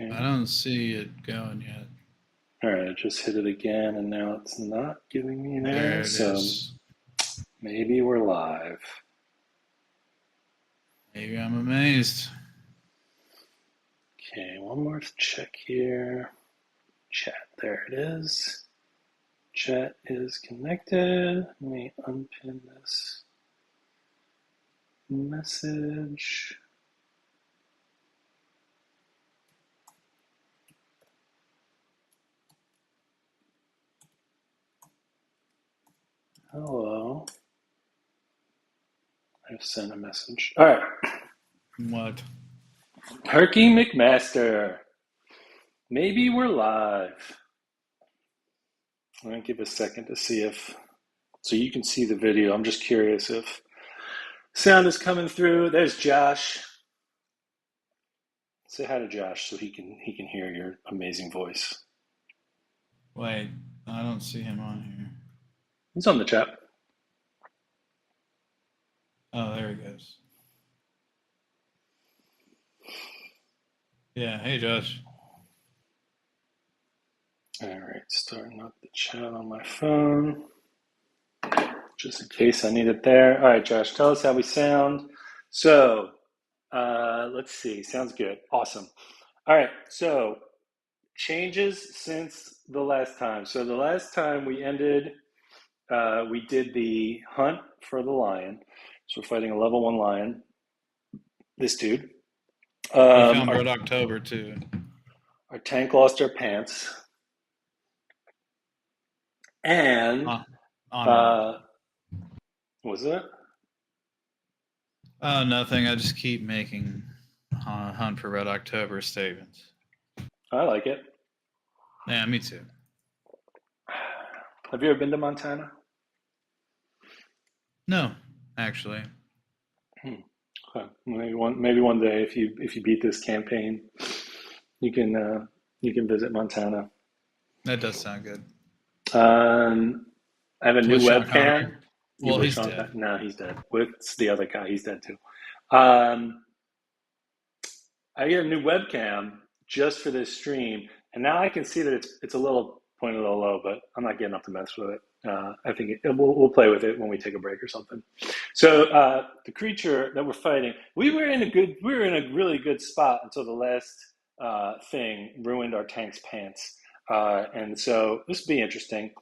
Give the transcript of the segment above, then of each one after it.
Okay. I don't see it going yet. All right, I just hit it again, and now it's not giving me an arrow, There it so is. maybe we're live. Maybe I'm amazed. Okay, one more check here. Chat, there it is. Chat is connected. Let me unpin this message. Hello. I've sent a message. All right. What? Herky McMaster. Maybe we're live. I'm going to give a second to see if, so you can see the video. I'm just curious if sound is coming through. There's Josh. Say hi to Josh so he can hear your amazing voice. Wait, I don't see him on here. He's on the chat. Oh, there he goes. Yeah, hey Josh. All right, starting up the chat on my phone, just in case I need it there. All right, Josh, tell us how we sound. So, let's see. Sounds good. Awesome. All right, so changes since the last time. So the last time we ended, we did the hunt for the lion. So we're fighting a level 1 lion. This dude. We found Our, Red October too. our tank lost our pants. And, On what? what was it? Oh, nothing. I just keep making Hunt for Red October statements. I like it. Yeah, me too. Have you ever been to Montana? No, actually. Okay. Maybe one day if you beat this campaign, you can visit Montana. That does sound good. I have a new With Sean webcam. Connery? You Well, with he's Sean? dead. No, he's dead. With the other guy, he's dead too. I get a new webcam just for this stream, and now I can see that it's a little pointed a little low, but I'm not getting up to mess with it. I think we'll play with it when we take a break or something. So the creature that we're fighting, we were in a really good spot until the last thing ruined our tank's pants, and so this will be interesting.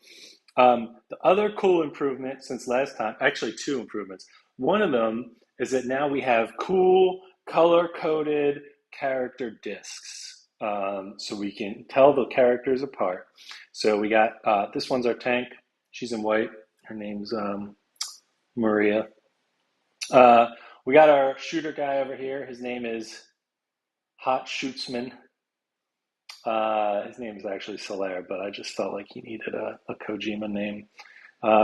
The other cool improvement since last time, actually two improvements. One of them is that now we have cool color-coded character discs, so we can tell the characters apart. So we got this one's our tank. She's in white. Her name's Maria. We got our shooter guy over here. His name is Hot Shootsman. His name is actually Solaire, but I just felt like he needed a Kojima name.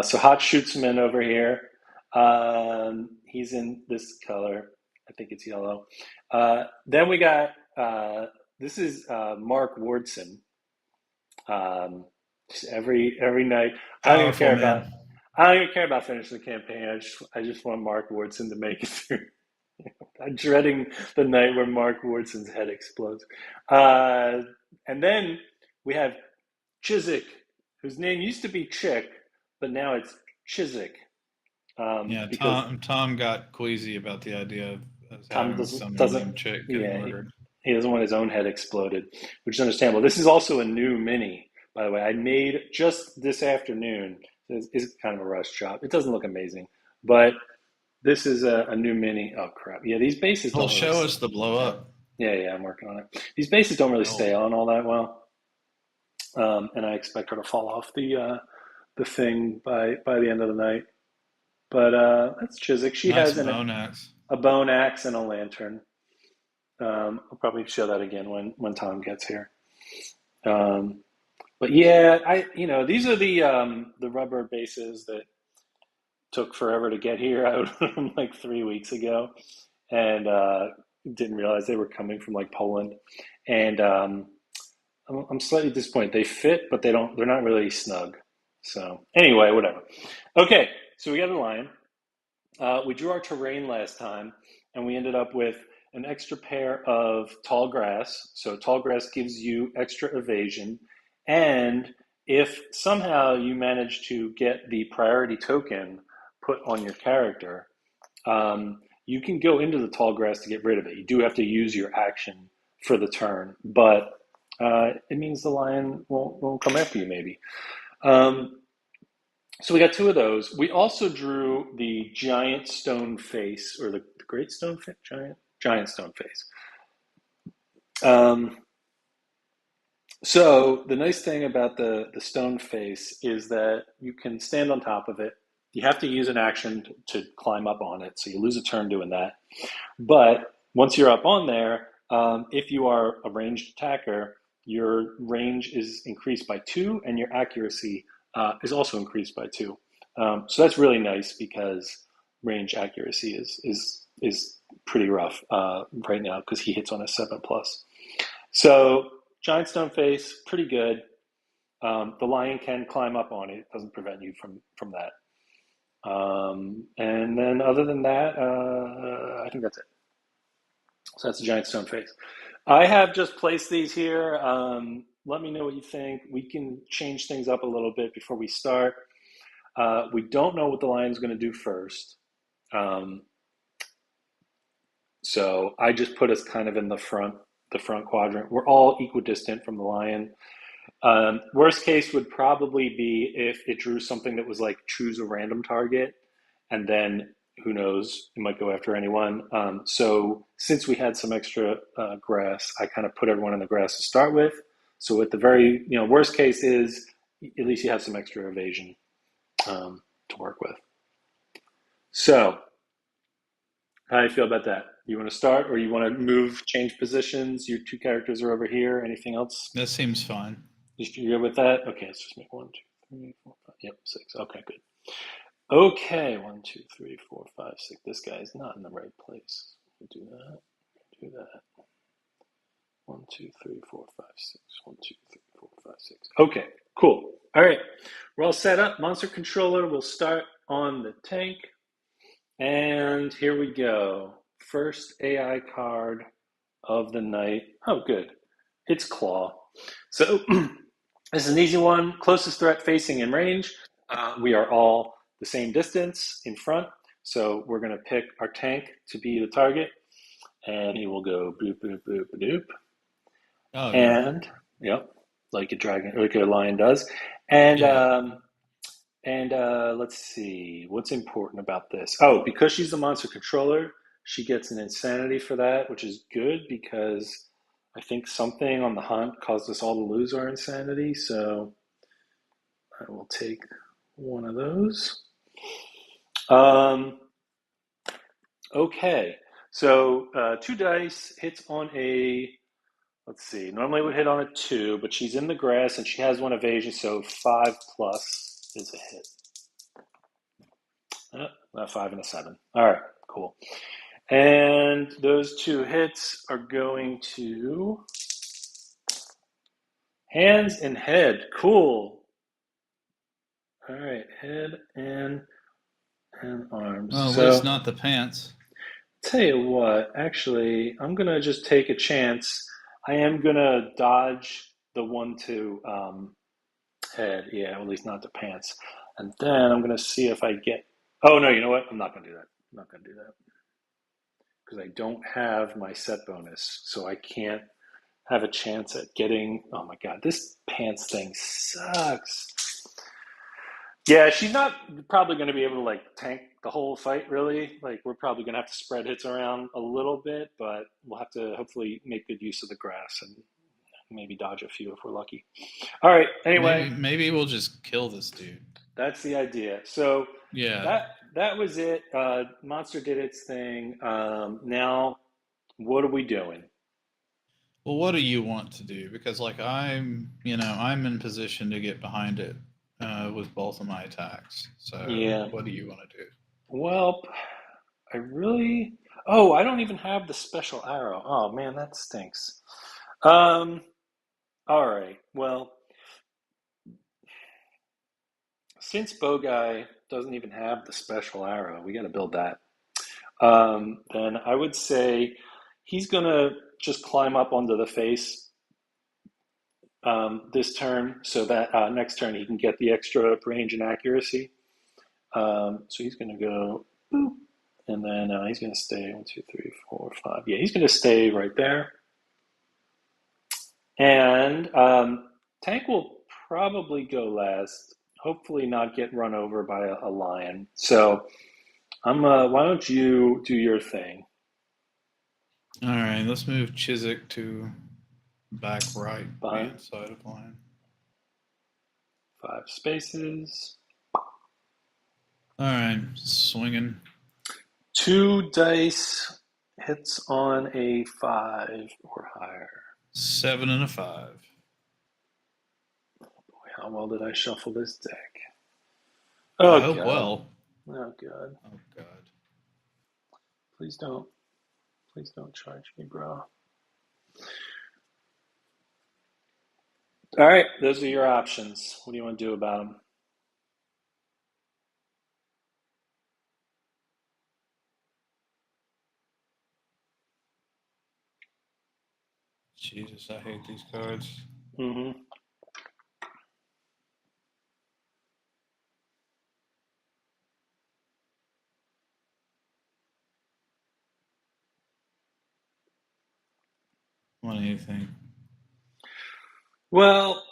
So Hot Shootsman over here. He's in this color. I think it's yellow. Then we got this is Mark Wardson. Every night, Powerful man. I don't even care about finishing the campaign. I just want Mark Wardson to make it through. I'm dreading the night where Mark Wardson's head explodes. And then we have Chiswick, whose name used to be Chick, but now it's Chiswick. Yeah, Because Tom got queasy about the idea of us Tom having someone named Chick getting yeah, murdered. he doesn't want his own head exploded, which is understandable. This is also a new mini, by the way. I made just this afternoon. It's kind of a rush job. It doesn't look amazing, but this is a new mini. Oh crap! Yeah, these bases Well, don't really. show us the blow up. Yeah, I'm working on it. These bases don't really stay Oh, on all that well, and I expect her to fall off the thing by the end of the night. But that's Chiswick. She nice has bone axe. a bone axe and a lantern. I'll probably show that again when Tom gets here. Um, but yeah, these are the rubber bases that took forever to get here. I ordered them like 3 weeks ago, and didn't realize they were coming from like Poland. And I'm slightly disappointed. They fit, but they're not really snug. So anyway, whatever. Okay, so we got a lion. We drew our terrain last time, and we ended up with an extra pair of tall grass. So tall grass gives you extra evasion. And if somehow you manage to get the priority token put on your character, you can go into the tall grass to get rid of it. You do have to use your action for the turn, but it means the lion won't come after you, maybe. Um, so we got two of those. We also drew the giant stone face, or the great stone face, giant stone face. Um, so the nice thing about the stone face is that you can stand on top of it. You have to use an action to climb up on it, so you lose a turn doing that. But once you're up on there, if you are a ranged attacker, your range is increased by 2, and your accuracy is also increased by 2. So that's really nice because range accuracy is pretty rough right now because he hits on a 7+. So giant stone face, pretty good. The lion can climb up on it; it doesn't prevent you from that. And then other than that, I think that's it. So that's a giant stone face. I have just placed these here. Let me know what you think. We can change things up a little bit before we start. We don't know what the lion's going to do first. Um, so I just put us kind of in the front quadrant. We're all equidistant from the lion. Worst case would probably be if it drew something that was like choose a random target, and then who knows, it might go after anyone. So since we had some extra grass, I kind of put everyone in the grass to start with. So at the very worst case is at least you have some extra evasion to work with. So how do you feel about that? You want to start, or you want to move, change positions? Your two characters are over here. Anything else? That seems fine. You good with that? Okay, let's just make 1, 2, 3, 4, 5. Yep, 6. Okay, good. Okay, 1, 2, 3, 4, 5, 6. This guy is not in the right place. Do that. Do that. 1, 2, 3, 4, 5, 6. 1, 2, 3, 4, 5, 6. Okay, cool. All right, we're all set up. Monster controller will start on the tank. And here we go. First AI card of the night. Oh, good. It's Claw. So this is an easy one. Closest threat facing in range. We are all the same distance in front. So we're going to pick our tank to be the target. And he will go boop, boop, boop, boop. Oh yeah. And, yep, like a dragon, like a lion does. And Yeah. let's see, what's important about this? Oh, because she's the monster controller, she gets an insanity for that, which is good because I think something on the hunt caused us all to lose our insanity. So I will take one of those. Okay, so 2 dice hits on a, let's see, normally it would hit on a 2, but she's in the grass and she has 1 evasion, so 5+ is a hit. A 5 and a 7. All right, cool. And those 2 hits are going to hands and head. Cool. All right, head and arms. Well, at least So not the pants. tell you what, actually, I'm gonna just take a chance. I am gonna dodge the 1-2 head. Yeah, at least not the pants. And then I'm gonna see if I get. Oh no, you know what? I'm not gonna do that. I'm not gonna do that because I don't have my set bonus, so I can't have a chance at getting. Oh my god, this pants thing sucks. Yeah, she's not probably going to be able to like tank the whole fight. Really, like we're probably going to have to spread hits around a little bit, but we'll have to hopefully make good use of the grass and maybe dodge a few if we're lucky. All right. Anyway, Maybe we'll just kill this dude. that's the idea. So Yeah. that was it. Monster did its thing. Now, what are we doing? Well, what do you want to do? Because like I'm in position to get behind it with both of my attacks. So Yeah. what do you want to do? Well, I really. Oh, I don't even have the special arrow. Oh man, that stinks. Um. All right. Well, since Bogai doesn't even have the special arrow, we got to build that. Then I would say He's going to just climb up onto the face this turn so that next turn he can get the extra range and accuracy. So he's going to go boop, and then he's going to stay 1, 2, 3, 4, 5. Yeah, he's going to stay right there. And Tank will probably go last. Hopefully, not get run over by a lion. So, why don't you do your thing? All right, let's move Chiswick to back right Behind hand side of line. 5 spaces. All right, swinging. 2 dice hits on a 5 or higher. 7 and a 5. Boy, how well did I shuffle this deck? I Oh hope god. well. Oh god. Oh god. Please don't. Please don't charge me, bro. All right, those are your options. What do you want to do about them? Jesus, I hate these cards. Mm-hmm. What do you think? Well,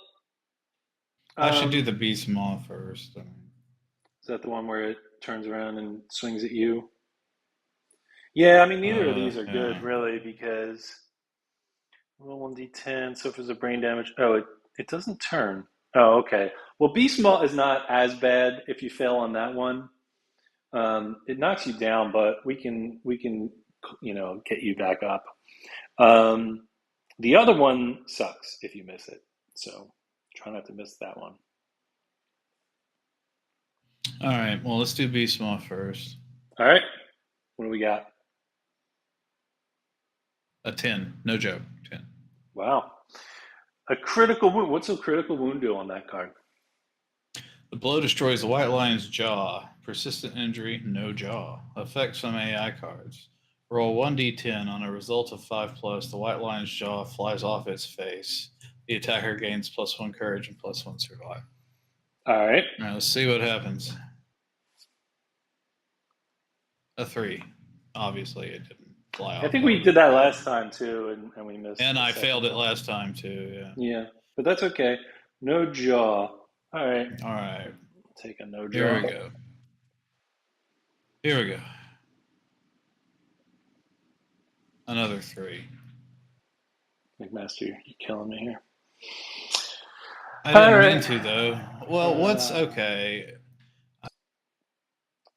I should do the Beast Maw first. is that the one where it turns around and swings at you? Yeah, I mean, neither of these are good, Yeah. really, because roll 1d10. So if there's a brain damage, oh, it doesn't turn. Oh, okay. Well, Beast Maul is not as bad if you fail on that one. It knocks you down, but we can get you back up. The other one sucks if you miss it. So try not to miss that one. All right. Well, let's do Beast Maw first. All right. What do we got? A 10. No joke. 10. Wow. A critical wound. What's a critical wound do on that card? The blow destroys the White Lion's jaw. Persistent injury, no jaw. Affects some AI cards. Roll 1d10 on a result of 5 plus. The White Lion's jaw flies off its face. The attacker gains +1 courage and +1 survive. All right. All right, let's see what happens. A 3. Obviously, it didn't fly off. I think we did that last time too, and we missed. And I failed it last time too. Yeah. Yeah, but that's okay. No jaw. All right. All right. Take a no jaw. Here we go. Here we go. Another 3. McMaster, you're killing me here. I didn't mean to, though. Well, what's okay?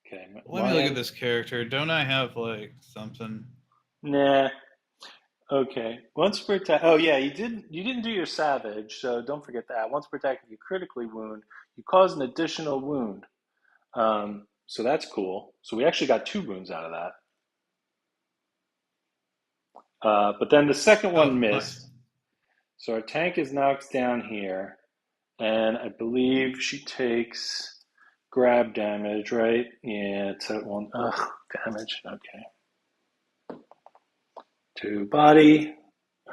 Okay. Let me look at this character. Don't I have like something? Nah. Okay. Once per attack. Oh yeah, you didn't do your savage, so don't forget that. Once per attack, if you critically wound, you cause an additional wound. So that's cool. So we actually got 2 wounds out of that. But then the second one missed. Nice. So our tank is knocked down here, and I believe she takes grab damage, right? Yeah, it's at 1. Ugh, damage. Okay. 2 body.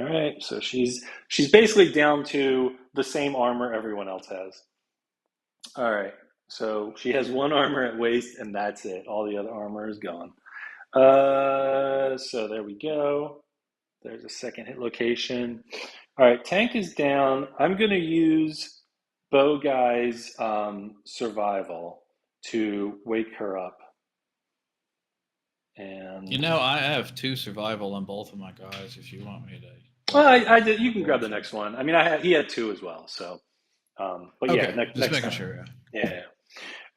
All right. So she's basically down to the same armor everyone else has. All right. So she has 1 armor at waist, and that's it. All the other armor is gone. So there we go. There's a second hit location. All right, tank is down. I'm going to use Bow Guy's survival to wake her up. And I have 2 survival on both of my guys. If you want me to. well, I did. You can grab the next one. I mean, he had 2 as well. So, but yeah, Okay, next making time. sure. Yeah.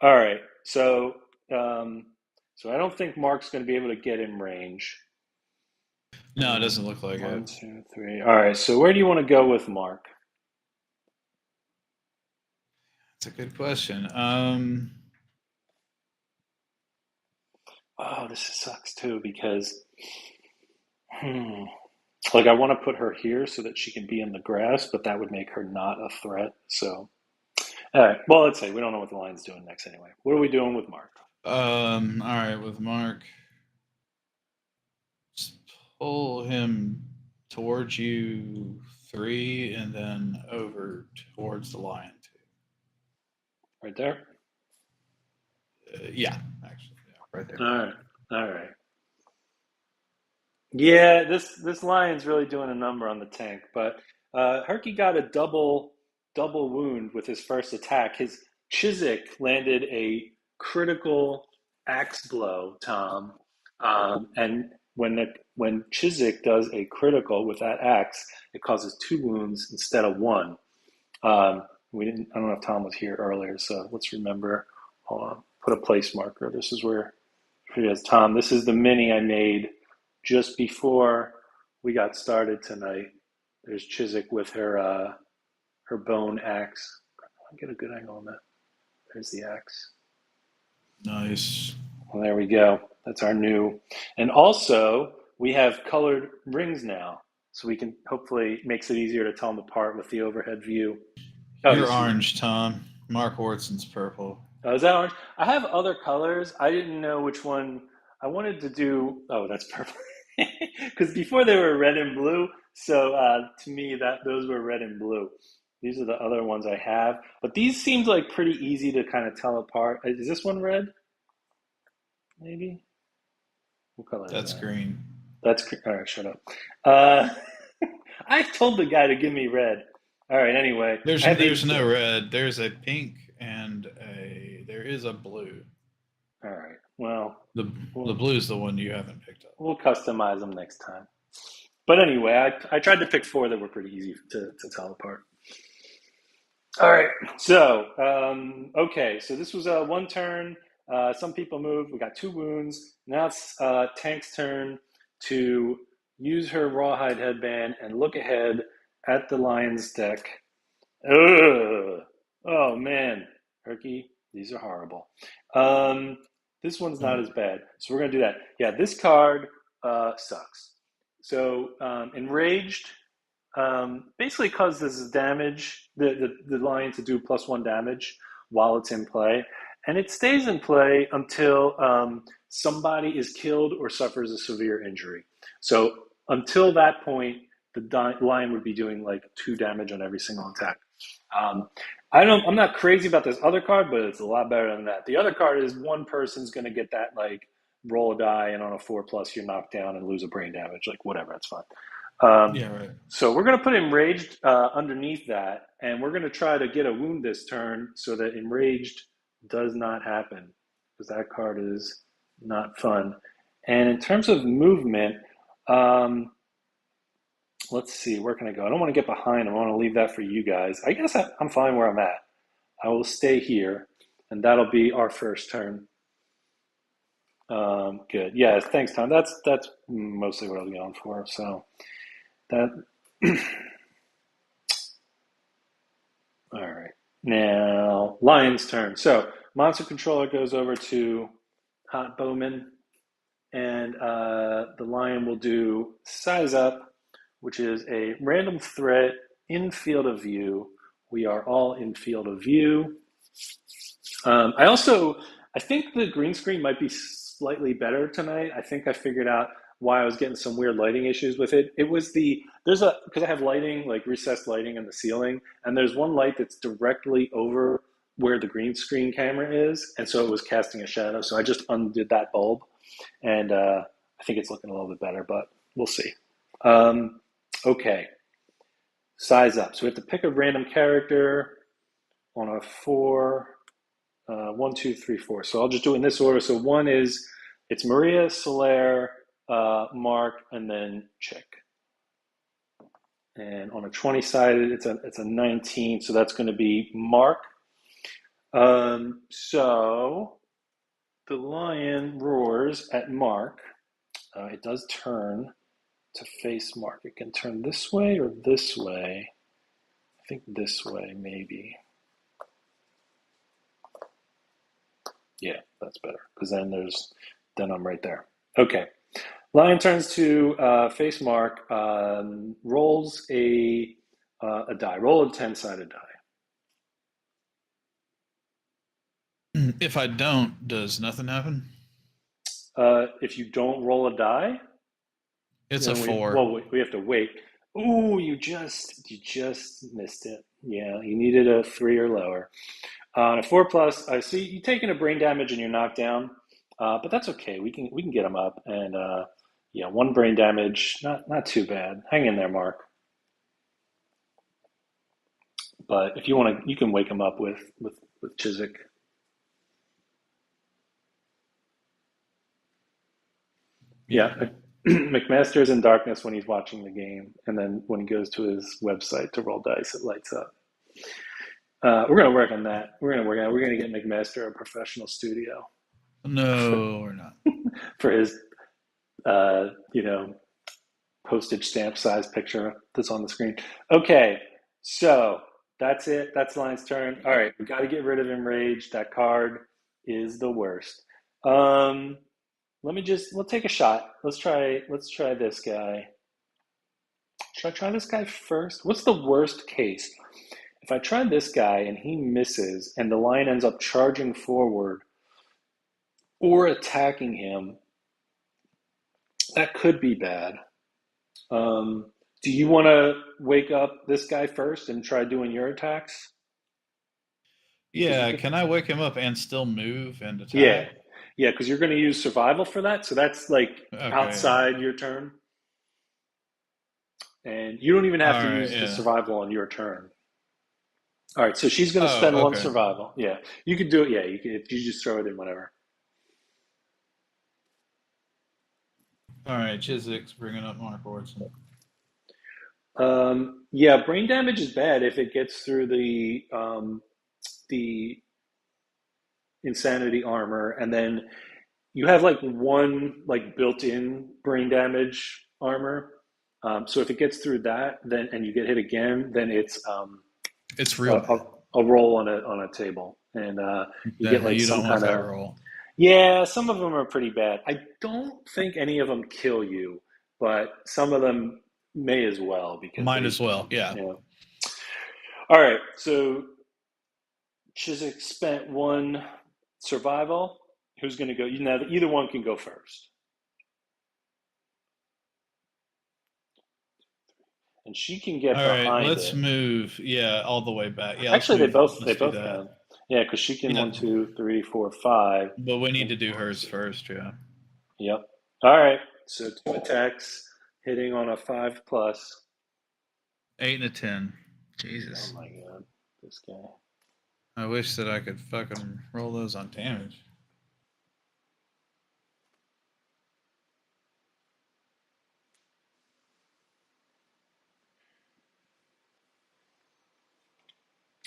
All right. So, I don't think Mark's going to be able to get in range. No, it doesn't look like 1, it. 2, 3. All right. So where do you want to go with Mark? That's a good question. Oh, this sucks too because, like I want to put her here so that she can be in the grass, but that would make her not a threat. So, all right. Well, let's say we don't know what the lion's doing next anyway. What are we doing with Mark? All right, with Mark. pull him towards you 3 and then over towards the lion 2. Right there. Yeah, actually, yeah, right there. All right. All right. Yeah, this lion's really doing a number on the tank, but Herky got a double wound with his first attack. His Chiswick landed a critical axe blow, Tom, and when Chiswick does a critical with that axe, it causes 2 wounds instead of 1. We didn't. I don't know if Tom was here earlier, so let's remember. Hold on, put a place marker. This is where. Here it is, Tom. This is the mini I made just before we got started tonight. There's Chiswick with her bone axe. I'll get a good angle on that. There's the axe. Nice. Well, there we go. That's our new. And also, we have colored rings now, so we can hopefully makes it easier to tell them apart with the overhead view. Oh, You're this is orange, Tom. Mark Ortson's purple. is that orange? I have other colors. I didn't know which one I wanted to do. Oh, that's purple. Because before they were red and blue, so to me that those were red and blue. These are the other ones I have, but these seemed like pretty easy to kind of tell apart. Is this one red? Maybe. What color is That's that? green. That's all right. Shut up. Uh, I told the guy to give me red. All right. Anyway, I have There's these no two. red. There's a pink and there is a blue. All right. Well, The the we'll blue is the one you haven't picked up. we'll customize them next time. But anyway, I tried to pick 4 that were pretty easy to tell apart. All right. So, okay. So this was a 1 turn. Some people moved. We got 2 wounds. Now it's Tank's turn to use her rawhide headband and look ahead at the lion's deck. Ugh. Oh, man. Herky, these are horrible. Um, this one's not Oh, as bad. So we're going to do that. Yeah, this card sucks. So, Enraged basically causes damage, the lion to do +1 damage while it's in play. And it stays in play until somebody is killed or suffers a severe injury. So until that point, the lion would be doing like 2 damage on every single attack. Um, I'm not crazy about this other card, but it's a lot better than that. The other card is one person's going to get that like roll a die, and on a 4+ you're knocked down and lose a brain damage, like whatever. That's fine. yeah, right. So we're going to put Enraged underneath that, and we're going to try to get a wound this turn so that Enraged does not happen, because that card is not fun. And in terms of movement, um, let's see, where can I go? I don't want to get behind. I want to leave that for you guys. I guess I'm fine where I'm at. I will stay here, and that'll be our first turn. Good. Yeah, thanks, Tom. That's mostly what I was going for. So that. All right. Now, Lion's turn. So, monster controller goes over to Hot Bowman, and the lion will do Size Up, which is a random threat in field of view. We are all in field of view. I think the green screen might be slightly better tonight. I think I figured out why I was getting some weird lighting issues with it. It was because I have lighting, like recessed lighting in the ceiling, and there's one light that's directly over where the green screen camera is, and so it was casting a shadow. So I just undid that bulb, and I think it's looking a little bit better, but we'll see. Um, okay, size up. So we have to pick a random character on a 4. 1, 2, 3, 4. So I'll just do it in this order. So one is it's Maria, Soler, Mark, and then Chick. And on a 20-sided, it's a 19. So that's going to be Mark. So the lion roars at Mark. It does turn to face Mark. It can turn this way or this way. I think this way, maybe. Yeah, that's better because then I'm right there. Okay. Lion turns to face Mark, rolls a die. Roll a 10-sided die. If I don't, does nothing happen? If you don't roll a die, It's a Then 4. we have to wait. Ooh, you just missed it. Yeah, you needed a 3 or lower. On a 4 plus, I see you taking a brain damage and you're knocked down, but that's okay. We can get them up, and yeah, 1 brain damage, not too bad. Hang in there, Mark. But if you want to, you can wake him up with Chiswick. Yeah, Yeah. McMaster is in darkness when he's watching the game, and then when he goes to his website to roll dice, it lights up. We're going to work on that. We're going to work on. We're going to get McMaster a professional studio for, No, we're not. for his, you know, postage stamp size picture that's on the screen. Okay, so that's it. That's Lion's turn. All right, we got to get rid of Enrage. That card is the worst. Um, we'll take a shot. Let's try this guy. Should I try this guy first? What's the worst case? If I try this guy and he misses and the lion ends up charging forward or attacking him, that could be bad. Um, do you want to wake up this guy first and try doing your attacks? Because you Yeah, can, can I wake him up and still move and yeah, attack? yeah, because you're going to use survival for that. So that's like Okay, yeah. outside your turn, and you don't even All have to right, use the yeah. survival on your turn. All right, so she's going to spend Oh, 1 okay. survival. Yeah, you could do it. Yeah, you could. If you just throw it in whenever. All right, Chiswick's bringing up Mark Orson. Yeah, brain damage is bad if it gets through the insanity armor, and then you have like 1 like built-in brain damage armor. So if it gets through that, then and you get hit again, then it's It's a, real a, bad. a roll on a table, and you get like You some don't want kind that of roll. yeah. Some of them are pretty bad. I don't think any of them kill you, but some of them may as well because Might as well, yeah. you know. All right, so Chiswick spent 1 survival. Who's going to go? You know, either one can go first, and she can get All right, behind let's it. move. Yeah, all the way back. Yeah, let's Actually, they move. both they Let's do both that. can. Yeah, because she can Yeah, 1, 2, 3, 4, 5. but we need And, to do hers first. Yeah. yep. All right. So 2 attacks, hitting on a 5 plus. 8 and a 10. Oh Jesus. my god, this guy. I wish that I could fucking roll those on damage.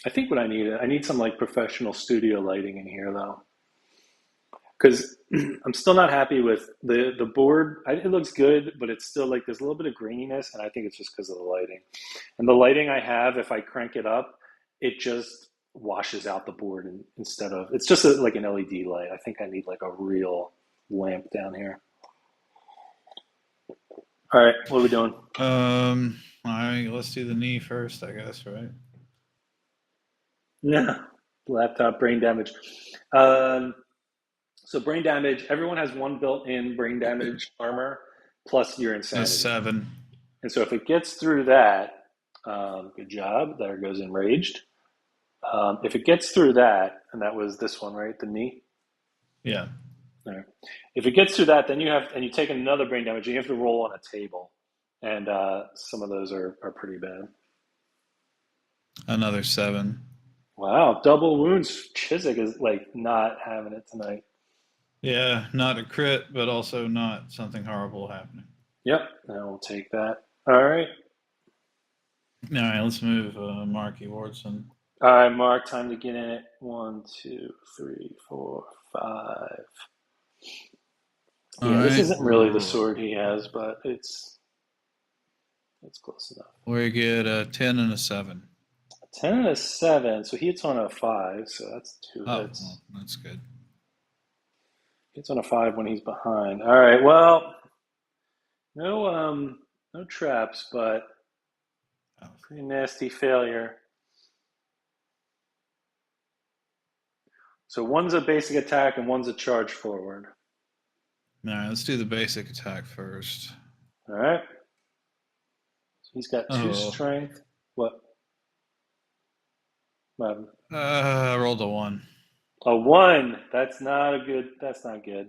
I think what I need some like professional studio lighting in here though, because I'm still not happy with the board. It looks good, but it's still like there's a little bit of graininess, and I think it's just because of the lighting. And the lighting I have, if I crank it up, it just washes out the board instead of it's just like an LED light. I think I need like a real lamp down here. All right, what are we doing? All right, let's do the knee first, I guess, right? Yeah, laptop brain damage. Um, so brain damage. Everyone has 1 built-in brain damage armor plus your A insanity. 7. And so if it gets through that, good job. There goes enraged. If it gets through that, and that was this one, right? The knee. Yeah. All right. If it gets through that, then you take another brain damage. And you have to roll on a table, and some of those are pretty bad. Another 7. Wow, double wounds. Chiswick is like not having it tonight. Yeah, not a crit, but also not something horrible happening. Yep, now we'll take that. All right. All right, let's move Marky Wardson. All right, Mark, time to get in it. 1, 2, 3, 4, 5. All Yeah, this right. isn't really the sword he has, but it's close enough. We get a 10 and a 7. 10 and a 7, so he hits on a 5, so that's 2 Oh, hits. well, that's good. Hits on a 5 when he's behind. All right, well, no traps, but Oh. pretty nasty failure. So one's a basic attack and one's a charge forward. All right, let's do the basic attack first. All right. So he's got two Oh, strength. What? Um, I rolled a 1. a one. That's not a good. That's not good.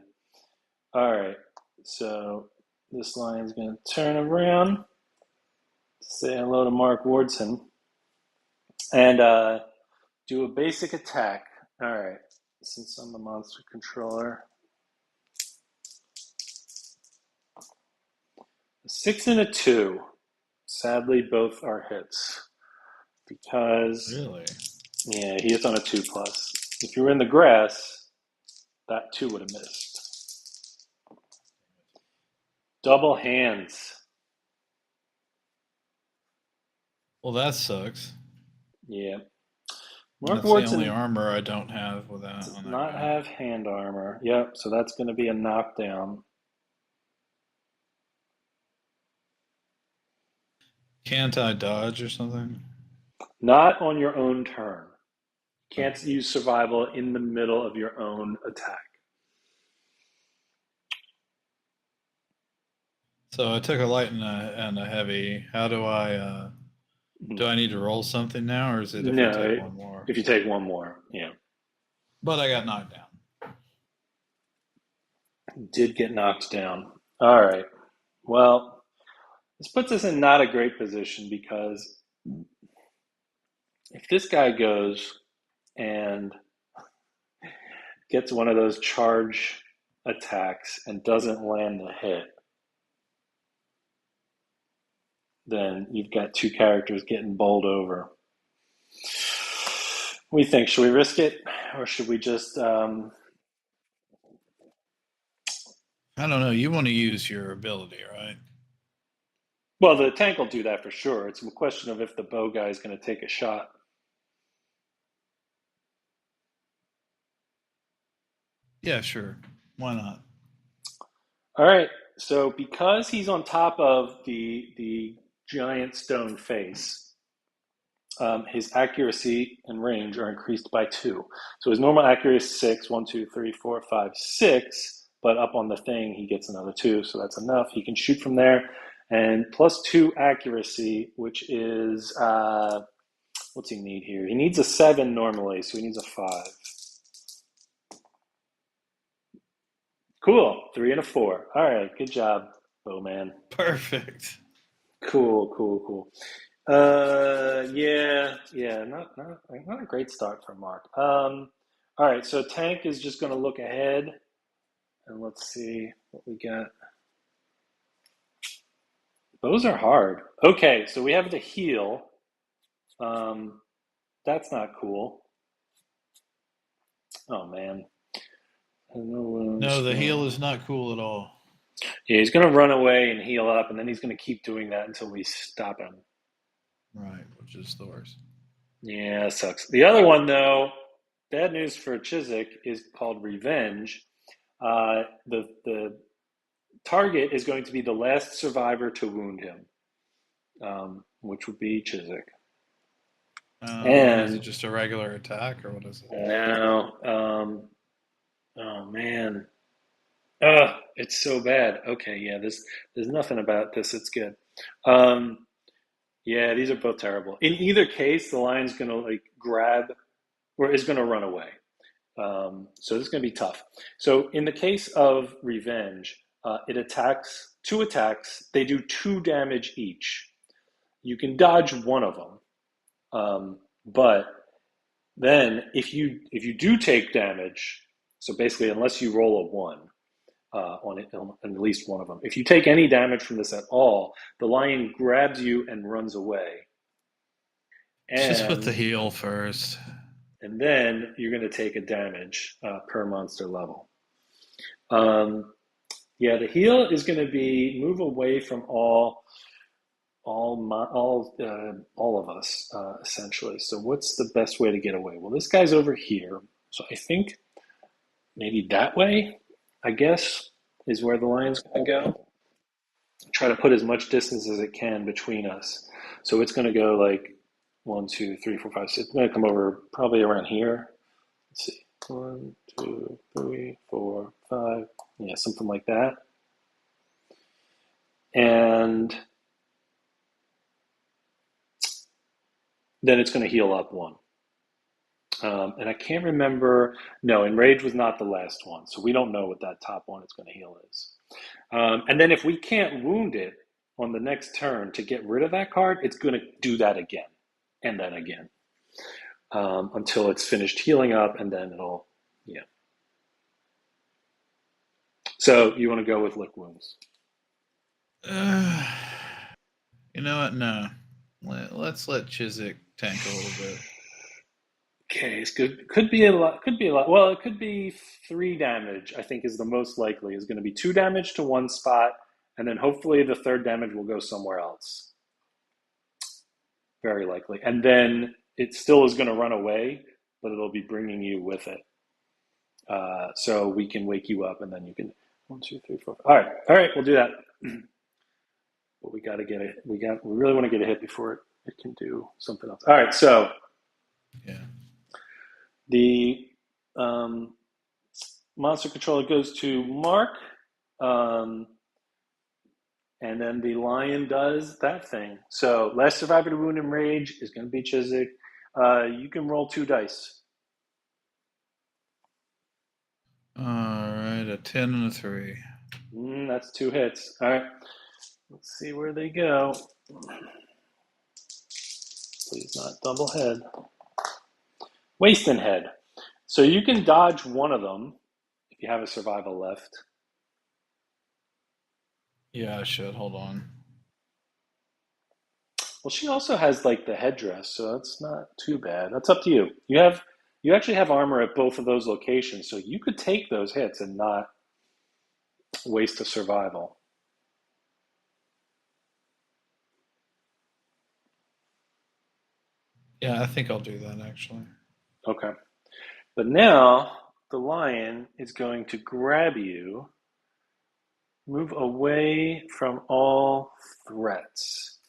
All right. So this lion's going to turn around, say hello to Mark Wardson, and do a basic attack. All right. Since I'm the monster controller, a 6 and a 2. Sadly, both are hits because Really? yeah, he hits on a 2 plus. If you were in the grass, that 2 would have missed. Double hands. Well, that sucks. Yeah. Mark That's the only Wardson armor I don't have with that does on that not guy. have hand armor. Yep, so that's going to be a knockdown. Can't I dodge or something? Not on your own turn. Oh. Can't use survival in the middle of your own attack. So I took a light and a heavy. How do I need to roll something now, or is it if I No, take one more? if you take one more, yeah. But I got knocked down. Did get knocked down. All right. Well, this puts us in not a great position because if this guy goes and gets one of those charge attacks and doesn't land the hit, then you've got two characters getting bowled over. We think, should we risk it or should we just I don't know. You want to use your ability, right? well, the tank will do that for sure. It's a question of if the bow guy is going to take a shot. Yeah, sure. Why not? All right. So because he's on top of the giant stone face, his accuracy and range are increased by 2. So his normal accuracy is 6, 1, 2, 3, 4, 5, 6. But up on the thing, he gets another 2, so that's enough. He can shoot from there, and plus 2 accuracy, which is what's he need here? He needs a 7 normally, so he needs a 5. Cool, 3 and a 4. All right, good job, Bowman. Perfect. Cool, cool, cool. Yeah, not a great start for Mark. All right, so Tank is just going to look ahead, and let's see what we got. Those are hard. Okay, so we have the heal. Um, that's not cool. Oh man, no No, wounds. the heal No. is not cool at all. Yeah, he's going to run away and heal up, and then he's going to keep doing that until we stop him. Right, which is the worst. Yeah, sucks. The other one, though, bad news for Chiswick is called Revenge. The target is going to be the last survivor to wound him, which would be Chiswick. And is it And just a regular attack, or what is it? now, oh man, it's so bad. Okay, yeah, there's nothing about this. It's good. Um, yeah, these are both terrible. In either case, the lion's gonna like grab or is gonna run away. So this is going to be tough. So in the case of Revenge, it attacks 2 attacks. They do 2 damage each. You can dodge one of them, but then if you do take damage, so basically unless you roll a 1 on at least one of them, if you take any damage from this at all, the lion grabs you and runs away, Let's just put the and heal first. then you're going to take a damage per monster level. Um, Yeah, the heal is going to be move away from all of us essentially. So what's the best way to get away? Well, this guy's over here, so I think maybe that way. I guess is where the lion's going to go. Try to put as much distance as it can between us. So it's going to go like 1, 2, 3, 4, 5, 6. It's going to come over probably around here. Let's see, 1, 2, 3, 4, 5. Yeah, something like that. and then it's going to heal up one. And I can't remember. No, Enrage was not the last one, so we don't know what that top one it's going to heal is. And then if we can't wound it on the next turn to get rid of that card, it's going to do that again and then again until it's finished healing up, and then it'll, yeah. So you want to go with Lick Wounds? You know what? No. Let's let Chiswick tank a little bit. Okay, it's good. Could be a lot. Could be a lot. Well, it could be 3 damage. I think is the most likely. Is going to be 2 damage to one spot, and then hopefully the third damage will go somewhere else. Very likely, and then it still is going to run away, but it'll be bringing you with it. So we can wake you up, and then you can 1, 2, 3, 4. All right, we'll do that. But we got to get it. We really want to get a hit before it can do something else. All right, so yeah. The monster controller goes to Mark, and then the lion does that thing. So last survivor to wound and rage is going to be Chiswick. You can roll 2 dice. All right, a 10 and a 3. That's 2 hits. All right, let's see where they go. Please not double head. Wasting head. So you can dodge one of them if you have a survival left. Yeah, I should. Hold on. Well, she also has like the headdress, so that's not too bad. That's up to you. You actually have armor at both of those locations, so you could take those hits and not waste a survival. Yeah, I think I'll do that actually. Okay. But now the lion is going to grab you, move away from all threats.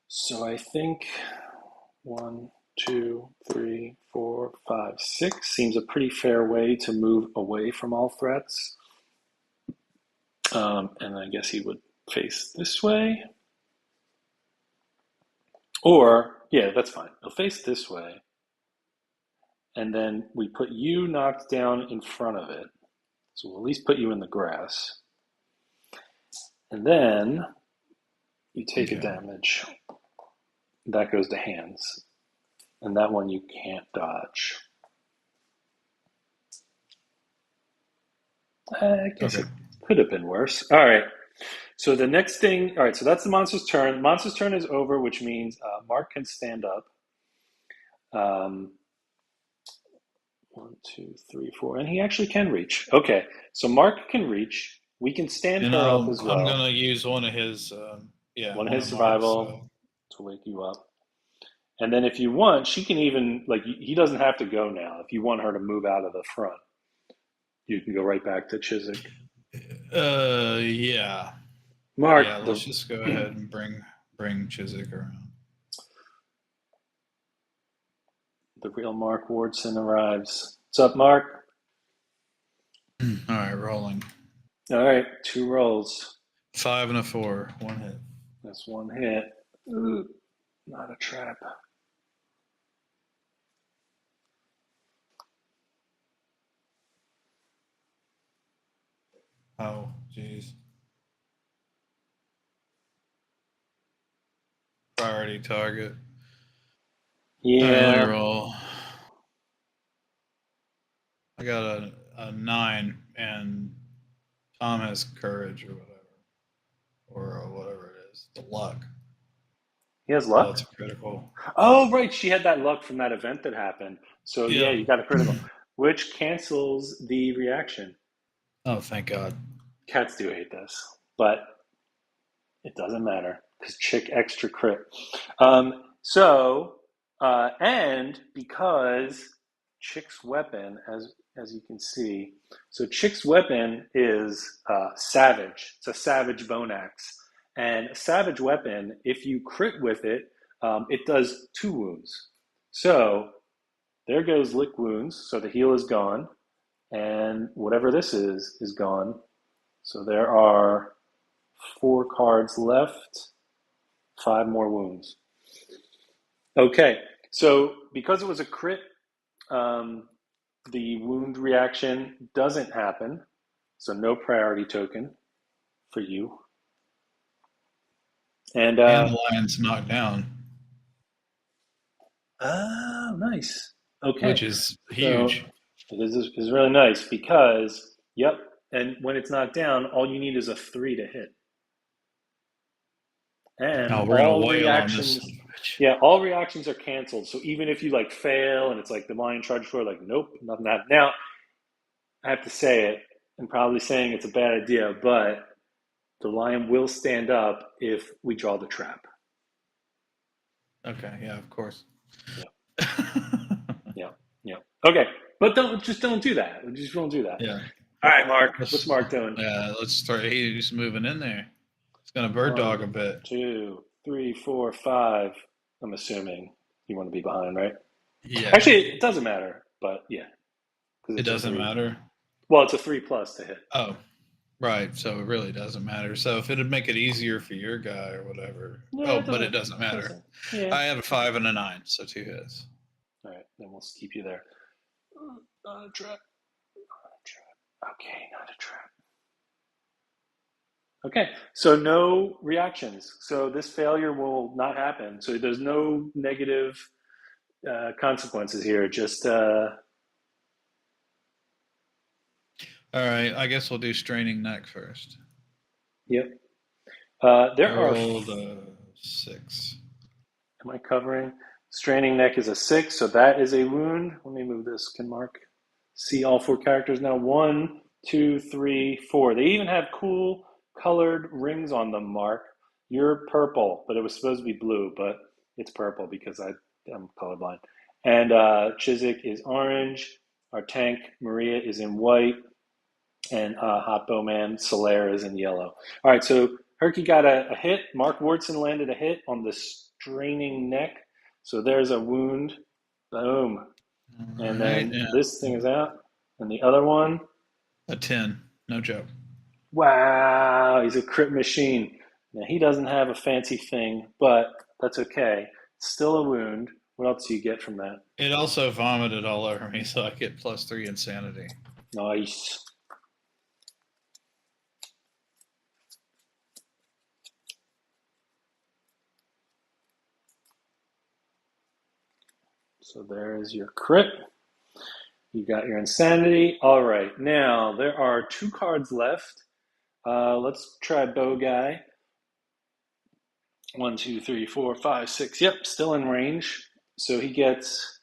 So I think 1, 2, 3, 4, 5, 6 seems a pretty fair way to move away from all threats. And I guess he would face this way. Or, yeah, that's fine. He'll face this way. And then we put you knocked down in front of it. So we'll at least put you in the grass. And then you take a damage. That goes to hands. And that one you can't dodge. I guess it could have been worse. All right. So the next thing, all right, so that's the monster's turn. Monster's turn is over, which means Mark can stand up. 1, 2, 3, 4, and he actually can reach. Okay, so Mark can reach. We can stand her up as well. I'm gonna use one of his, one of his survival to wake you up. And then if you want, she can even he doesn't have to go now. If you want her to move out of the front, you can go right back to Chiswick. Yeah. Mark, yeah, let's just go ahead and bring Chiswick around. The real Mark Wardson arrives. What's up, Mark? All right, rolling. All right, 2 rolls. 5 and a 4, 1 hit. That's 1 hit. Ooh, not a trap. Oh, jeez. Priority target. Yeah. All right, let me roll. I got a 9, and Tom has courage or whatever. Or whatever it is. The luck. He has luck? Oh, that's critical. Oh, right. She had that luck from that event that happened. So, yeah, you got a critical, which cancels the reaction. Oh, thank God. Cats do hate this, but it doesn't matter because Chick extra crit. And because Chick's weapon, as you can see, so Chick's weapon is savage. It's a savage bone axe. And a savage weapon, if you crit with it, it does 2 wounds. So there goes lick wounds. So the heal is gone. And whatever this is gone. So there are 4 cards left. 5 more wounds. Okay, so because it was a crit, the wound reaction doesn't happen, so no priority token for you. And the lion's knocked down, oh, nice. Okay, which is so huge. it is really nice because, yep, and when it's knocked down, all you need is a 3 to hit. And Oh, we're gonna all wail on this son reactions, of a bitch. yeah, all reactions are canceled. So even if you like fail and it's like the lion charges for, like, nope, nothing happened. Now, I have to say it, and probably saying it's a bad idea, but the lion will stand up if we draw the trap. Okay, yeah, of course. Yeah, yeah, yeah. Okay, but don't do that. Just don't do that. Yeah. All right, Mark. What's Let's Mark doing? let's start. He's moving in there. It's gonna bird dog 1, a bit. 2, 3, 4, 5. I'm assuming you want to be behind, right? Yeah. Actually, it doesn't matter, but yeah, because It it's a doesn't 3. matter. Well, it's a 3 plus to hit. Oh, right. So it really doesn't matter. So if it'd make it easier for your guy or whatever. Yeah, Oh, it but it doesn't. doesn't matter. Doesn't. Yeah. I have a 5 and a 9, so 2 hits. All right, then we'll keep you there. Not a trap. Not a trap. Okay, not a trap. Okay, so no reactions. So this failure will not happen. So there's no negative consequences here. Just All right. I guess we'll do straining neck first. yep. I There are. rolled a 6. Am I covering? Straining neck is a 6, so that is a wound. Let me move this. Can Mark see all 4 characters now? 1, 2, 3, 4. They even have cool colored rings on them, Mark. You're purple, but it was supposed to be blue, but it's purple because I'm colorblind. And Chiswick is orange. Our tank, Maria, is in white. And Hot Bowman, Solaire is in yellow. All right, so Herky got a hit. Mark Wardson landed a hit on the straining neck. So there's a wound. Boom. All And right. then this thing is out. And the other one, A 10. No joke. wow, he's a crit machine. Now, he doesn't have a fancy thing, but that's okay. It's still a wound. What else do you get from that? It also vomited all over me, so I get +3 insanity. Nice. So there is your crit. You got your insanity. All right, now there are 2 cards left. Let's try Bow Guy. 1, 2, 3, 4, 5, 6. Yep, still in range. So he gets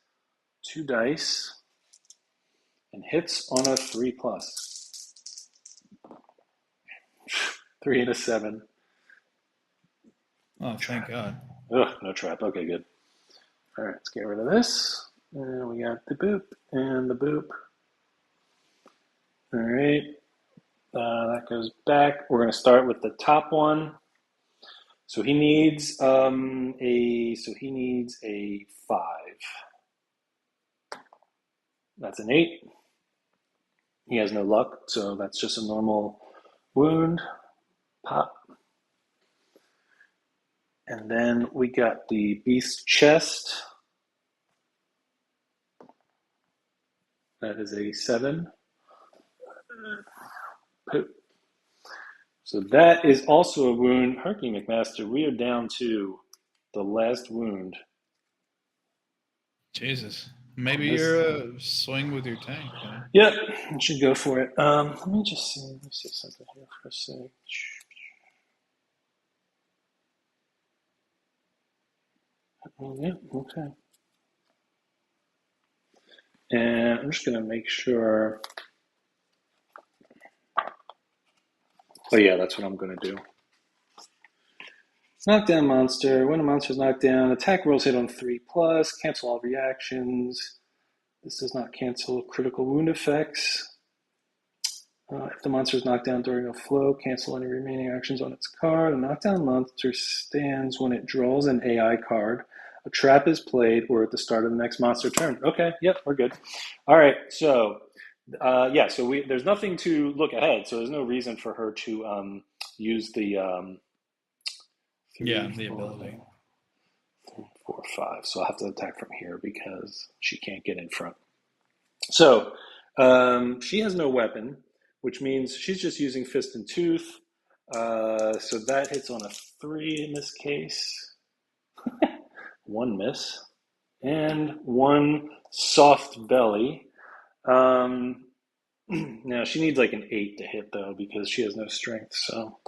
2 dice and hits on a 3 plus. 3 and a 7. Oh, thank God. Ugh, no trap. Okay, good. All right, let's get rid of this. And we got the boop and the boop. All right, that goes back. We're going to start with the top one. So he needs a 5. That's an 8. He has no luck, so that's just a normal wound. Pop. And then we got the beast chest. That is a 7. Poop. So that is also a wound. Herky McMaster, we are down to the last wound. Jesus. Maybe you're a swing with your tank. Huh? Yep, you should go for it. Let me just see. Let me see something here for a sec. Yep, okay. And I'm just going to make sure. Oh, yeah, that's what I'm going to do. Knockdown monster. When a monster is knocked down, attack rolls hit on 3 plus. Cancel all reactions. This does not cancel critical wound effects. If the monster is knocked down during a flow, cancel any remaining actions on its card. A knockdown monster stands when it draws an AI card. A trap is played or at the start of the next monster turn. Okay, yep, we're good. All right, so there's nothing to look ahead, so there's no reason for her to use the Yeah, three, the four, ability. 5. So I'll have to attack from here because she can't get in front. So she has no weapon, which means she's just using Fist and Tooth. So that hits on a 3 in this case. 1 miss. And 1 soft belly. Now she needs like an 8 to hit though because she has no strength. So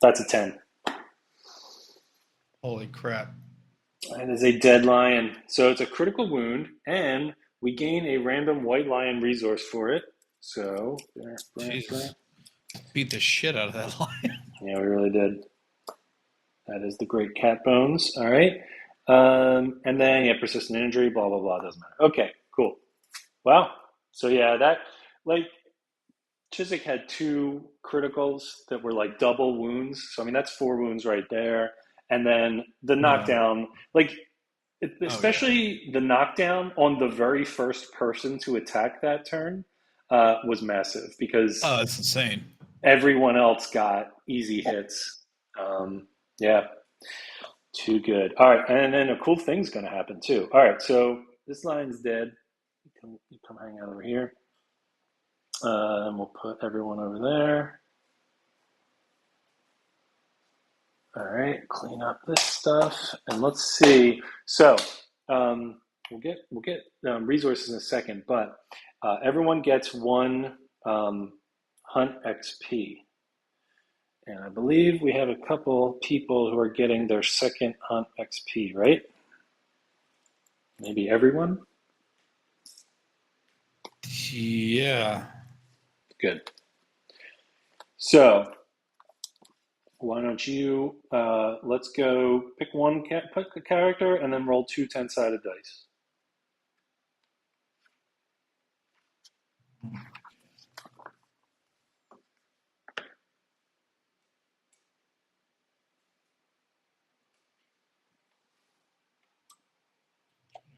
that's a 10. Holy crap. That is a dead lion. So it's a critical wound, and we gain a random white lion resource for it. So, Jesus. Beat the shit out of that lion. yeah, we really did. That is the great cat bones. All right. And then, yeah, persistent injury, blah, blah, blah. Doesn't matter. Okay, cool. Wow. So, yeah, that, like, Chiswick had 2 criticals that were like double wounds. So, I mean, that's 4 wounds right there. And then the Yeah. knockdown, like, especially Oh, yeah. the knockdown on the very first person to attack that turn was massive because Oh, that's insane. everyone else got easy hits. Yeah, too good. All right, and then a cool thing's going to happen too. All right, so this line's dead. You come hang out over here. And we'll put everyone over there. All right, clean up this stuff, and let's see. So we'll get resources in a second, but everyone gets 1 hunt XP, and I believe we have a couple people who are getting their second hunt XP, right? Maybe everyone. Yeah. Good. So why don't you let's go pick pick a character and then roll 2 10-sided dice.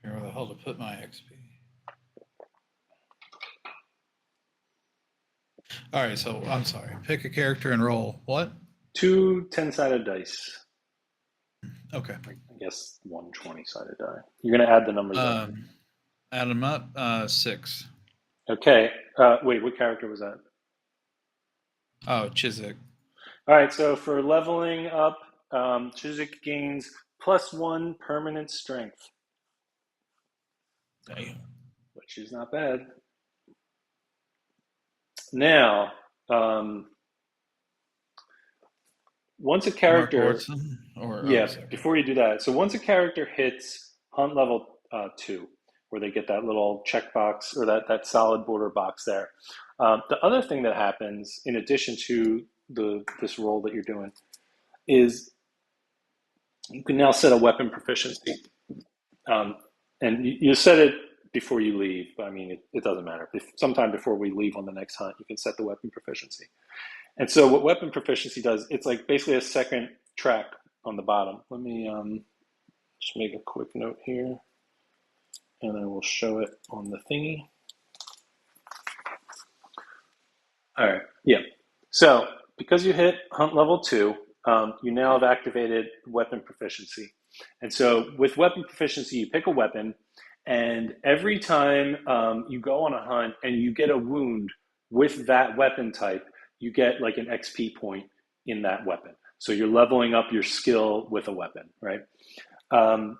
Where the hell to put my XP? All right, so I'm sorry. Pick a character and roll. What? 2 10-sided dice. Okay. I guess 1 20-sided die. You're going to add the numbers up. Add them up. 6. Okay. Wait, what character was that? Oh, Chiswick. All right, so for leveling up, Chiswick gains +1 permanent strength, Damn. which is not bad. Now, once a Mark character, Ortson? yeah, before you do that, so once a character hits hunt level 2, where they get that little checkbox or that solid border box there, the other thing that happens in addition to this roll that you're doing is you can now set a weapon proficiency. And you set it before you leave, but I mean, it doesn't matter. Sometime before we leave on the next hunt, you can set the weapon proficiency. And so what weapon proficiency does, it's like basically a second track on the bottom. Let me just make a quick note here, and I will show it on the thingy. All right, yeah. So because you hit hunt level 2, you now have activated weapon proficiency. And so with weapon proficiency, you pick a weapon, and every time you go on a hunt and you get a wound with that weapon type, you get like an XP point in that weapon. So you're leveling up your skill with a weapon, right? And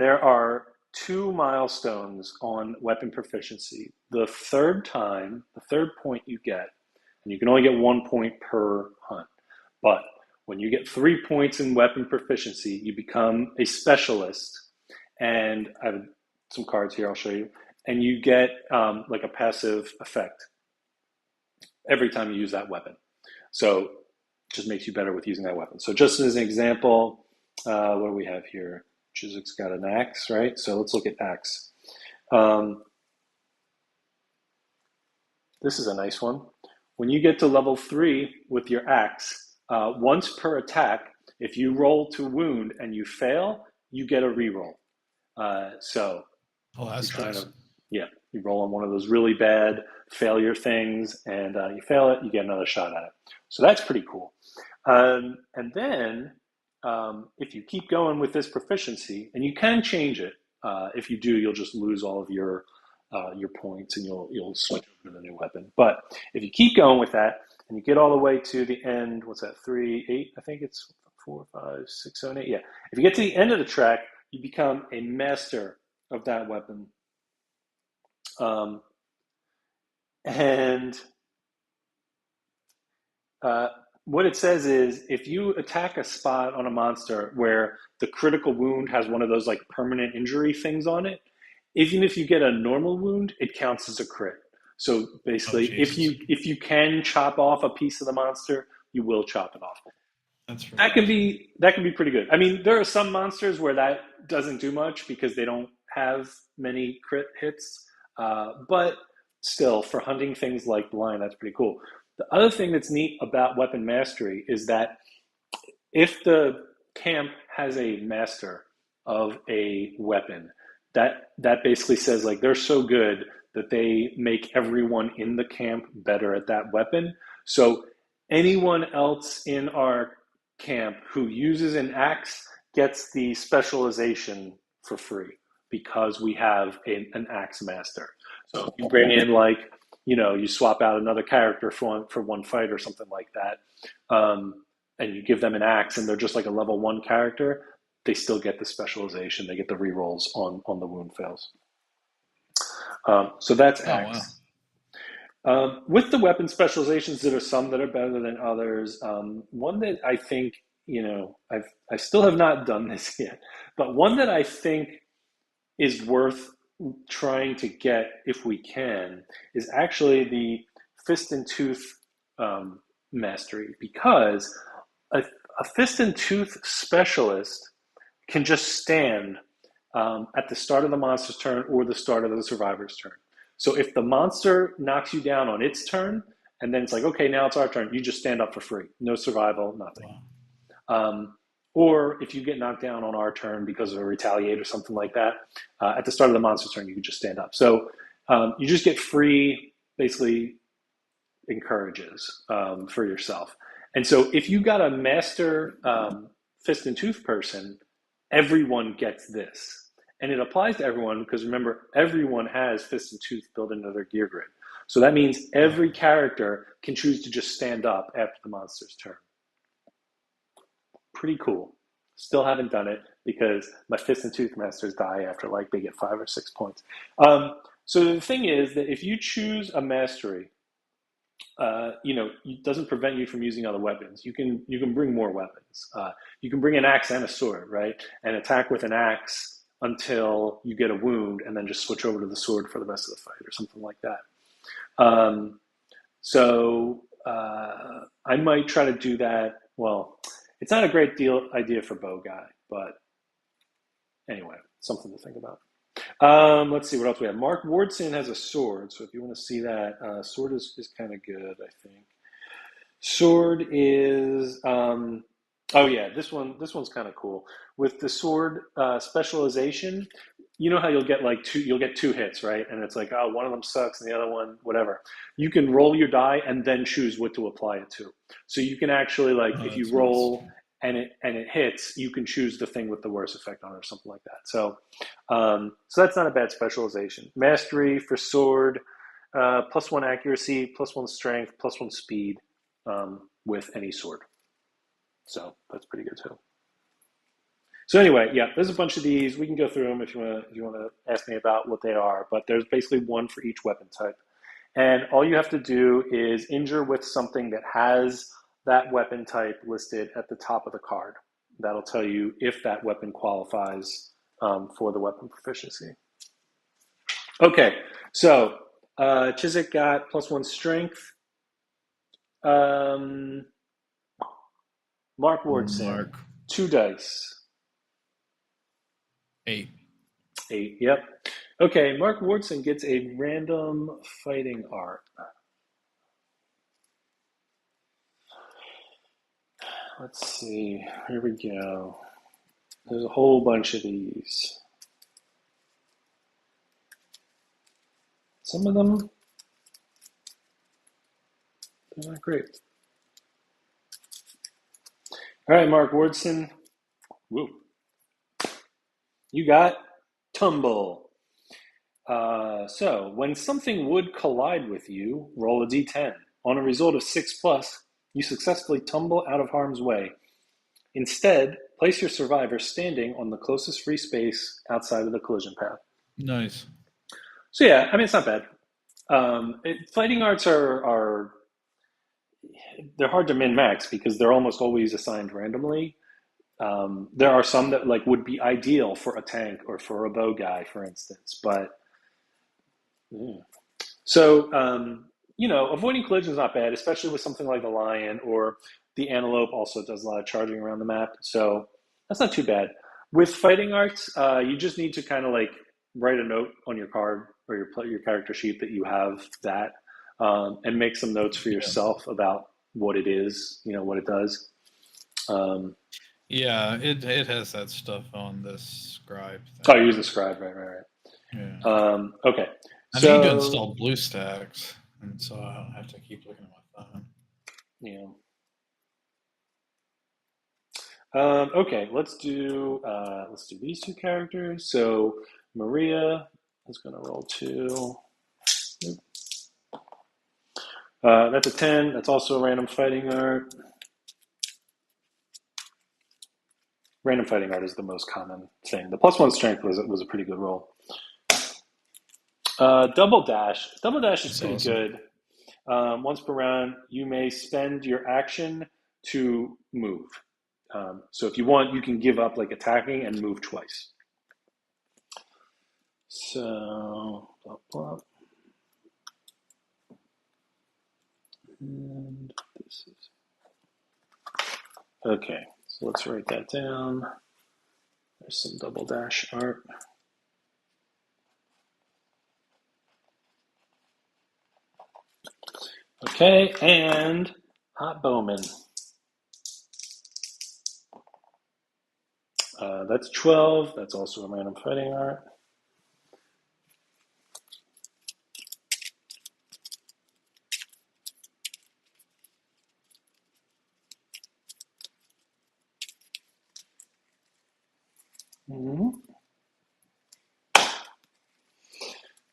there are 2 milestones on weapon proficiency. The third point you get, and you can only get 1 point per hunt, but when you get 3 points in weapon proficiency, you become a specialist. And I have some cards here, I'll show you. And you get like a passive effect every time you use that weapon. So it just makes you better with using that weapon. So just as an example, what do we have here? Chiswick's got an axe, right? So let's look at axe. This is a nice one. When you get to level 3 with your axe, once per attack, if you roll to wound and you fail, you get a reroll. So Oh, that's nice. yeah, You roll on one of those really bad failure things, and you fail it, you get another shot at it. So that's pretty cool. And then if you keep going with this proficiency, and you can change it. If you do, you'll just lose all of your points, and you'll switch over to the new weapon. But if you keep going with that, and you get all the way to the end, what's that? 3, 8? I think it's 4, 5, 6, 7, 8. Yeah. If you get to the end of the track, you become a master of that weapon. And what it says is, if you attack a spot on a monster where the critical wound has one of those like permanent injury things on it, even if you get a normal wound, it counts as a crit. So basically, if you can chop off a piece of the monster, you will chop it off. That can be pretty good. I mean, there are some monsters where that doesn't do much because they don't have many crit hits, but still, for hunting things like blind, that's pretty cool. The other thing that's neat about weapon mastery is that if the camp has a master of a weapon, that basically says like they're so good that they make everyone in the camp better at that weapon. So anyone else in our camp who uses an axe gets the specialization for free because we have an axe master. So if you bring in like, you swap out another character for one fight or something like that, and you give them an axe and they're just like a level 1 character, they still get the specialization. They get the rerolls on the wound fails. So that's axe. Wow. With the weapon specializations, there are some that are better than others. One that I think, I still have not done this yet, but one that I think is worth trying to get if we can is actually the fist and tooth mastery, because a fist and tooth specialist can just stand at the start of the monster's turn or the start of the survivor's turn. So if the monster knocks you down on its turn, and then it's like, okay, now it's our turn, you just stand up for free. No survival, nothing. Wow. Or if you get knocked down on our turn because of a retaliate or something like that, at the start of the monster's turn, you can just stand up. So you just get free, basically, encourages for yourself. And so if you got a master fist and tooth person, everyone gets this. And it applies to everyone because, remember, everyone has fist and tooth built into their gear grid. So that means every character can choose to just stand up after the monster's turn. Pretty cool. Still haven't done it because my fist and tooth masters die after like they get 5 or 6 points. So the thing is that if you choose a mastery, it doesn't prevent you from using other weapons. You can bring more weapons. You can bring an axe and a sword, right? And attack with an axe until you get a wound, and then just switch over to the sword for the rest of the fight, or something like that. So I might try to do that. Well, it's not a great idea for bow guy, but anyway, something to think about. Let's see what else we have. Mark Wardson has a sword, so if you want to see that, sword is kind of good, I think. Sword is, oh yeah, this one's kind of cool. With the sword specialization, you know how you'll get two hits, right? And it's like, oh, one of them sucks and the other one, whatever. You can roll your die and then choose what to apply it to. So you can actually if you roll and it hits, you can choose the thing with the worst effect on it or something like that. So that's not a bad specialization. Mastery for sword, +1 accuracy, +1 strength, +1 speed with any sword. So that's pretty good too. So anyway, yeah, there's a bunch of these. We can go through them if you want to ask me about what they are, but there's basically one for each weapon type. And all you have to do is injure with something that has that weapon type listed at the top of the card. That'll tell you if that weapon qualifies for the weapon proficiency. Okay, so Chiswick got +1 strength. Mark Wardson, 2 dice. 8. 8, yep. Okay, Mark Wardson gets a random fighting art. Let's see, here we go. There's a whole bunch of these. Some of them, they're not great. All right, Mark Wardson. Woo. You got tumble. So when something would collide with you, roll a d10. On a result of 6 plus, you successfully tumble out of harm's way. Instead, place your survivor standing on the closest free space outside of the collision path. Nice. So yeah, I mean, it's not bad. Fighting arts are they're hard to min max because they're almost always assigned randomly. There are some that like would be ideal for a tank or for a bow guy, for instance. But yeah. So avoiding collision is not bad, especially with something like the lion or the antelope. Also does a lot of charging around the map, so that's not too bad. With fighting arts, you just need to kind of like write a note on your card or your character sheet that you have that, and make some notes for Yeah. yourself about what it is, what it does. Um, Yeah, it has that stuff on this scribe oh, thing. use the scribe, right. Yeah. Okay, I need to so install BlueStacks, and so I don't have to keep looking at my phone. yeah. Okay, let's do these two characters. So Maria is going to roll 2. That's a 10. That's also a random fighting art. Random fighting art is the most common thing. The +1 strength was a pretty good roll. Double dash. Double dash is That's pretty awesome. good. Once per round, you may spend your action to move. So if you want, you can give up like attacking and move twice. So, blah, blah. And this is okay. So let's write that down. There's some double dash art. Okay, and Hot Bowman. That's 12. That's also a random fighting art. Mm-hmm.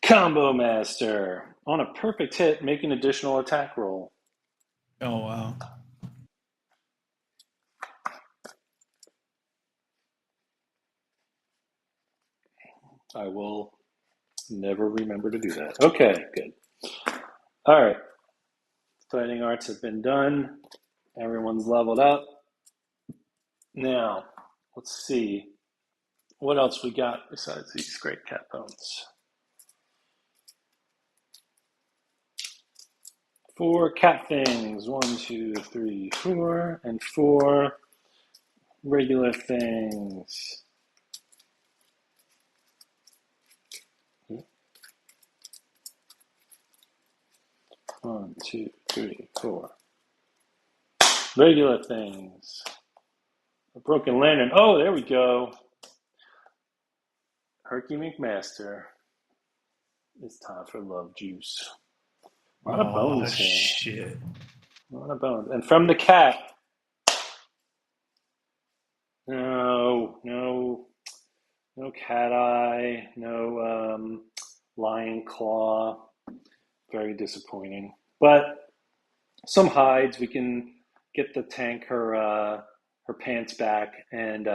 Combo Master. On a perfect hit, make an additional attack roll. Oh wow. I will never remember to do that. Okay, good. All right. Fighting arts have been done. Everyone's leveled up. Now, let's see what else we got besides these great cat bones. 4 cat things. 1, 2, 3, 4, and 4 regular things. 1, 2, 3, 4. Regular things. A broken lantern. Oh, there we go. Herky McMaster. It's time for love juice. A lot of Oh bones here. shit. A lot of bones. And from the cat. No cat eye. No lion claw. Very disappointing. But some hides. We can get the tank her pants back and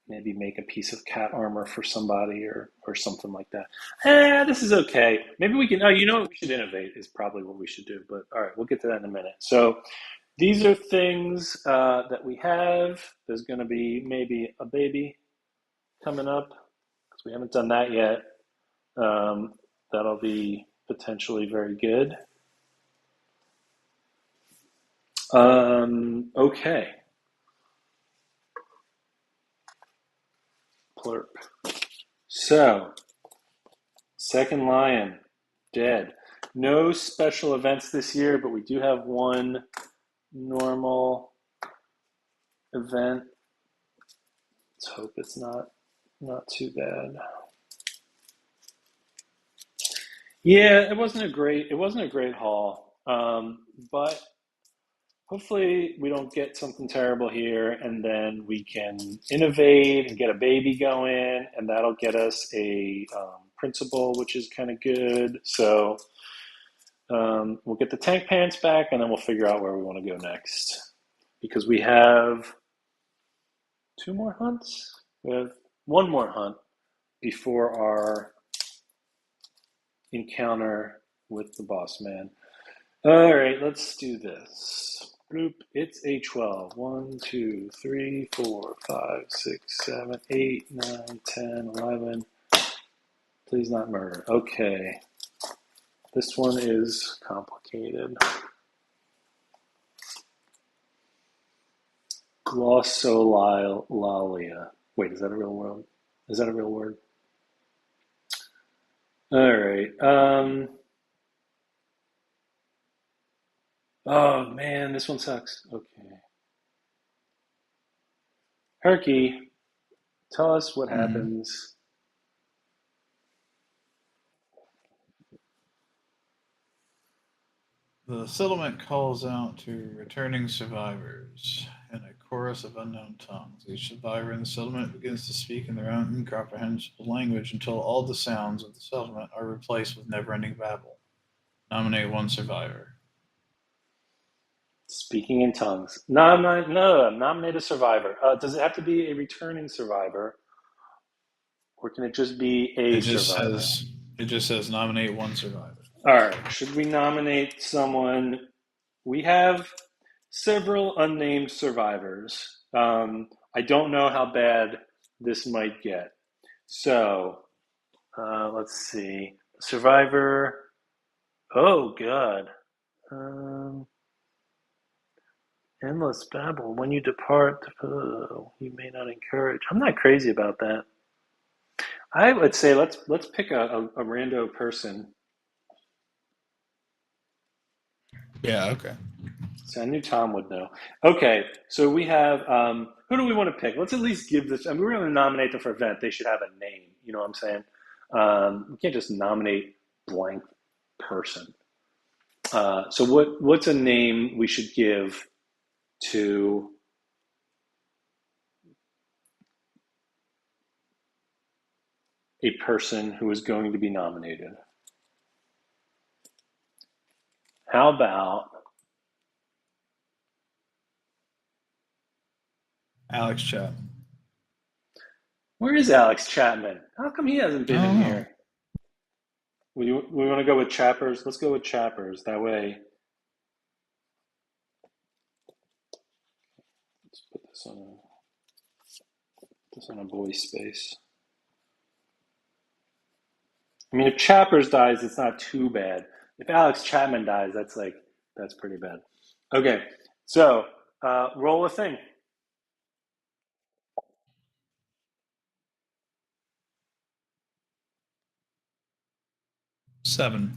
maybe make a piece of cat armor for somebody or something like that. This is okay. Maybe we can. Oh, you know what we should innovate is probably what we should do. But all right, we'll get to that in a minute. So these are things that we have. There's going to be maybe a baby coming up because we haven't done that yet. That'll be potentially very good. Okay. Plurp. So, second lion, dead. No special events this year, but we do have one normal event. Let's hope it's not too bad. Yeah, it wasn't a great haul. But hopefully we don't get something terrible here, and then we can innovate and get a baby going, and that'll get us a principal, which is kind of good. So we'll get the tank pants back, and then we'll figure out where we want to go next. Because we have two more hunts. We have one more hunt before our encounter with the boss man. All right, let's do this. Bloop, it's a 12. 1, 2, 3, 4, 5, 6, 7, 8, 9, 10, 11. Please not murder. Okay, this one is complicated. Glossolalia. Wait, is that a real word? Is that a real word? All right. Oh man, this one sucks. Okay. Herky, tell us what Mhm. happens. The settlement calls out to returning survivors in a chorus of unknown tongues. Each survivor in the settlement begins to speak in their own incomprehensible language until all the sounds of the settlement are replaced with never ending babble. Nominate one survivor. Speaking in tongues. No, nominate a survivor. Does it have to be a returning survivor, or can it just be It a just survivor? says it just says nominate one survivor. All right. Should we nominate someone? We have several unnamed survivors. I don't know how bad this might get. So let's see. Survivor. Oh, God. Um, endless babble. When you depart, you may not encourage. I'm not crazy about that. I would say let's pick a rando person. Yeah, okay. So I knew Tom would know. Okay, so we have who do we want to pick? Let's at least give this. I mean, we're going to nominate them for event. They should have a name. You know what I'm saying? We can't just nominate blank person. So what's a name we should give to a person who is going to be nominated? How about Alex Chapman. where is Alex Chapman? How come he hasn't I been in don't know. here? We want to go with Chappers? Let's go with Chappers. That way, let's put this on a voice space. I mean, if Chappers dies, it's not too bad. If Alex Chapman dies, that's pretty bad. Okay, so roll a thing. 7.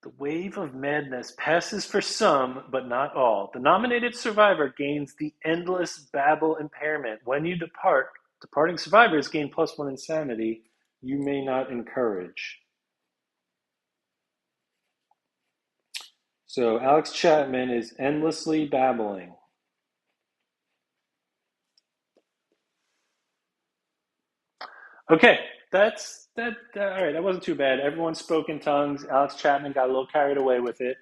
The wave of madness passes for some, but not all. The nominated survivor gains the endless babble impairment. When you depart, departing survivors gain +1 insanity. You may not encourage. So Alex Chapman is endlessly babbling. Okay, that's that. All right, that wasn't too bad. Everyone spoke in tongues. Alex Chapman got a little carried away with it,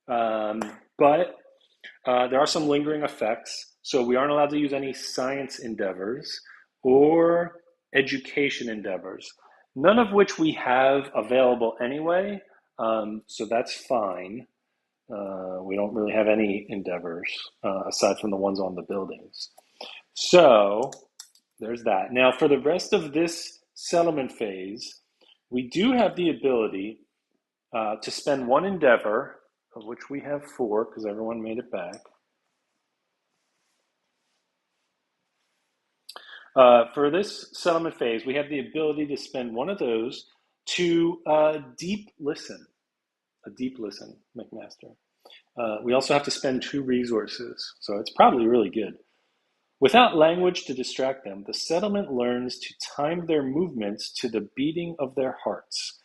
um, but there are some lingering effects. So we aren't allowed to use any science endeavors or education endeavors, none of which we have available anyway. So that's fine. We don't really have any endeavors aside from the ones on the buildings. So there's that. Now, for the rest of this settlement phase, we do have the ability to spend one endeavor, of which we have four because everyone made it back. For this settlement phase, we have the ability to spend one of those to deep listen, a deep listen, McMaster. We also have to spend two resources, so it's probably really good. Without language to distract them, the settlement learns to time their movements to the beating of their hearts.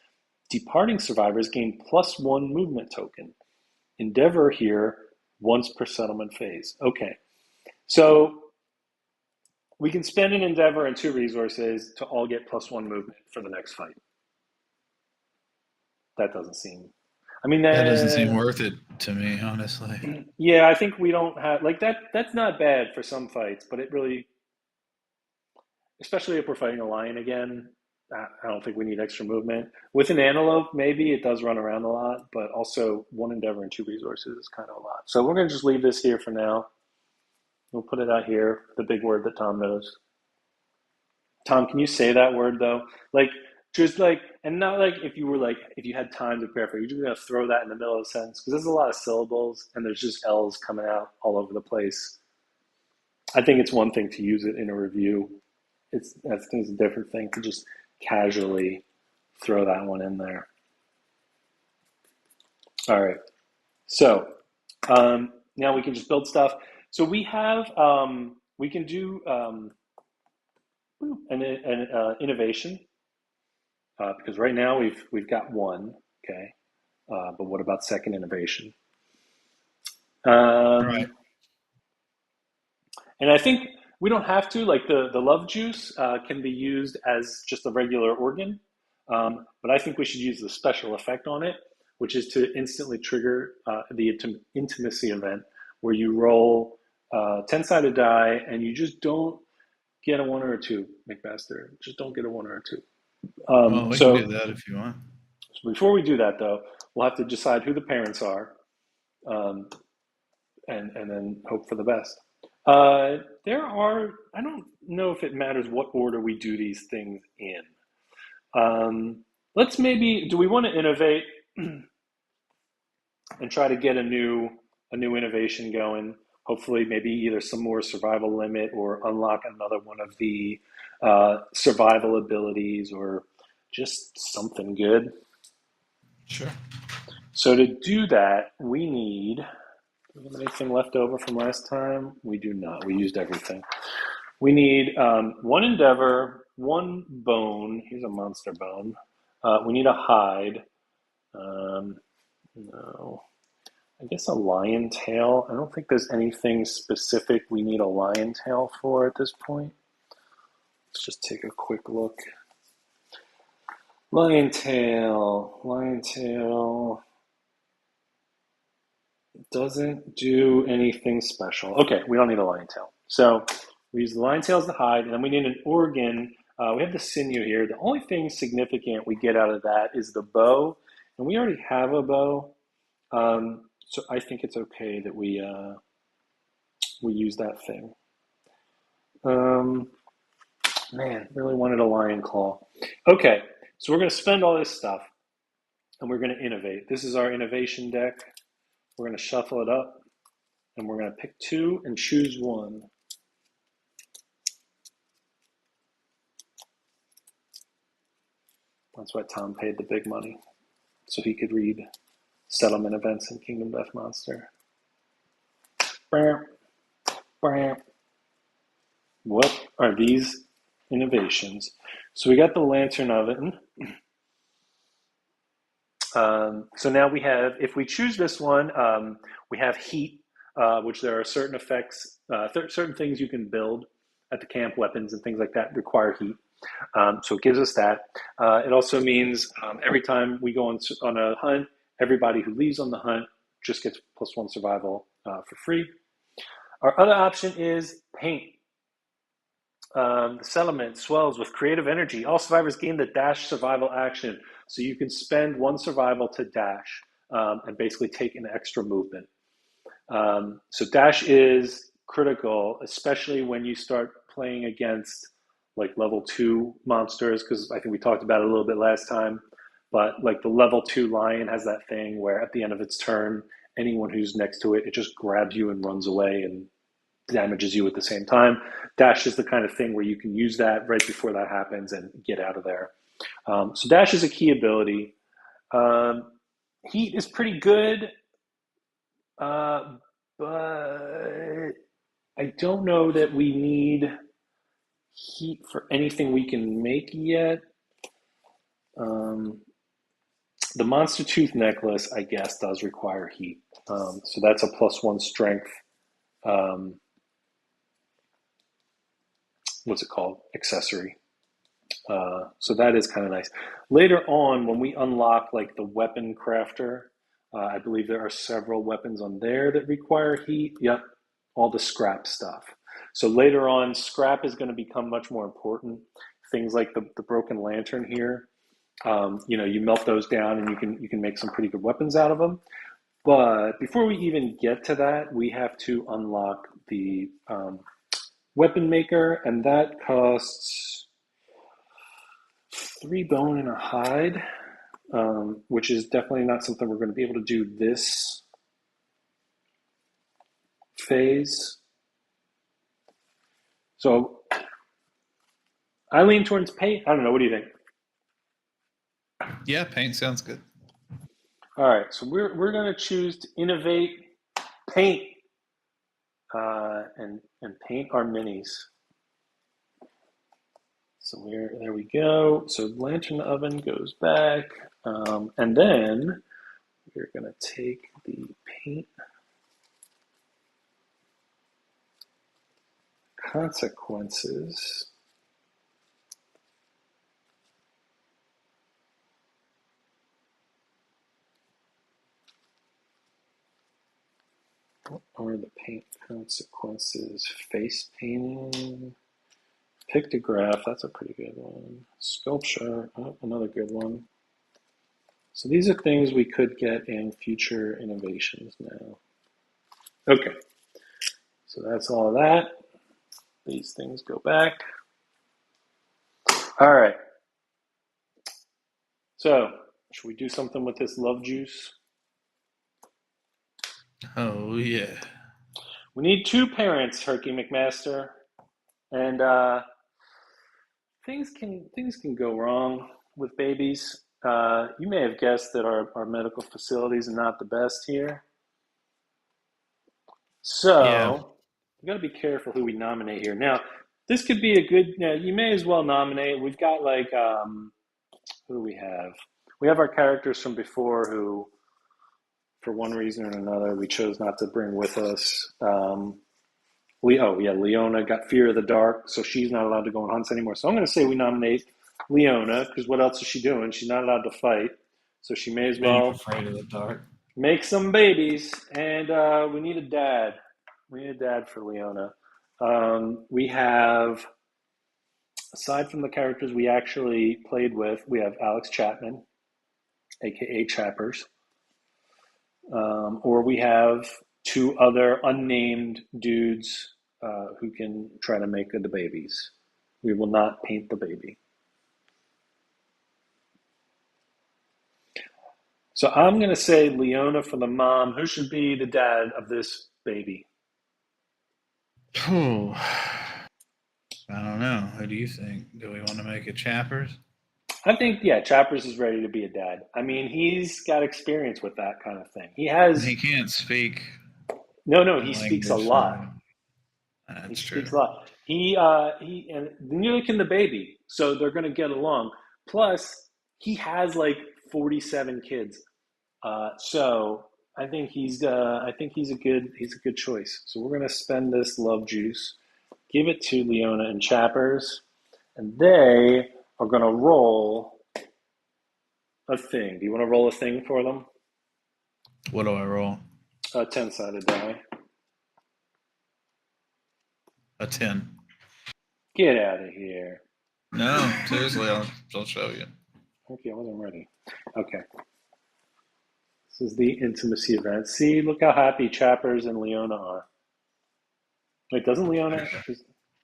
Departing survivors gain +1 movement token. Endeavor here once per settlement phase. Okay, so we can spend an endeavor and 2 resources to all get +1 movement for the next fight. That doesn't seem. I mean, That doesn't seem worth it to me, honestly. yeah, I think we don't have like that. That's not bad for some fights, but it really, especially if we're fighting a lion again, I don't think we need extra movement. With an antelope, maybe it does run around a lot, but also 1 endeavor and 2 resources is kind of a lot. So we're going to just leave this here for now. We'll put it out here, the big word that Tom knows. Tom, can you say that word though? Like, just like, and not like if you were like, if you had time to prepare for it, you're just going to throw that in the middle of a sentence because there's a lot of syllables and there's just L's coming out all over the place. I think it's one thing to use it in a review. I think it's a different thing to just casually throw that one in there. All right. So now we can just build stuff. So we have, we can do an innovation because right now we've got 1, okay. But what about second innovation? Right. And I think we don't have to, like the love juice can be used as just a regular organ, but I think we should use the special effect on it, which is to instantly trigger the intimacy event where you roll 10-sided die and you just don't get a 1 or a 2, McMaster. Just don't get a 1 or a 2. Well, we can do that if you want. So before we do that, though, we'll have to decide who the parents are, and then hope for the best. There are, I don't know if it matters what order we do these things in. Let's maybe, do we want to innovate and try to get a new innovation going? Hopefully, maybe either some more survival limit or unlock another one of the survival abilities or just something good. Sure. So to do that, we need. Do we have anything left over from last time? We do not. We used everything. We need 1 endeavor, 1 bone. Here's a monster bone. We need a hide. No. I guess a lion tail. I don't think there's anything specific we need a lion tail for at this point. Let's just take a quick look. Lion tail. Lion tail doesn't do anything special. Okay, we don't need a lion tail. So we use the lion tail as the hide, and then we need an organ. We have the sinew here. The only thing significant we get out of that is the bow, and we already have a bow. So I think it's okay that we use that thing. Man, really wanted a lion claw. Okay, so we're going to spend all this stuff, and we're going to innovate. This is our innovation deck. We're going to shuffle it up, and we're going to pick 2 and choose 1. That's why Tom paid the big money, so he could read settlement events in Kingdom Death Monster. What are these innovations? So we got the lantern oven. So now we have, if we choose this one, we have heat, which there are certain effects, certain things you can build at the camp, weapons and things like that require heat. So it gives us that. It also means every time we go on a hunt, everybody who leaves on the hunt just gets +1 survival for free. Our other option is paint. The settlement swells with creative energy. All survivors gain the dash survival action. So you can spend 1 survival to dash and basically take an extra movement. So dash is critical, especially when you start playing against like level 2 monsters, because I think we talked about it a little bit last time. But like the level 2 lion has that thing where at the end of its turn, anyone who's next to it, it just grabs you and runs away and damages you at the same time. Dash is the kind of thing where you can use that right before that happens and get out of there. So dash is a key ability. Heat is pretty good, but I don't know that we need heat for anything we can make yet. Um, the monster tooth necklace, I guess, does require heat. So that's a +1 strength. Um, what's it called? Accessory. So that is kind of nice. Later on, when we unlock like the weapon crafter, I believe there are several weapons on there that require heat. Yep, all the scrap stuff. So later on, scrap is going to become much more important. Things like the broken lantern here. You melt those down, and you can make some pretty good weapons out of them. But before we even get to that, we have to unlock the weapon maker, and that costs 3 bone and a hide, which is definitely not something we're going to be able to do this phase. So I lean towards paint. I don't know. What do you think? Yeah, paint sounds good. All right. So we're going to choose to innovate paint and paint our minis. So there we go. So lantern oven goes back, and then we're going to take the paint consequences. What are the paint consequences? Face painting, pictograph, that's a pretty good one. Sculpture, oh, another good one. So these are things we could get in future innovations now. Okay, so that's all of that. These things go back. All right. So, should we do something with this love juice? Oh yeah. We need 2 parents, Herky McMaster, and things can go wrong with babies. You may have guessed that our medical facilities are not the best here, Yeah. so we got to be careful who we nominate here. Now, this could be a good. You may as well nominate. We've got like who do we have? We have our characters from before who, for one reason or another, we chose not to bring with us. Leona got fear of the dark, so she's not allowed to go on hunts anymore. So I'm going to say we nominate Leona, because what else is she doing? She's not allowed to fight, so she may as Being well afraid of the dark. make some babies. And we need a dad. We need a dad for Leona. We have, aside from the characters we actually played with, we have Alex Chapman, aka Chappers, or we have 2 other unnamed dudes who can try to make the babies. We will not paint the baby. So I'm going to say Leona for the mom. Who should be the dad of this baby? Oh, I don't know. Who do you think? Do we want to make it Chappers? I think, yeah, Chappers is ready to be a dad. I mean, he's got experience with that kind of thing. He can't speak No, a he speaks a language, lot. so He that's true. speaks a lot. And neither can the baby, so they're going to get along. Plus, he has like 47 kids, so I think he's a good choice. So we're going to spend this love juice, give it to Leona and Chappers, and they are going to roll a thing. Do you want to roll a thing for them? What do I roll? A 10-sided die. A 10. Get out of here. No, seriously, I'll show you. Okay, I wasn't ready. Okay. This is the intimacy event. See, look how happy Chappers and Leona are. Wait, doesn't Leona?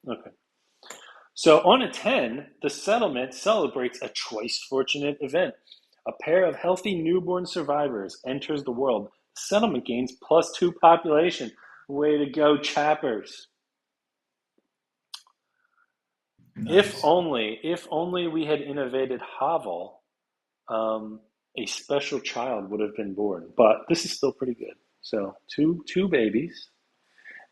Okay. So on a 10, the settlement celebrates a twice fortunate event. A pair of healthy newborn survivors enters the world. The settlement gains +2 population. Way to go, Chappers. Nice. If only we had innovated Havel, a special child would have been born. But this is still pretty good. So two babies.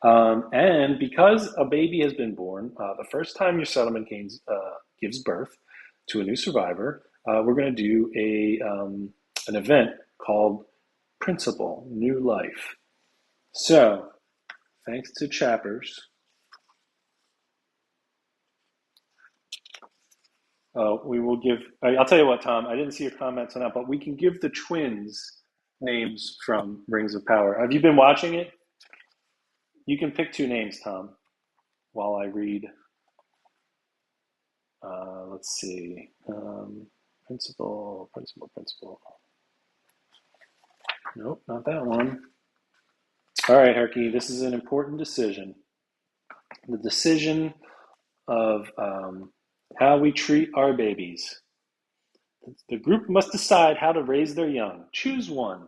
And because a baby has been born, the first time your settlement gives birth to a new survivor, we're going to do an event called Principle New Life. So, thanks to Chappers, we will give. I'll tell you what, Tom. I didn't see your comments on that, but we can give the twins names from Rings of Power. Have you been watching it? You can pick two names, Tom, while I read. Let's see. Principal. Nope, not that one. All right, Herky, this is an important decision. The decision of how we treat our babies. The group must decide how to raise their young. Choose one,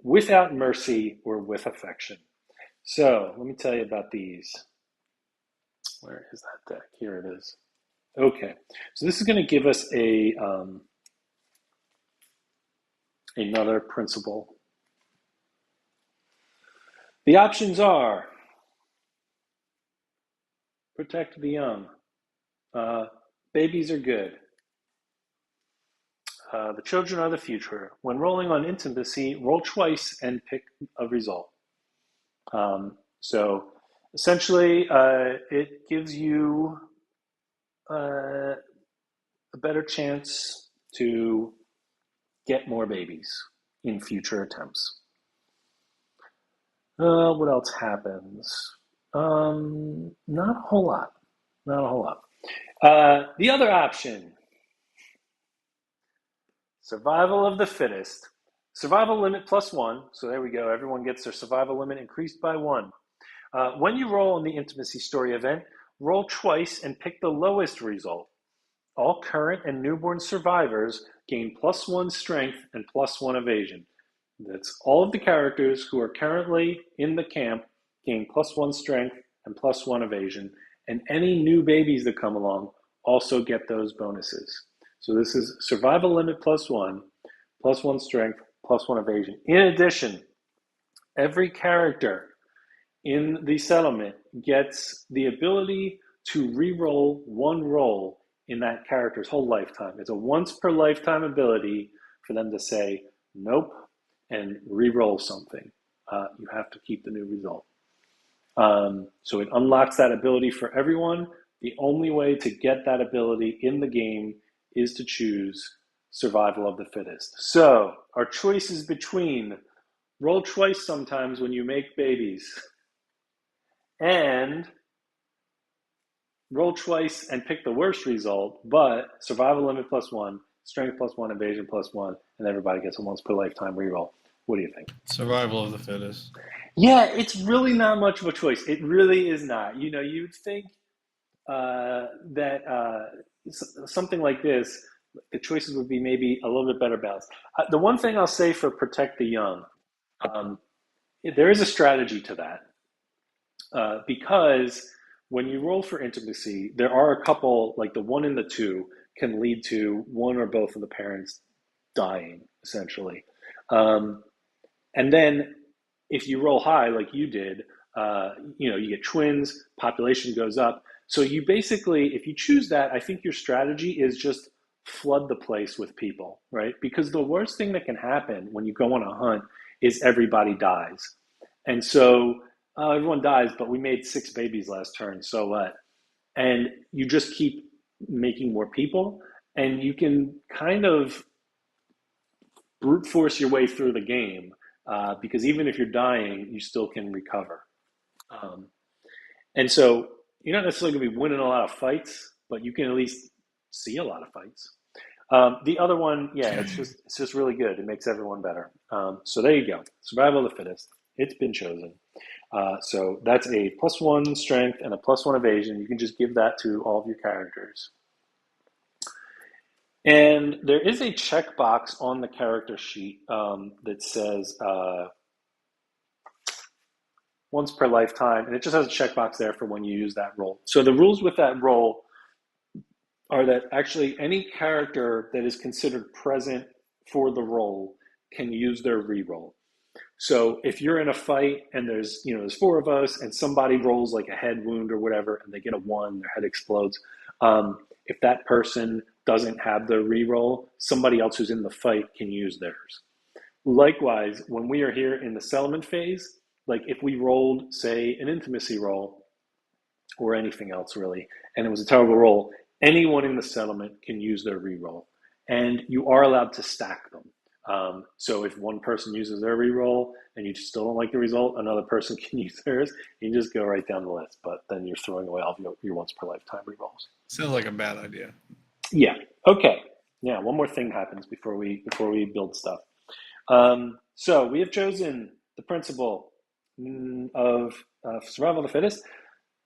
without mercy or with affection. So let me tell you about these. Where is that deck? Here it is. Okay, so this is going to give us another principle. The options are protect the young. Babies are good. The children are the future. When rolling on intimacy, roll twice and pick a result. So essentially, it gives you a better chance to get more babies in future attempts. What else happens? Not a whole lot. Not a whole lot. The other option, survival of the fittest. Survival limit +1. So there we go. Everyone gets their survival limit increased by 1. When you roll in the intimacy story event, roll twice and pick the lowest result. All current and newborn survivors gain +1 strength and +1 evasion. That's all of the characters who are currently in the camp gain +1 strength and +1 evasion, and any new babies that come along also get those bonuses. So this is survival limit +1, +1 strength, +1 evasion. In addition, every character in the settlement gets the ability to re-roll one roll in that character's whole lifetime. It's a once per lifetime ability for them to say nope and re-roll something. You have to keep the new result. So it unlocks that ability for everyone. The only way to get that ability in the game is to choose survival of the fittest. So our choice is between roll twice sometimes when you make babies and roll twice and pick the worst result, but survival limit +1, strength +1, evasion +1, and everybody gets a once per lifetime reroll. What do you think? Survival of the fittest. Yeah, it's really not much of a choice. It really is not. You know, you'd think that something like this, the choices would be maybe a little bit better balanced. The one thing I'll say for protect the young, there is a strategy to that, because when you roll for intimacy, there are a couple, like the 1 and the 2 can lead to one or both of the parents dying, essentially. And then if you roll high, like you did, you get twins, population goes up. So you basically, if you choose that, I think your strategy is just flood the place with people, right? Because the worst thing that can happen when you go on a hunt is everybody dies. And so everyone dies, but we made 6 babies last turn, so what? And you just keep making more people, and you can kind of brute force your way through the game, because even if you're dying, you still can recover. Um, and so you're not necessarily going to be winning a lot of fights, but you can at least see a lot of fights. The other one, yeah, it's just really good. It makes everyone better. So there you go. Survival of the fittest. It's been chosen. So that's a +1 strength and a +1 evasion. You can just give that to all of your characters. And there is a checkbox on the character sheet that says once per lifetime, and it just has a checkbox there for when you use that roll. So the rules with that roll are that actually any character that is considered present for the roll can use their reroll. So if you're in a fight and there's four of us and somebody rolls like a head wound or whatever and they get a one, their head explodes. If that person doesn't have their reroll, somebody else who's in the fight can use theirs. Likewise, when we are here in the settlement phase, like if we rolled, say, an intimacy roll or anything else really, and it was a terrible roll, anyone in the settlement can use their reroll. And you are allowed to stack them. So if one person uses their reroll and you still don't like the result, another person can use theirs. You can just go right down the list, but then you're throwing away all of your once per lifetime rerolls. Sounds like a bad idea. Yeah. Okay. Yeah. One more thing happens before we build stuff. So we have chosen the principle of survival of the fittest.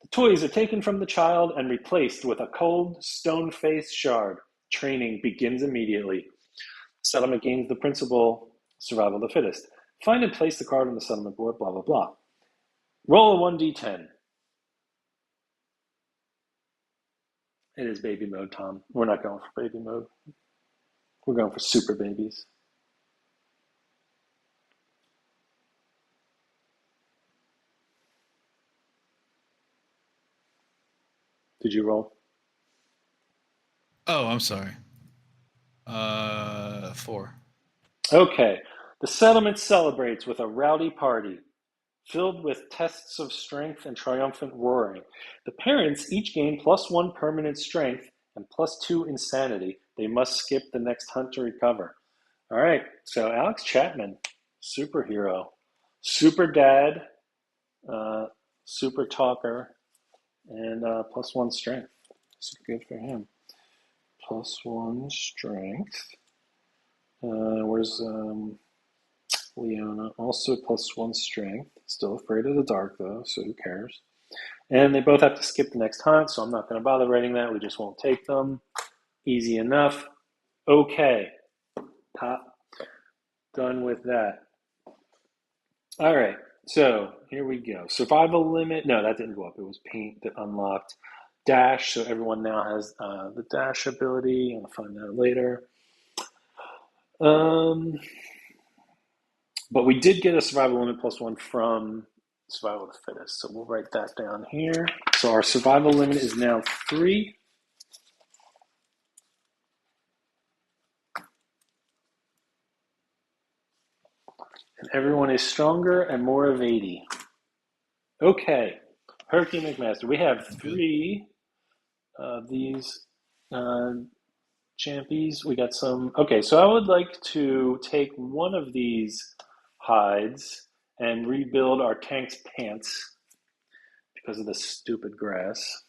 The toys are taken from the child and replaced with a cold, stone-faced shard. Training begins immediately. Settlement gains the principle, survival of the fittest. Find and place the card on the settlement board, blah, blah, blah. Roll a 1d10. It is baby mode, Tom. We're not going for baby mode. We're going for super babies. Did you roll? Oh, I'm sorry. 4. Okay. The settlement celebrates with a rowdy party filled with tests of strength and triumphant roaring. The parents each gain +1 permanent strength and +2 insanity. They must skip the next hunt to recover. All right, so Alex Chapman, superhero, super dad, super talker, and +1 strength. So good for him. +1 strength. Where's Leona? Also +1 strength. Still afraid of the dark though, so who cares? And they both have to skip the next hunt, so I'm not going to bother writing that. We just won't take them. Easy enough. Okay. Top. Done with that. All right. So here we go. Survival limit. No, that didn't go up. It was paint that unlocked. Dash. So everyone now has the dash ability. I'll find that later. But we did get a survival limit +1 from survival of the fittest. So we'll write that down here. So our survival limit is now 3. And everyone is stronger and more of 80. Okay. Herky McMaster. We have 3 of these champies. We got some. Okay, so I would like to take one of these hides and rebuild our tank's pants because of the stupid grass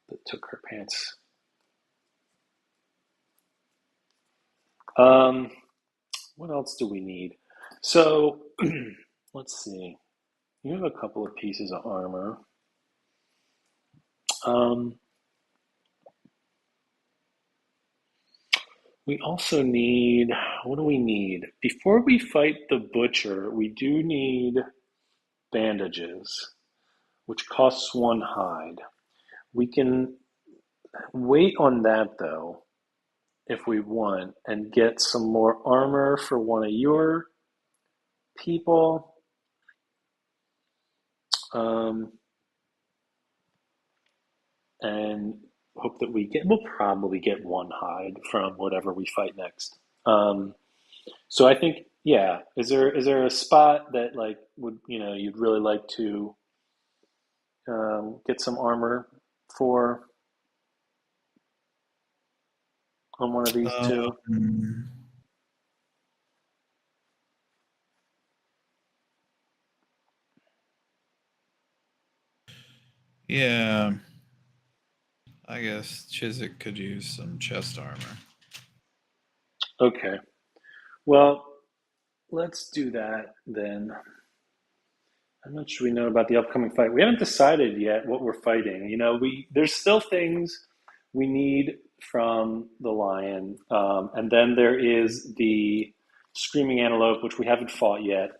that took her pants. What else do we need? So, let's see. You have a couple of pieces of armor. We also need, what do we need? Before we fight the butcher, we do need bandages, which costs 1 hide. We can wait on that though, if we want, and get some more armor for one of your people. And hope that we'll probably get 1 hide from whatever we fight next. So I think, yeah. Is there a spot that like would you'd really like to get some armor for on one of these two? Yeah. I guess Chiswick could use some chest armor. Okay. Well, let's do that then. How much do we know about the upcoming fight? We haven't decided yet what we're fighting. There's still things we need from the lion, and then there is the screaming antelope, which we haven't fought yet.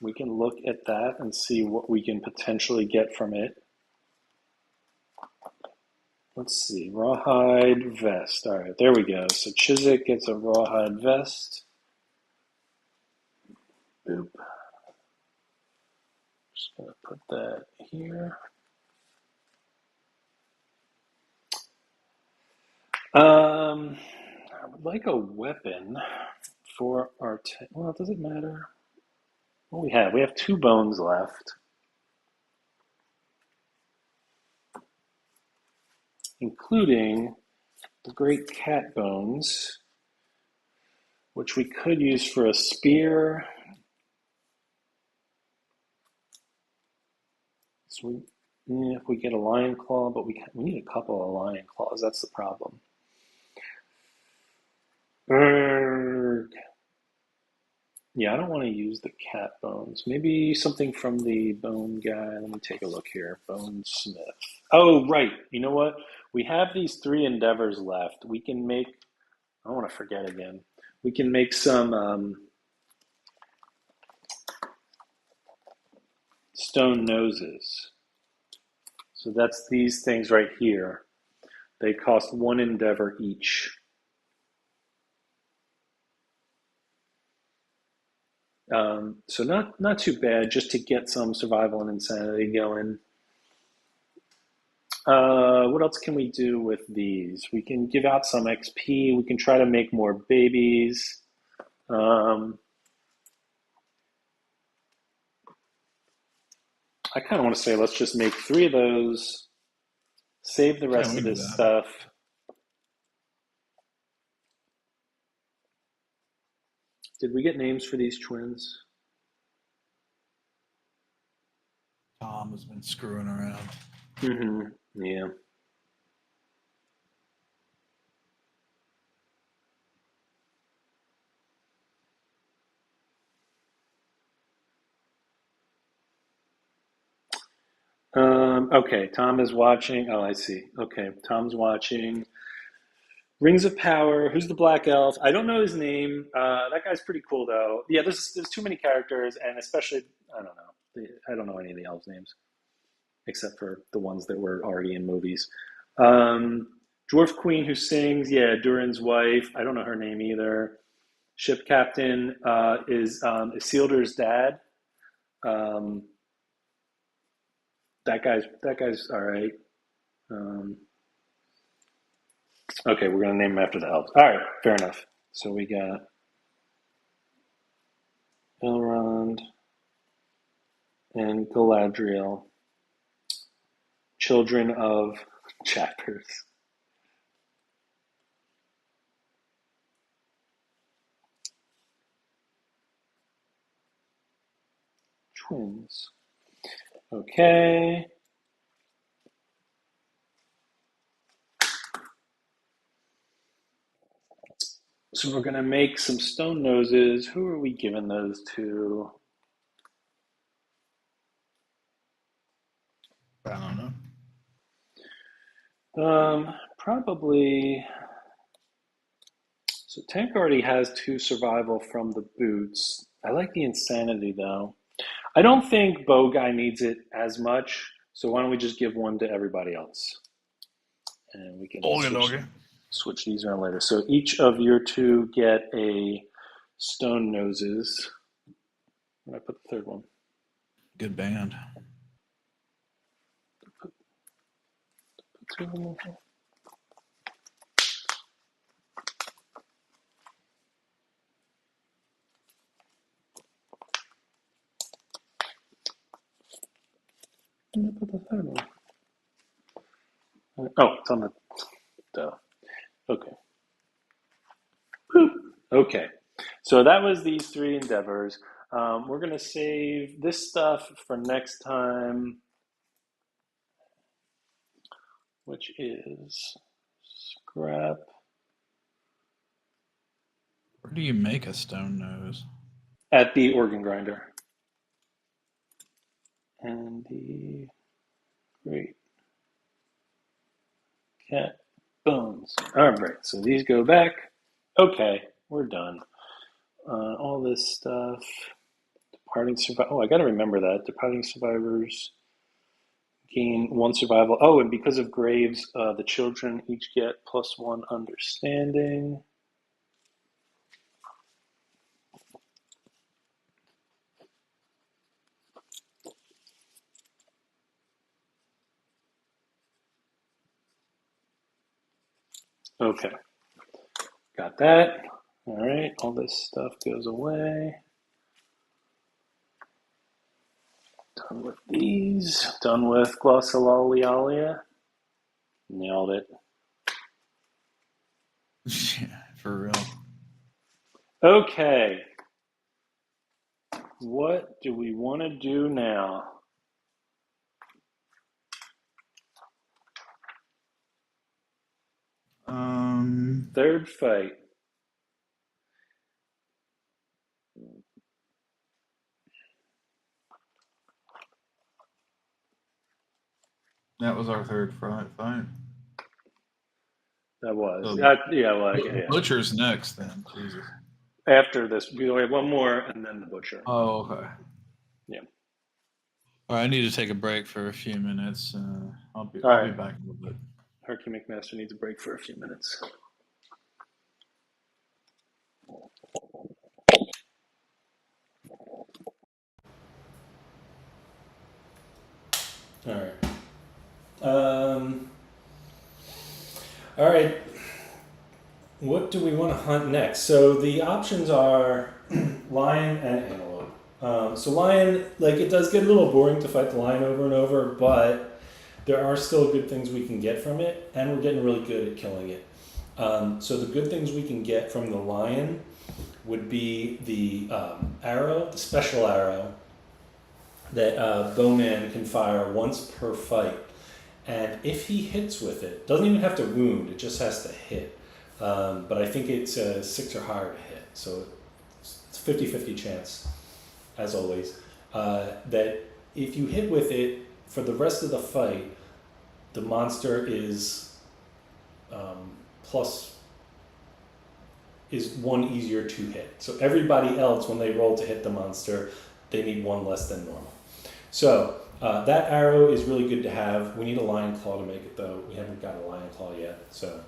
We can look at that and see what we can potentially get from it. Let's see, rawhide vest. All right, there we go. So Chiswick gets a rawhide vest. Boop. Just gonna put that here. I would like a weapon for our. Well, does it matter? What we have? We have 2 bones left, including the great cat bones, which we could use for a spear. So if we get a lion claw, but we need a couple of lion claws. That's the problem. Yeah, I don't want to use the cat bones. Maybe something from the bone guy. Let me take a look here. Bonesmith. Oh, right. You know what? We have these 3 endeavors left. We can make, I don't want to forget again. We can make some stone noses. So that's these things right here. They cost 1 endeavor each. So not too bad, just to get some survival and insanity going. What else can we do with these? We can give out some XP. We can try to make more babies. I kind of want to say let's just make 3 of those. Save the Yeah, rest we of do this that. stuff. Did we get names for these twins? Tom has been screwing around. Mm-hmm. Yeah. Okay, Tom is watching. Oh, I see. Okay, Tom's watching. Rings of Power. Who's the Black Elf? I don't know his name. That guy's pretty cool though. Yeah, there's too many characters, and especially I don't know. I don't know any of the elves' names except for the ones that were already in movies. Um, Dwarf Queen who sings. Yeah, Durin's wife. I don't know her name either. Ship Captain is Isildur's dad. Um, that guy's all right. Um, okay, we're gonna name him after the elves. All right, fair enough. So we got Elrond and Galadriel, children of chapters. Twins. Okay. So we're going to make some stone noses. Who are we giving those to? I don't know. Probably. So Tank already has 2 survival from the boots. I like the insanity though. I don't think Bow Guy needs it as much. So why don't we just give 1 to everybody else? And we can Okay, okay. switch these around later. So each of your 2 get a stone noses. Where did I put the 3rd one? Good band. Where did I put the 3rd one? Oh, it's on the. Duh. Okay. Boop. Okay. So that was these 3 endeavors. We're going to save this stuff for next time, which is scrap. Where do you make a stone nose? At the organ grinder. And the great cat bones. All right, so these go back. Okay, we're done. All this stuff. Departing survivor. Oh, I got to remember that. Departing survivors gain 1 survival. Oh, and because of graves, the children each get +1 understanding. Okay, got that. All right, all this stuff goes away. Done with these. Done with glossolalia. Nailed it. Yeah, for real. Okay, what do we want to do now? Third fight. That was our third fight. That was. So Yeah, well, yeah. Butcher's next then. Jesus. After this, we only have one more and then the butcher. Oh, okay. Yeah. All right, I need to take a break for a few minutes. I'll be All right. back in a little bit. Herky McMaster needs a break for a few minutes. All right. All right. What do we want to hunt next? So the options are lion and antelope. So lion, like it does get a little boring to fight the lion over and over, but there are still good things we can get from it, and we're getting really good at killing it. So the good things we can get from the lion would be the arrow, the special arrow that Bowman can fire once per fight. And if he hits with it, doesn't even have to wound, it just has to hit. But I think it's a 6 or higher to hit. So it's 50-50 chance, as always, that if you hit with it for the rest of the fight, the monster is is one easier to hit. So everybody else, when they roll to hit the monster, they need one less than normal. So that arrow is really good to have. We need a lion claw to make it though. We haven't got a lion claw yet, so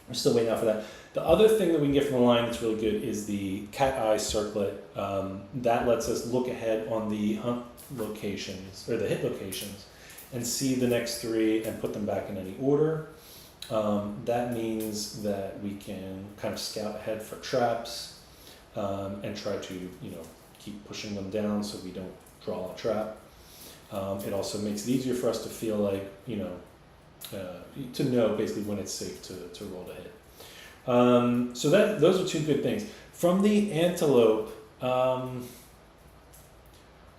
we're still waiting out for that. The other thing that we can get from the lion that's really good is the cat eye circlet. That lets us look ahead on the hunt locations, or the hit locations, and see the next 3 and put them back in any order. That means that we can kind of scout ahead for traps and try to, keep pushing them down so we don't draw a trap. It also makes it easier for us to feel like, to know basically when it's safe to roll to hit. So those are 2 good things. From the antelope, I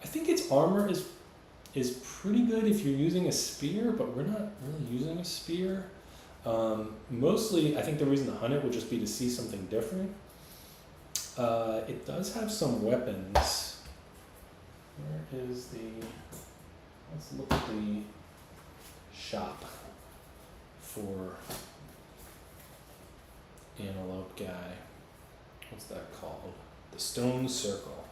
think its armor is pretty good if you're using a spear, but we're not really using a spear. Mostly, I think the reason to hunt it would just be to see something different. It does have some weapons. Where is let's look at the shop for antelope guy. What's that called? The Stone Circle.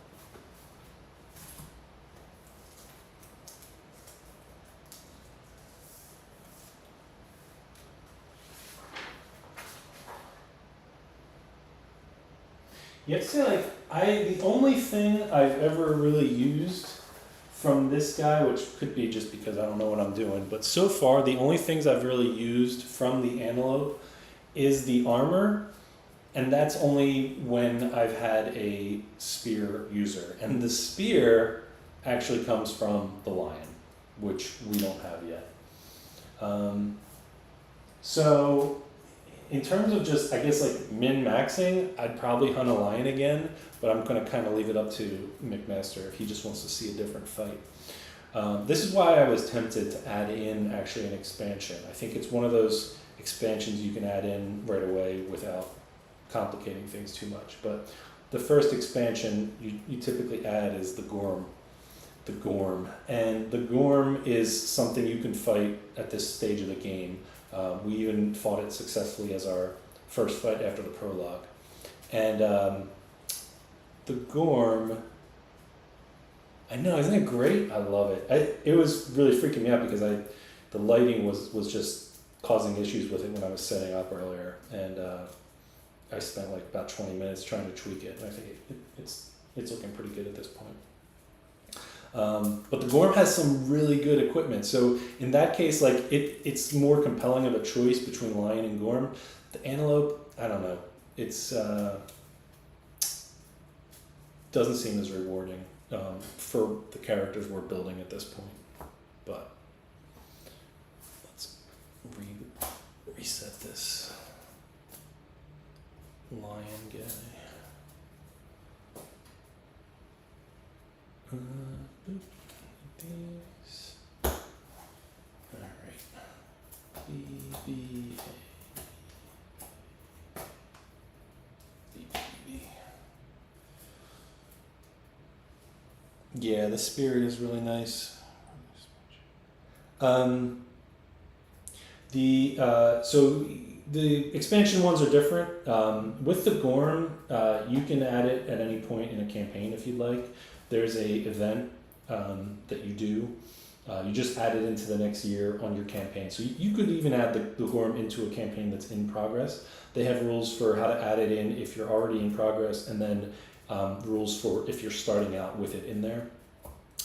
Yes, the only thing I've ever really used from this guy, which could be just because I don't know what I'm doing, but so far the only things I've really used from the antelope is the armor, and that's only when I've had a spear user. And the spear actually comes from the lion, which we don't have yet. So in terms of just, I guess, like min-maxing, I'd probably hunt a lion again, but I'm going to kind of leave it up to McMaster if he just wants to see a different fight. This is why I was tempted to add in actually an expansion. I think it's one of those expansions you can add in right away without complicating things too much. But the first expansion you typically add is the Gorm. The Gorm. And the Gorm is something you can fight at this stage of the game. We even fought it successfully as our first fight after the prologue. And the Gorm, I know, isn't it great? I love it. It was really freaking me out because the lighting was just causing issues with it when I was setting up earlier. And I spent like about 20 minutes trying to tweak it. And I think it's looking pretty good at this point. But the Gorm has some really good equipment. So in that case, like it's more compelling of a choice between Lion and Gorm. The antelope, I don't know. It's doesn't seem as rewarding for the characters we're building at this point. But let's reset this lion guy. These. All right. BBA. Yeah, the spirit is really nice. So the expansion ones are different. With the Gorm, you can add it at any point in a campaign if you'd like. There's a event that you do. You just add it into the next year on your campaign. So you could even add the Gorm into a campaign that's in progress. They have rules for how to add it in if you're already in progress, and then rules for if you're starting out with it in there.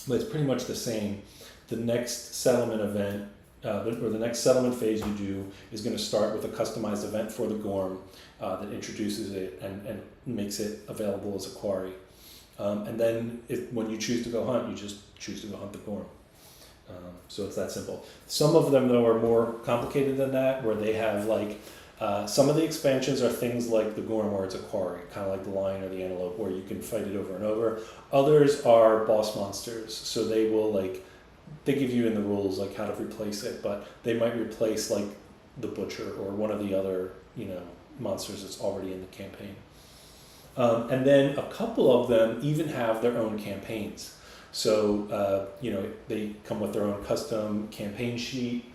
But it's pretty much the same. The next settlement event, or the next settlement phase you do, is going to start with a customized event for the Gorm that introduces it and makes it available as a quarry. And then when you choose to go hunt, you just choose to go hunt the Gorm. So it's that simple. Some of them, though, are more complicated than that, where they have like, some of the expansions are things like the Gorm, where it's a quarry, kind of like the lion or the antelope, where you can fight it over and over. Others are boss monsters, so they will they give you in the rules like how to replace it, but they might replace like the butcher or one of the other monsters that's already in the campaign. And then a couple of them even have their own campaigns. So they come with their own custom campaign sheet.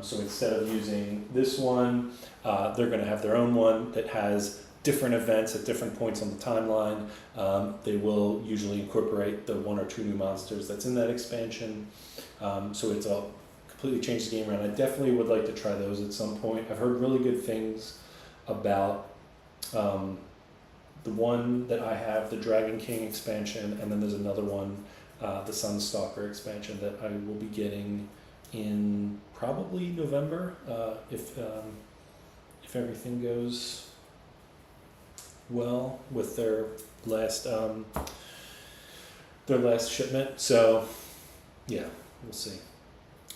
So instead of using this one, they're going to have their own one that has different events at different points on the timeline. They will usually incorporate the 1 or 2 new monsters that's in that expansion. So it's all completely changed the game around. I definitely would like to try those at some point. I've heard really good things about the one that I have, the Dragon King expansion, and then there's another one, the Sunstalker expansion, that I will be getting in probably November, if everything goes well with their last shipment. So yeah, we'll see.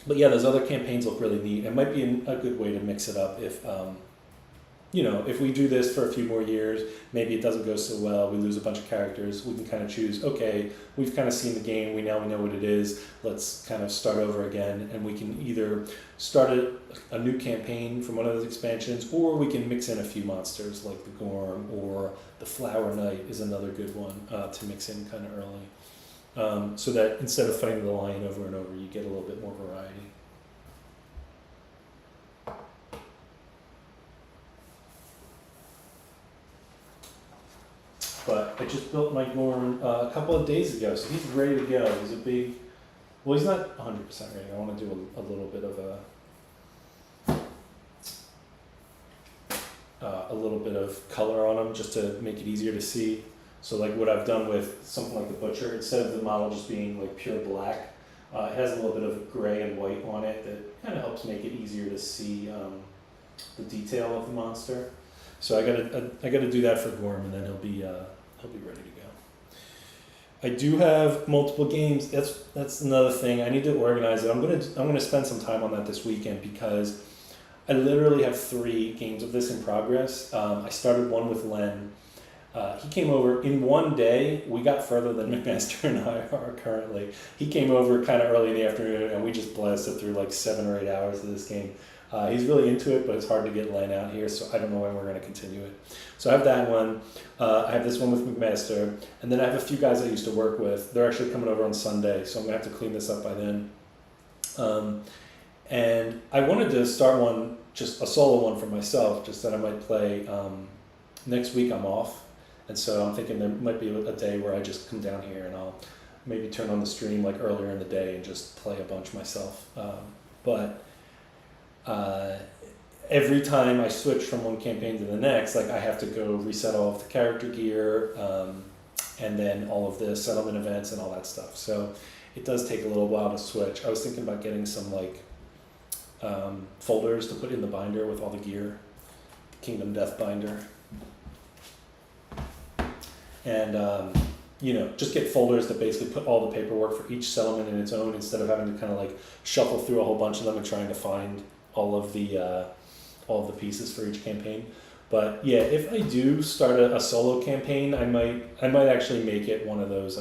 But yeah, those other campaigns look really neat. It might be a good way to mix it up if if we do this for a few more years, maybe it doesn't go so well, we lose a bunch of characters, we can kind of choose, okay, we've kind of seen the game, we know what it is, let's kind of start over again, and we can either start a new campaign from one of those expansions, or we can mix in a few monsters like the Gorm, or the Flower Knight is another good one to mix in kind of early, so that instead of fighting the lion over and over, you get a little bit more variety. But I just built my Gorm a couple of days ago, so he's ready to go. He's he's not 100% ready. I want to do a little bit of color on him just to make it easier to see. So like what I've done with something like the Butcher, instead of the model just being like pure black, it has a little bit of gray and white on it that kind of helps make it easier to see the detail of the monster. So I gotta do that for Gorm, and then he'll be ready to go. I do have multiple games. That's another thing. I need to organize it. I'm gonna spend some time on that this weekend, because I literally have 3 games of this in progress. I started one with Len. He came over in one day. We got further than McMaster and I are currently. He came over kind of early in the afternoon, and we just blasted through like 7 or 8 hours of this game. He's really into it, but it's hard to get Len out here, so I don't know when we're going to continue it. So I have that one. I have this one with McMaster, and then I have a few guys I used to work with. They're actually coming over on Sunday, so I'm going to have to clean this up by then. And I wanted to start one, just a solo one for myself, just that I might play. Next week I'm off, and so I'm thinking there might be a day where I just come down here and I'll maybe turn on the stream like earlier in the day and just play a bunch myself. But every time I switch from one campaign to the next, like I have to go reset all of the character gear, and then all of the settlement events and all that stuff. So it does take a little while to switch. I was thinking about getting some like folders to put in the binder with all the gear, Kingdom Deathbinder. And just get folders that basically put all the paperwork for each settlement in its own, instead of having to kind of like shuffle through a whole bunch of them and trying to find all of the pieces for each campaign. But yeah, if I do start a solo campaign, I might actually make it one of those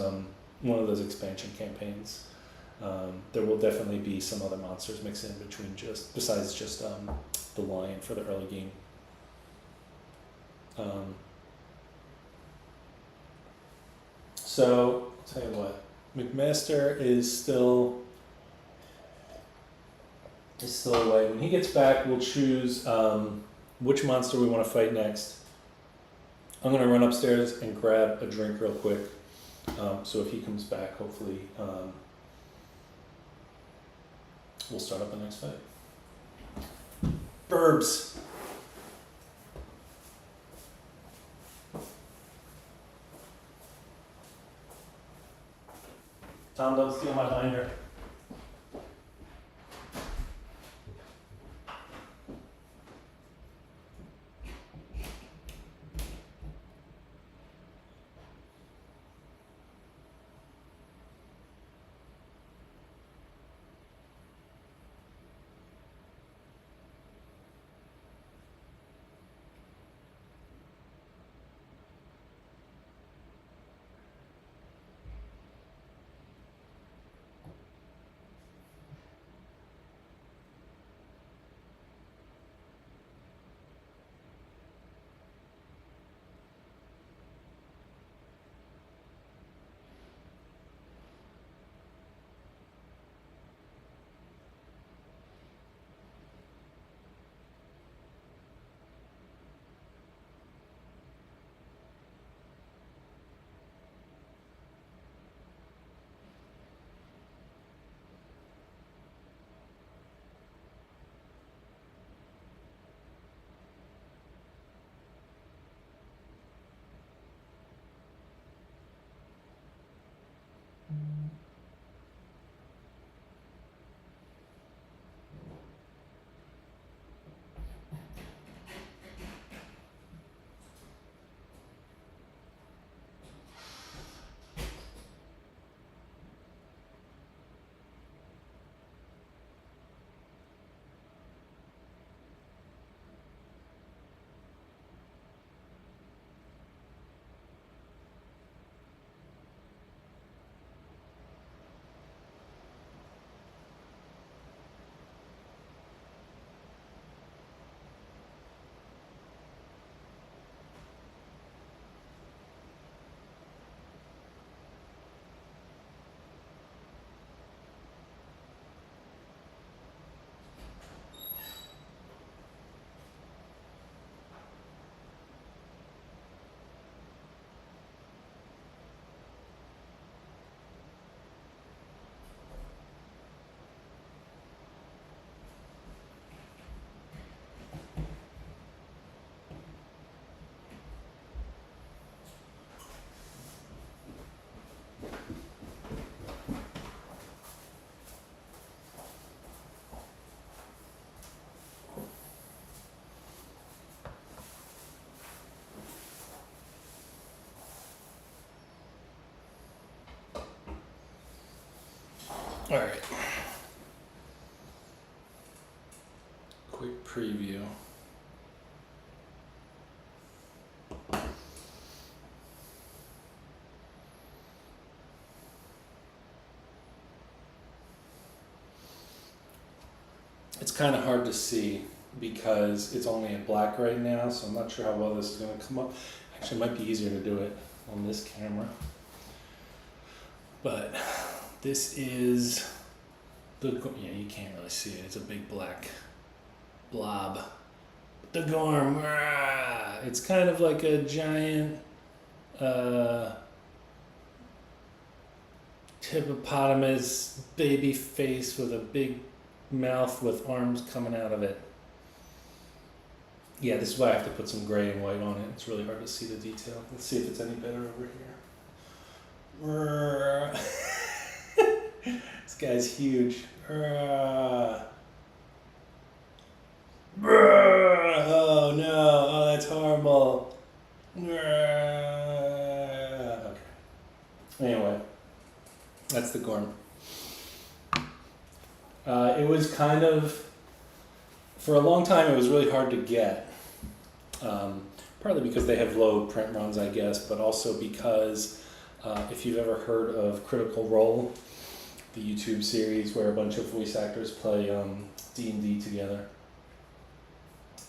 expansion campaigns. There will definitely be some other monsters mixed in between, besides just the lion for the early game. So I'll tell you what, McMaster is still away. When he gets back, we'll choose which monster we want to fight next. I'm gonna run upstairs and grab a drink real quick. So if he comes back, hopefully we'll start up the next fight. Burbs. Tom, don't steal my binder. All right. Quick preview. It's kind of hard to see because it's only in black right now, so I'm not sure how well this is going to come up. Actually, it might be easier to do it on this camera. But this is you can't really see it. It's a big black blob. The Gorm. It's kind of like a giant hippopotamus baby face with a big mouth with arms coming out of it. Yeah, this is why I have to put some gray and white on it. It's really hard to see the detail. Let's see if it's any better over here. This guy's huge. Oh no. That's the Gorm. It was kind of, for a long time, it was really hard to get. Partly because they have low print runs, I guess, but also because if you've ever heard of Critical Role, the YouTube series where a bunch of voice actors play D&D together,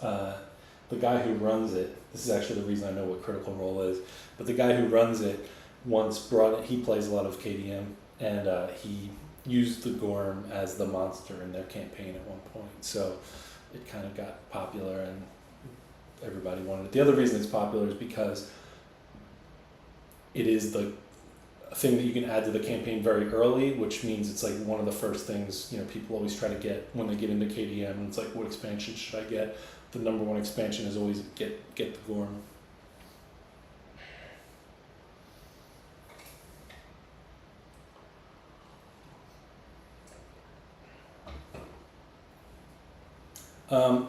the guy who runs it, this is actually the reason I know what Critical Role is, but the guy who runs it once brought it, he plays a lot of KDM, and he used the Gorm as the monster in their campaign at one point, so it kind of got popular and everybody wanted it. The other reason it's popular is because it is the thing that you can add to the campaign very early, which means it's like one of the first things, people always try to get when they get into KDM, and it's like, what expansion should I get? The number one expansion is always get the Gorm.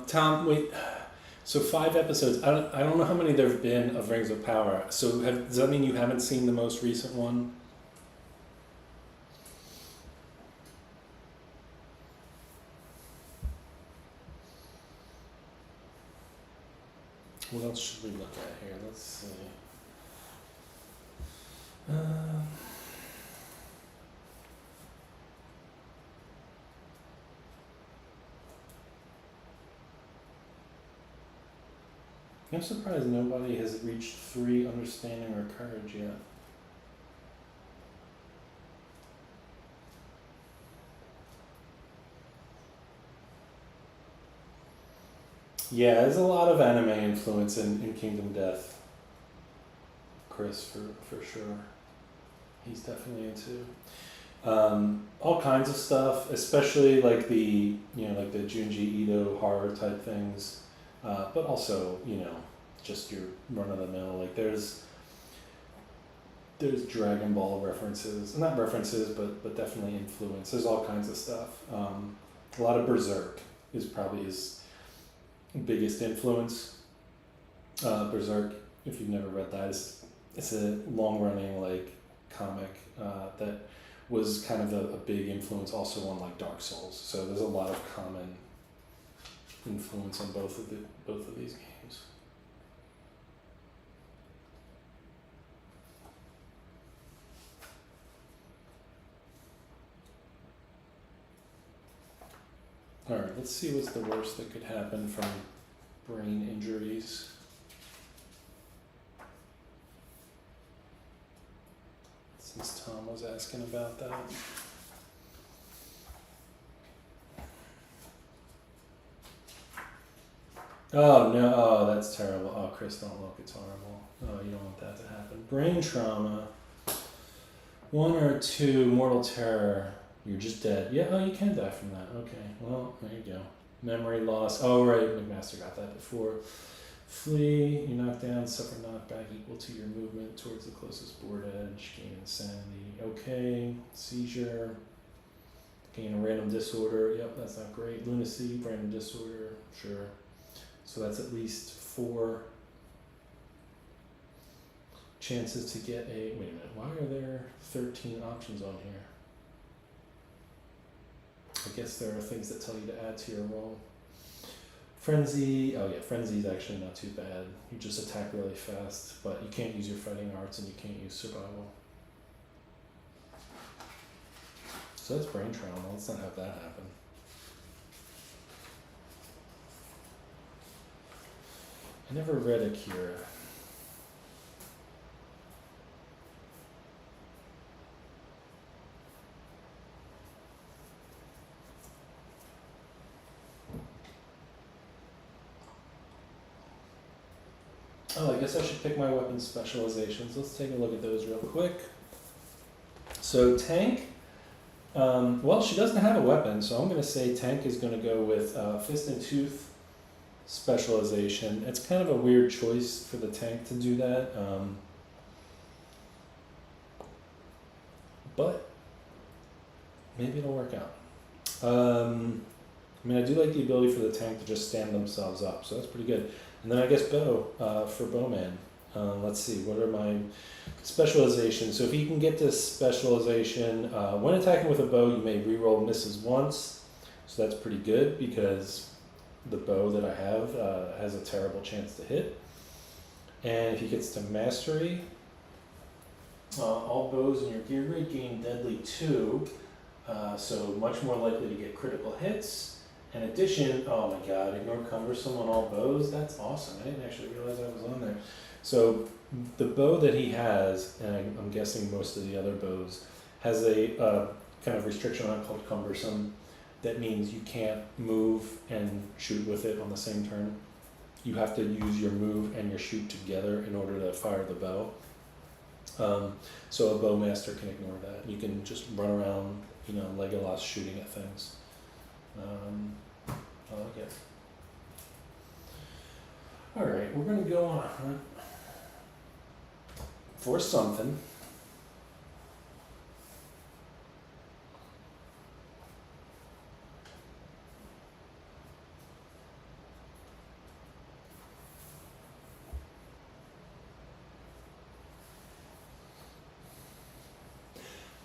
Tom, wait. So 5 episodes. I don't know how many there have been of Rings of Power. So does that mean you haven't seen the most recent one? What else should we look at here? Let's see. I'm surprised nobody has reached 3 understanding or courage yet. Yeah, there's a lot of anime influence in Kingdom Death. Chris, for sure. He's definitely into all kinds of stuff, especially like the like the Junji Ito horror type things. But also, just your run-of-the-mill, like there's Dragon Ball references, not references, but definitely influence. There's all kinds of stuff. A lot of Berserk is probably his biggest influence. Berserk, if you've never read that, it's a long-running like comic that was kind of a big influence also on like Dark Souls. So there's a lot of common influence on both of these games. All right, let's see what's the worst that could happen from brain injuries. Since Tom was asking about that. Oh no, oh that's terrible. Oh Chris, don't look, it's horrible. Oh, you don't want that to happen. Brain trauma. 1 or 2, mortal terror. You're just dead. Yeah, oh you can die from that. Okay, well, there you go. Memory loss. Oh right, McMaster got that before. Flee, you knock down, suffer knockback equal to your movement towards the closest board edge. Gain insanity. Okay, seizure. Gain a random disorder. Yep, that's not great. Lunacy, random disorder. Sure. So that's at least 4 chances to get a... Wait a minute, why are there 13 options on here? I guess there are things that tell you to add to your roll. Frenzy, oh yeah, Frenzy is actually not too bad. You just attack really fast, but you can't use your fighting arts and you can't use survival. So that's brain trauma, let's not have that happen. I never read Akira. Oh, I guess I should pick my weapon specializations. Let's take a look at those real quick. So tank, well, she doesn't have a weapon, so I'm going to say tank is going to go with fist and tooth specialization. It's kind of a weird choice for the tank to do that, but maybe it'll work out. I mean, I do like the ability for the tank to just stand themselves up, so that's pretty good. And then I guess bow for bowman. Let's see, what are my specializations? So if you can get this specialization, when attacking with a bow, you may reroll misses once. So that's pretty good because the bow that I have has a terrible chance to hit. And if he gets to mastery, all bows in your gear grade gain deadly 2, so much more likely to get critical hits. In addition, oh my god, ignore cumbersome on all bows. That's awesome. I didn't actually realize I was on there. So the bow that he has, and I'm guessing most of the other bows, has a kind of restriction on it called cumbersome. That means you can't move and shoot with it on the same turn. You have to use your move and your shoot together in order to fire the bow. So a bowmaster can ignore that. You can just run around, Legolas shooting at things. I like it. Alright, we're going to go on a hunt for something.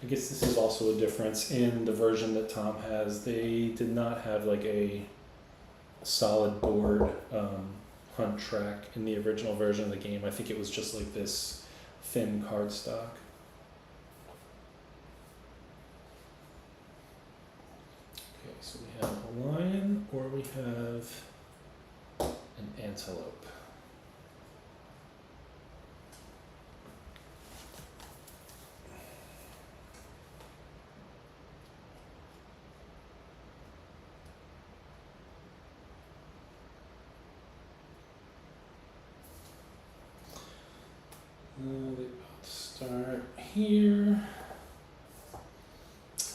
I guess this is also a difference in the version that Tom has. They did not have like a solid board hunt track in the original version of the game. I think it was just like this thin cardstock. Okay, so we have a lion or we have an antelope. They both start here,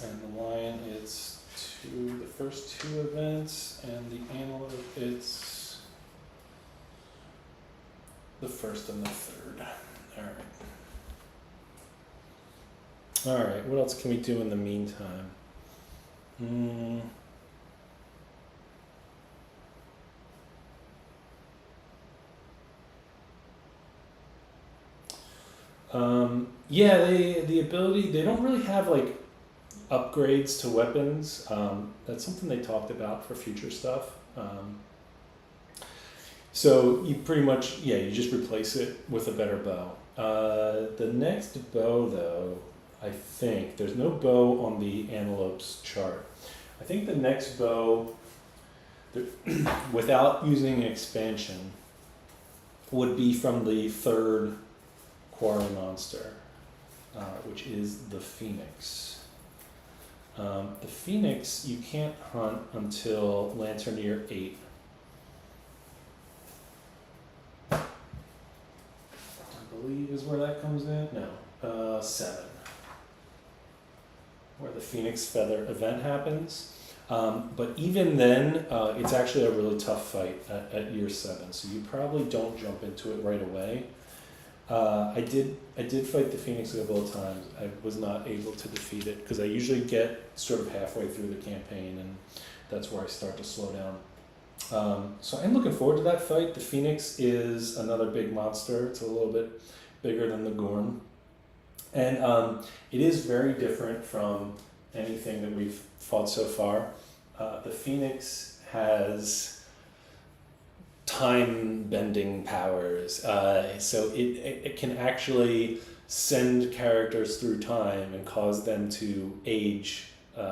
and the lion is the first 2 events, and the antelope it's the first and the third. All right, what else can we do in the meantime? Yeah, the ability, they don't really have like upgrades to weapons. That's something they talked about for future stuff. So you pretty much, you just replace it with a better bow. The next bow though, I think, there's no bow on the antelope's chart. I think the next bow, without using an expansion, would be from the 3rd quarry monster, which is the Phoenix. The Phoenix you can't hunt until Lanternier 8. I believe is where that comes in. No, 7. Where the Phoenix Feather event happens. But even then, it's actually a really tough fight at year 7, so you probably don't jump into it right away. I did fight the Phoenix a couple of times. I was not able to defeat it because I usually get sort of halfway through the campaign and that's where I start to slow down. So I'm looking forward to that fight. The Phoenix is another big monster. It's a little bit bigger than the Gorn. And it is very different from anything that we've fought so far. The Phoenix has time bending powers, so it can actually send characters through time and cause them to age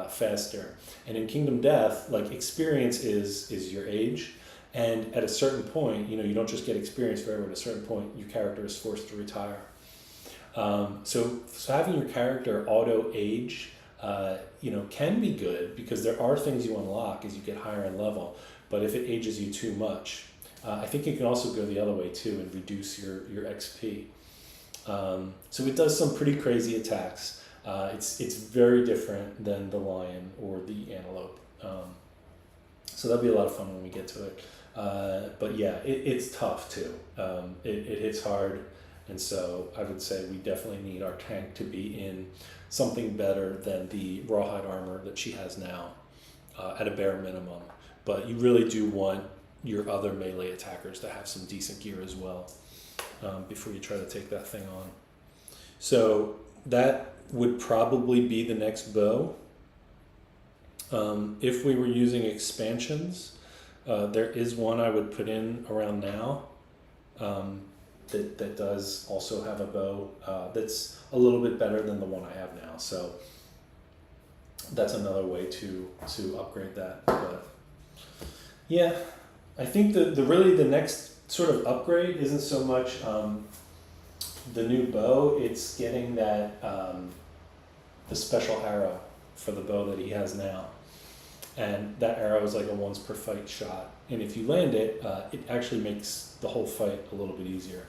faster. And in Kingdom Death, like, experience is your age, and at a certain point, you don't just get experience forever. At a certain point, your character is forced to retire. So having your character auto age, can be good because there are things you unlock as you get higher in level. But if it ages you too much, I think it can also go the other way too and reduce your XP. So it does some pretty crazy attacks. It's very different than the lion or the antelope. So that'll be a lot of fun when we get to it. But yeah, it's tough too. It hits hard. And so I would say we definitely need our tank to be in something better than the rawhide armor that she has now, at a bare minimum. But you really do want your other melee attackers to have some decent gear as well. before you try to take that thing on. So that would probably be the next bow. If we were using expansions, there is one I would put in around now that does also have a bow that's a little bit better than the one I have now. So that's another way to upgrade that. But yeah, I think the next sort of upgrade isn't so much the new bow, it's getting that the special arrow for the bow that he has now. And that arrow is like a once per fight shot. And if you land it, it actually makes the whole fight a little bit easier.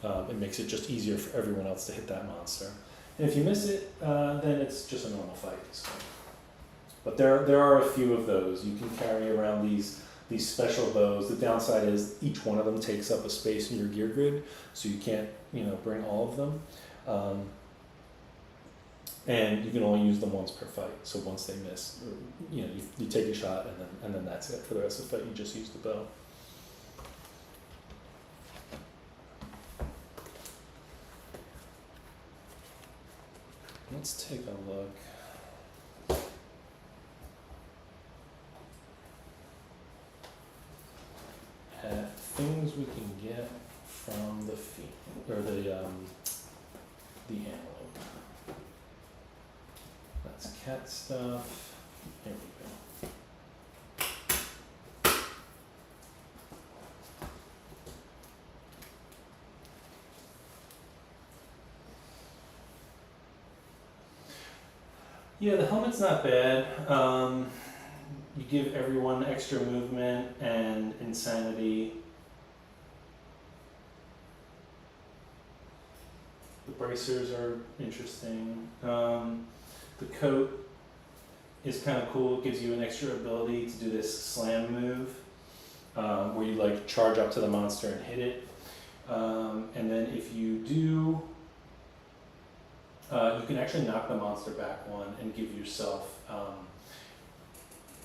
It makes it just easier for everyone else to hit that monster. And if you miss it, then it's just a normal fight. So. But there are a few of those. You can carry around these special bows. The downside is each one of them takes up a space in your gear grid, so you can't bring all of them. And you can only use them once per fight. So once they miss, you take a shot and then that's it for the rest of the fight. You just use the bow. Let's take a look at things we can get from the antelope. That's cat stuff. Here we go. Yeah, the helmet's not bad. You give everyone extra movement and insanity. The bracers are interesting. The coat is kind of cool. It gives you an extra ability to do this slam move, where you like charge up to the monster and hit it. And then if you do, you can actually knock the monster back one and give yourself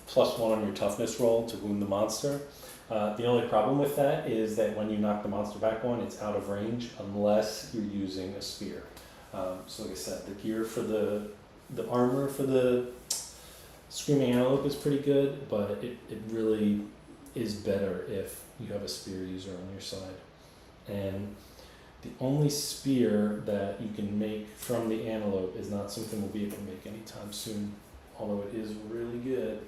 +1 on your toughness roll to wound the monster. The only problem with that is that when you knock the monster back one, it's out of range unless you're using a spear. So like I said, the gear for the armor for the Screaming Antelope is pretty good, but it really is better if you have a spear user on your side. And the only spear that you can make from the Antelope is not something we'll be able to make anytime soon, although it is really good.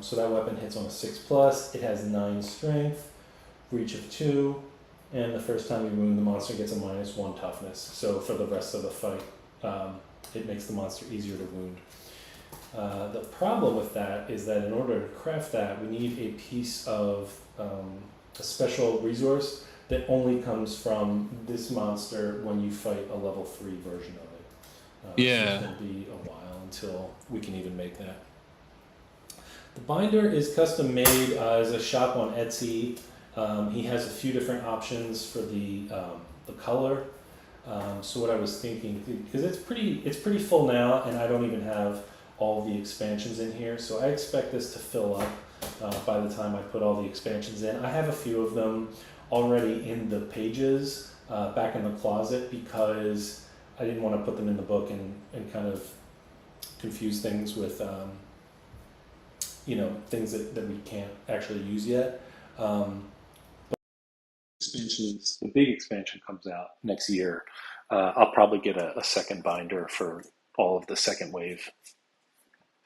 So that weapon hits on a 6+, it has 9 strength, reach of 2, and the first time you wound the monster gets a -1 toughness. So for the rest of the fight, it makes the monster easier to wound. The problem with that is that in order to craft that, we need a piece of a special resource that only comes from this monster when you fight a level 3 version of it. Yeah. So it's going to be a while until we can even make that. The binder is custom made as a shop on Etsy. He has a few different options for the color. So what I was thinking, because it's pretty full now, and I don't even have all the expansions in here, so I expect this to fill up by the time I put all the expansions in. I have a few of them already in the pages back in the closet because I didn't want to put them in the book and kind of confuse things with things that we can't actually use yet. Expansions, the big expansion comes out next year. I'll probably get a second binder for all of the second wave.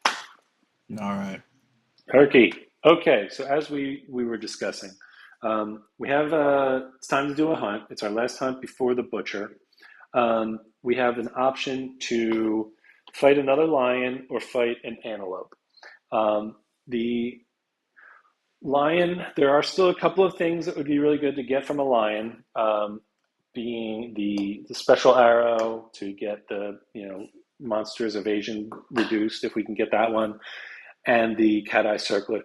All right. Turkey. Okay, so as we were discussing, we have it's time to do a hunt. It's our last hunt before the butcher. We have an option to fight another lion or fight an antelope. The lion, there are still a couple of things that would be really good to get from a lion, being the special arrow to get the monster's evasion reduced if we can get that one, and the cat eye circlet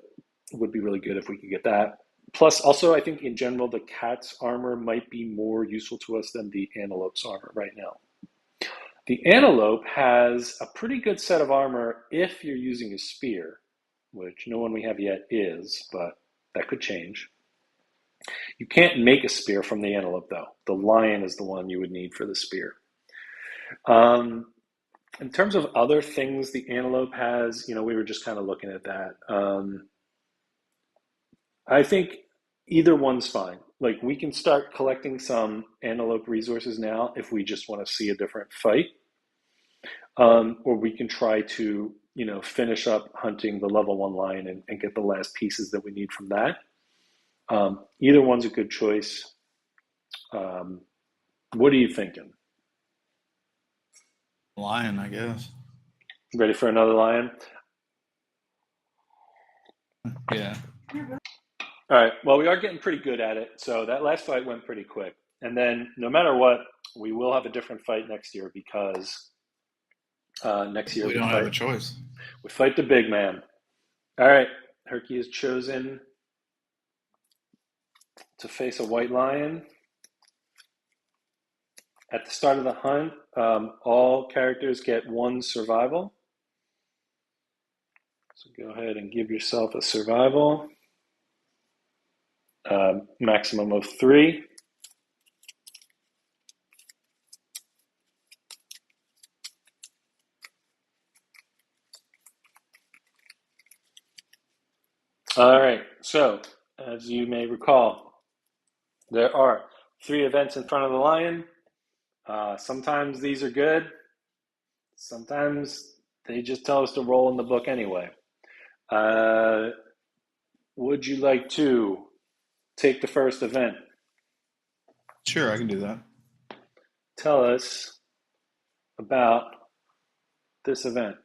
would be really good if we could get that. Plus, also, I think in general, the cat's armor might be more useful to us than the antelope's armor right now. The antelope has a pretty good set of armor if you're using a spear, which no one we have yet is, but that could change. You can't make a spear from the antelope, though. The lion is the one you would need for the spear. In terms of other things the antelope has, we were just kind of looking at that. I think either one's fine. Like, we can start collecting some antelope resources now if we just want to see a different fight. Or we can try to, finish up hunting the level 1 lion and get the last pieces that we need from that. Either one's a good choice. What are you thinking? Lion, I guess. Ready for another lion? Yeah. All right. Well, we are getting pretty good at it. So that last fight went pretty quick. And then no matter what, we will have a different fight next year because next year We don't have a choice. We fight the big man. All right. Herky is chosen to face a white lion. At the start of the hunt, all characters get 1 survival. So go ahead and give yourself a survival. Maximum of 3. All right. So, as you may recall, there are 3 events in front of the lion. Sometimes these are good. Sometimes they just tell us to roll in the book anyway. Would you like to take the first event? Sure, I can do that. Tell us about this event.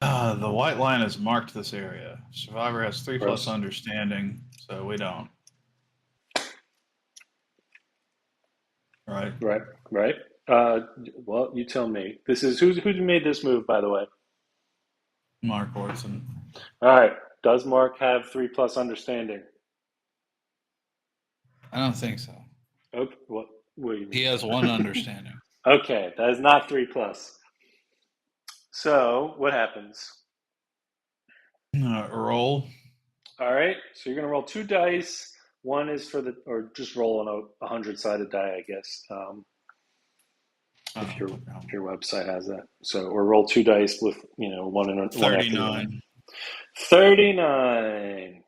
The white lion has marked this area. Survivor has 3+ understanding, so we don't. Right. Right. Well, you tell me. This is who made this move, by the way. Mark Ortson. All right. Does Mark have 3+ understanding? I don't think so. Okay. What do you mean? He has 1 understanding. Okay, that is not 3+. So what happens? Roll. All right. So you're going to roll 2 dice. One is or just roll on a 100-sided die, I guess. If your website has that. So, or roll 2 dice with, 1 and 1 after 39. 39.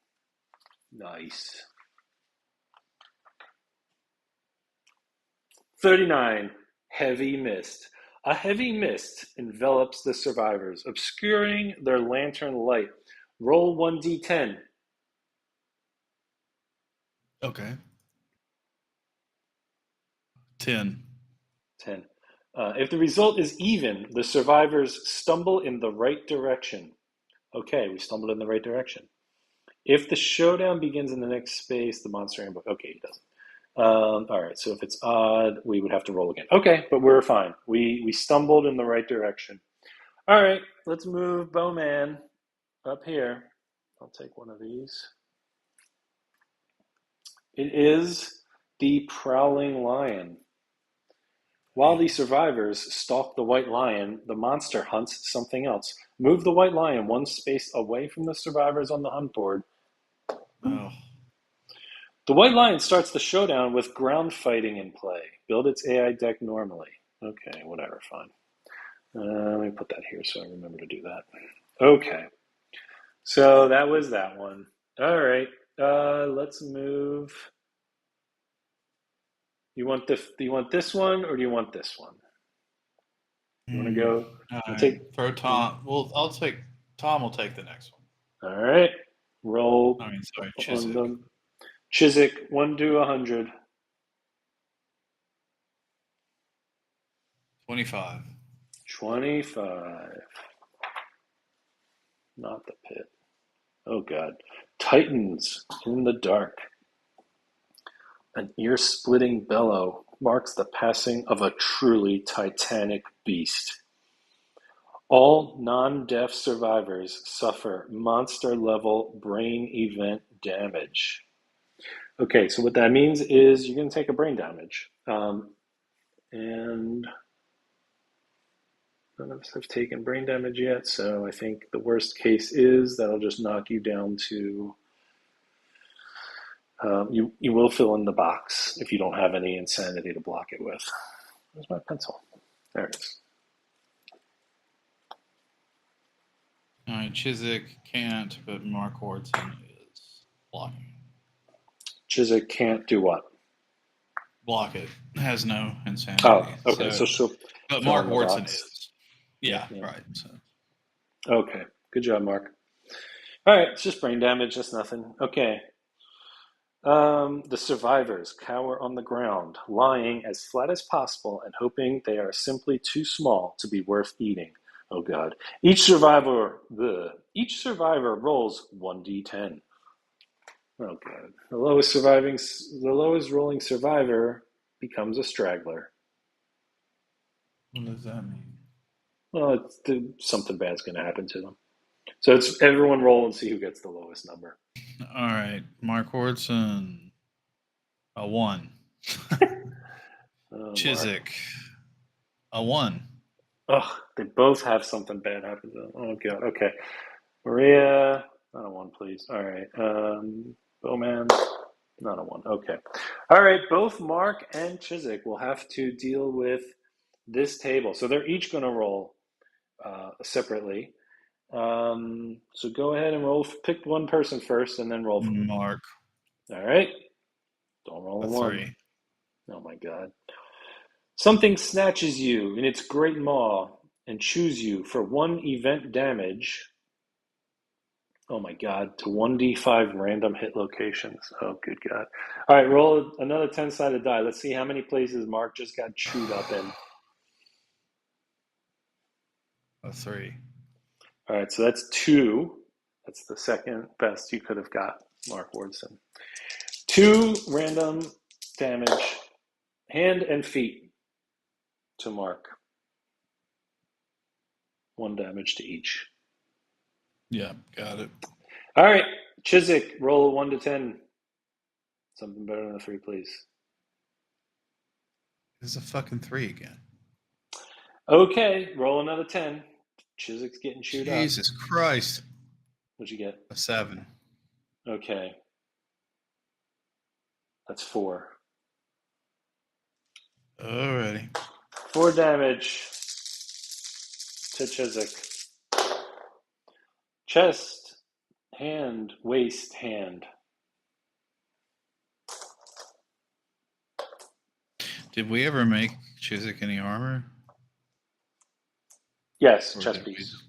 Nice. 39. Heavy mist. A heavy mist envelops the survivors, obscuring their lantern light. Roll 1d10. Okay. 10. 10. If the result is even, the survivors stumble in the right direction. Okay, we stumbled in the right direction. If the showdown begins in the next space, the monster ambush. Okay, he doesn't. All right, so if it's odd, we would have to roll again. Okay, but we're fine. We stumbled in the right direction. All right, let's move Bowman up here. I'll take one of these. It is the Prowling Lion. While the survivors stalk the white lion, the monster hunts something else. Move the white lion 1 space away from the survivors on the hunt board. Oh. The white lion starts the showdown with ground fighting in play. Build its AI deck normally. Okay, whatever, fine. Let me put that here so I remember to do that. Okay, so that was that one. All right, let's move. You want this one or do you want this one? You want to go? Throw Tom. Well, Tom will take the next one. All right. Roll. Chiswick. Chiswick, 1 to 100. 25. 25. Not the pit. Oh, God. Titans in the dark. An ear-splitting bellow marks the passing of a truly titanic beast. All non-deaf survivors suffer monster-level brain event damage. Okay, so what that means is you're going to take a brain damage. And none of us have taken brain damage yet, so I think the worst case is that'll just knock you down to You will fill in the box if you don't have any insanity to block it with. Where's my pencil? There it is. All right, Chiswick can't, but Mark Wardson is blocking. Chiswick can't do what? Block it. Has no insanity. Oh, okay. So she'll but fill Mark in the Wardson box. is. Yeah, Yeah. right. So. Okay. Good job, Mark. All right. It's just brain damage. That's nothing. Okay. The survivors cower on the ground, lying as flat as possible and hoping they are simply too small to be worth eating. Oh God! Each survivor rolls 1d10. Oh God! The lowest rolling survivor becomes a straggler. What does that mean? Well, something bad's going to happen to them. So it's everyone roll and see who gets the lowest number. All right, Mark Wardson, a 1. Oh, Chiswick, a 1. Oh, they both have something bad happen to them. Oh God. Okay. Maria, not a 1, please. All right. Bowman, not a 1. Okay. All right. Both Mark and Chiswick will have to deal with this table. So they're each going to roll separately. So go ahead and roll. Pick one person first and then roll for me. Mark, All right. Don't roll a a 1. 3. Oh my God. Something snatches you in its great maw and chews you for 1 event damage. Oh my God, to 1d5 random hit locations. Oh, good God. All right, roll another 10-sided die. Let's see how many places Mark just got chewed up in. A 3. All right, so that's 2. That's the second best you could have got, Mark Wardson. 2 random damage, hand and feet to Mark. 1 damage to each. Yeah, got it. All right, Chiswick, roll 1 to 10. Something better than a 3, please. It's a fucking 3 again. Okay, roll another 10. Chiswick's getting chewed up. Jesus Christ. What'd you get? A 7. Okay. That's 4. Alrighty. 4 damage to Chiswick. Chest, hand, waist, hand. Did we ever make Chiswick any armor? Yes, Or chest did we- piece.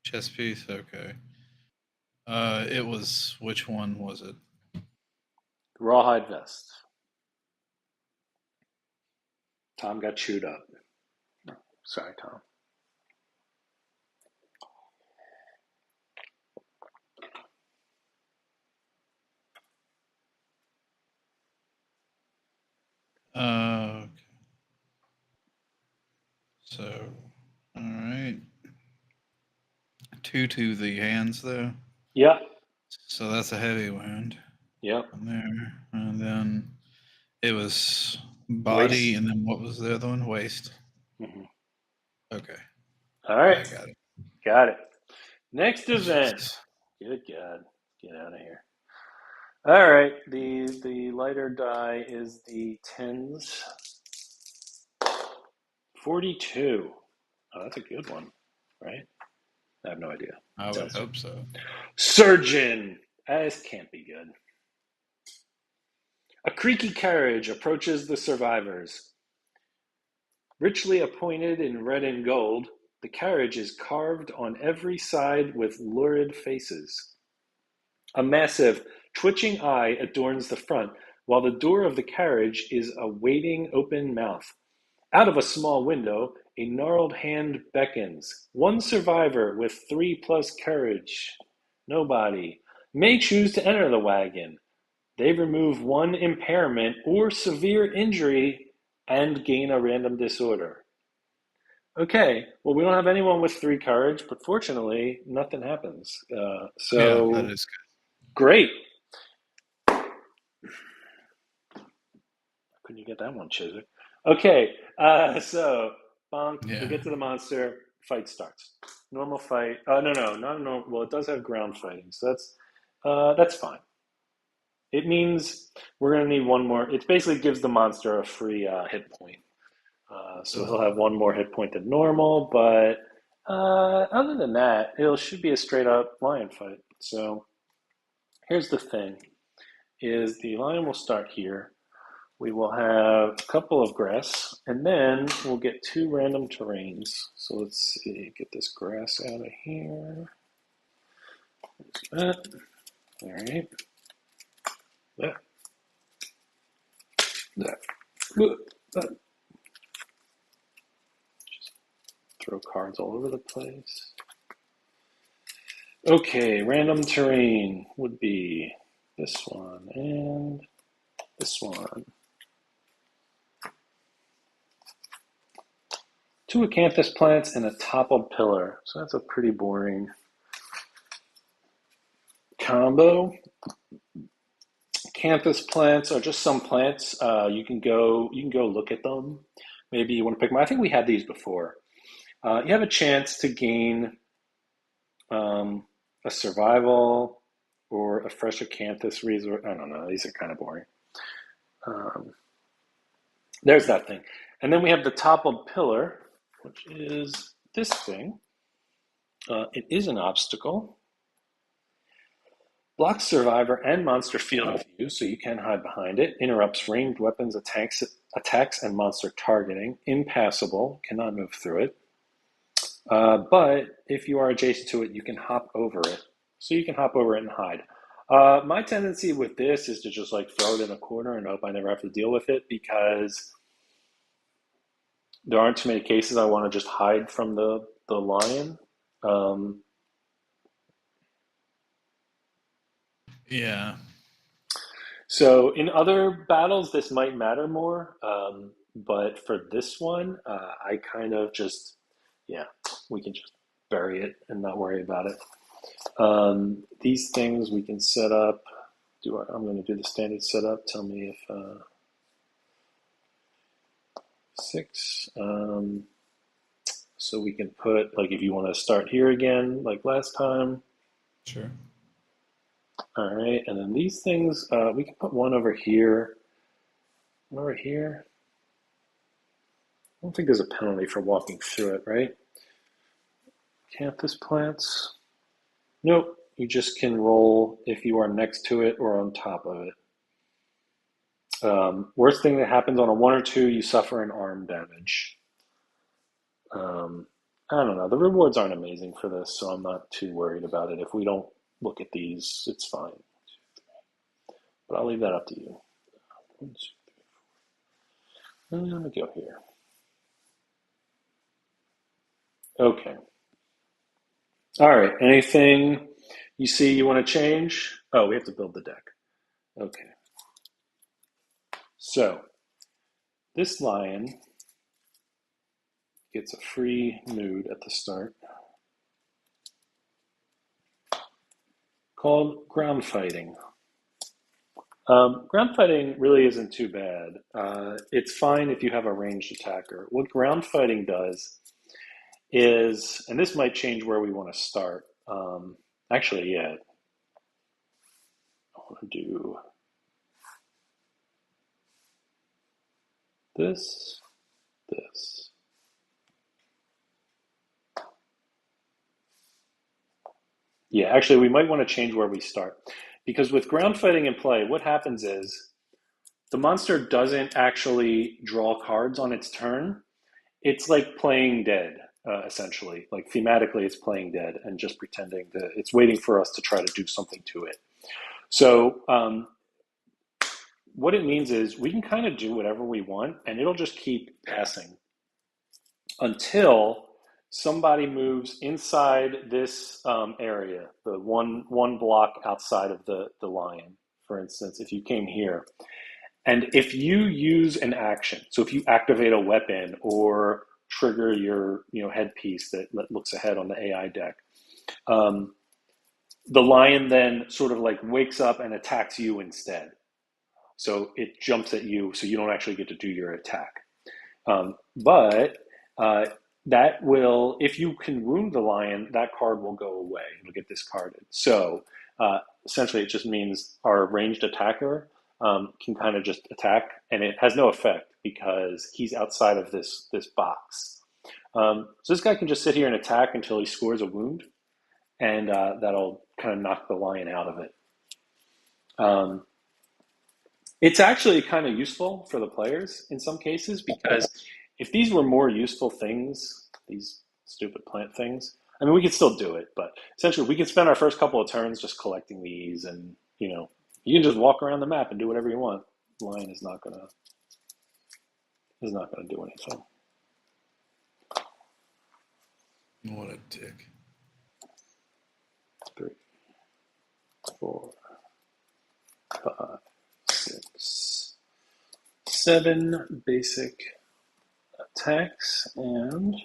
Chest piece? Okay. It was, which one was it? Rawhide vest. Tom got chewed up. Sorry, Tom. Okay. So, alright. 2 to the hands, though. Yep. So that's a heavy wound. Yep. On there. And then it was body, Waist. and then what was the other one? Waist. Mm-hmm. Okay. All right. I got it. Got it. Next event. Jesus. Good God. Get out of here. All right. The lighter die is the 10s. 42. Oh, that's a good one, right? I have no idea. I would hope so. Surgeon. This can't be good. A creaky carriage approaches the survivors. Richly appointed in red and gold, the carriage is carved on every side with lurid faces. A massive, twitching eye adorns the front, while the door of the carriage is a waiting open mouth. Out of a small window, a gnarled hand beckons. One survivor with 3+ courage, nobody, may choose to enter the wagon. They remove 1 impairment or severe injury and gain a random disorder. Okay, well, we don't have anyone with 3 courage, but fortunately, nothing happens. Yeah, So that is good. great. Couldn't you get that one, Chiswick? Okay, so bonk. Yeah. We get to the monster. Fight starts. Normal fight. No, not normal. Well, it does have ground fighting, so that's fine. It means we're going to need one more. It basically gives the monster a free hit point. So he'll have one more hit point than normal, but other than that, it should be a straight up lion fight. So here's the thing, is the lion will start here. We will have a couple of grass, and then we'll get 2 random terrains. So let's see, get this grass out of here. That. All right. That. That. Just throw cards all over the place. Okay, random terrain would be this one and this one. 2 acanthus plants and a toppled pillar. So that's a pretty boring combo. Acanthus plants are just some plants. You can go look at them. Maybe you want to pick them. I think we had these before. You have a chance to gain a survival or a fresh acanthus resource. I don't know. These are kind of boring. There's that thing. And then we have the toppled pillar, which is this thing. It is an obstacle. Blocks survivor and monster field of view, so you can hide behind it. Interrupts ranged weapons, attacks, and monster targeting. Impassable, cannot move through it. But if you are adjacent to it, you can hop over it. So you can hop over it and hide. My tendency with this is to just like throw it in a corner and hope I never have to deal with it, because there aren't too many cases I want to just hide from the lion. Yeah. So in other battles, this might matter more. But for this one, I kind of just, we can just bury it and not worry about it. These things we can set up. I'm going to do the standard setup. Tell me if 6. So we can put, like, if you want to start here again, like last time. Sure. All right, and then these things, we can put one over here. One over here. I don't think there's a penalty for walking through it, right? Acanthus plants. Nope, you just can roll if you are next to it or on top of it. Worst thing that happens on a 1 or 2, you suffer an arm damage. I don't know. The rewards aren't amazing for this, so I'm not too worried about it. If we don't look at these, it's fine. But I'll leave that up to you. 1, 2, 3, 4. I'm going to go here. Okay. All right. Anything you see you want to change? Oh, we have to build the deck. Okay. So this lion gets a free mood at the start called ground fighting. Ground fighting really isn't too bad. It's fine if you have a ranged attacker. What ground fighting does is, and this might change where we want to start. Actually, yeah. I want to do this. Yeah, actually, we might want to change where we start. Because with ground fighting in play, what happens is the monster doesn't actually draw cards on its turn. It's like playing dead, essentially. Like thematically, it's playing dead and just pretending that it's waiting for us to try to do something to it. So what it means is we can kind of do whatever we want, and it'll just keep passing until somebody moves inside this area, the one block outside of the lion. For instance, if you came here, and if you use an action, so if you activate a weapon or trigger your headpiece that looks ahead on the AI deck, the lion then sort of like wakes up and attacks you instead. So it jumps at you, so you don't actually get to do your attack. But that will, if you can wound the lion, that card will go away. It'll get discarded. So essentially it just means our ranged attacker can kind of just attack, and it has no effect because he's outside of this box. So this guy can just sit here and attack until he scores a wound, and that'll kind of knock the lion out of it. It's actually kind of useful for the players in some cases, because if these were more useful things, these stupid plant things, I mean, we could still do it, but essentially we could spend our first couple of turns just collecting these, and you can just walk around the map and do whatever you want. The lion is not gonna do anything. What a dick. 3, 4, 5, 6, 7 basic attacks, and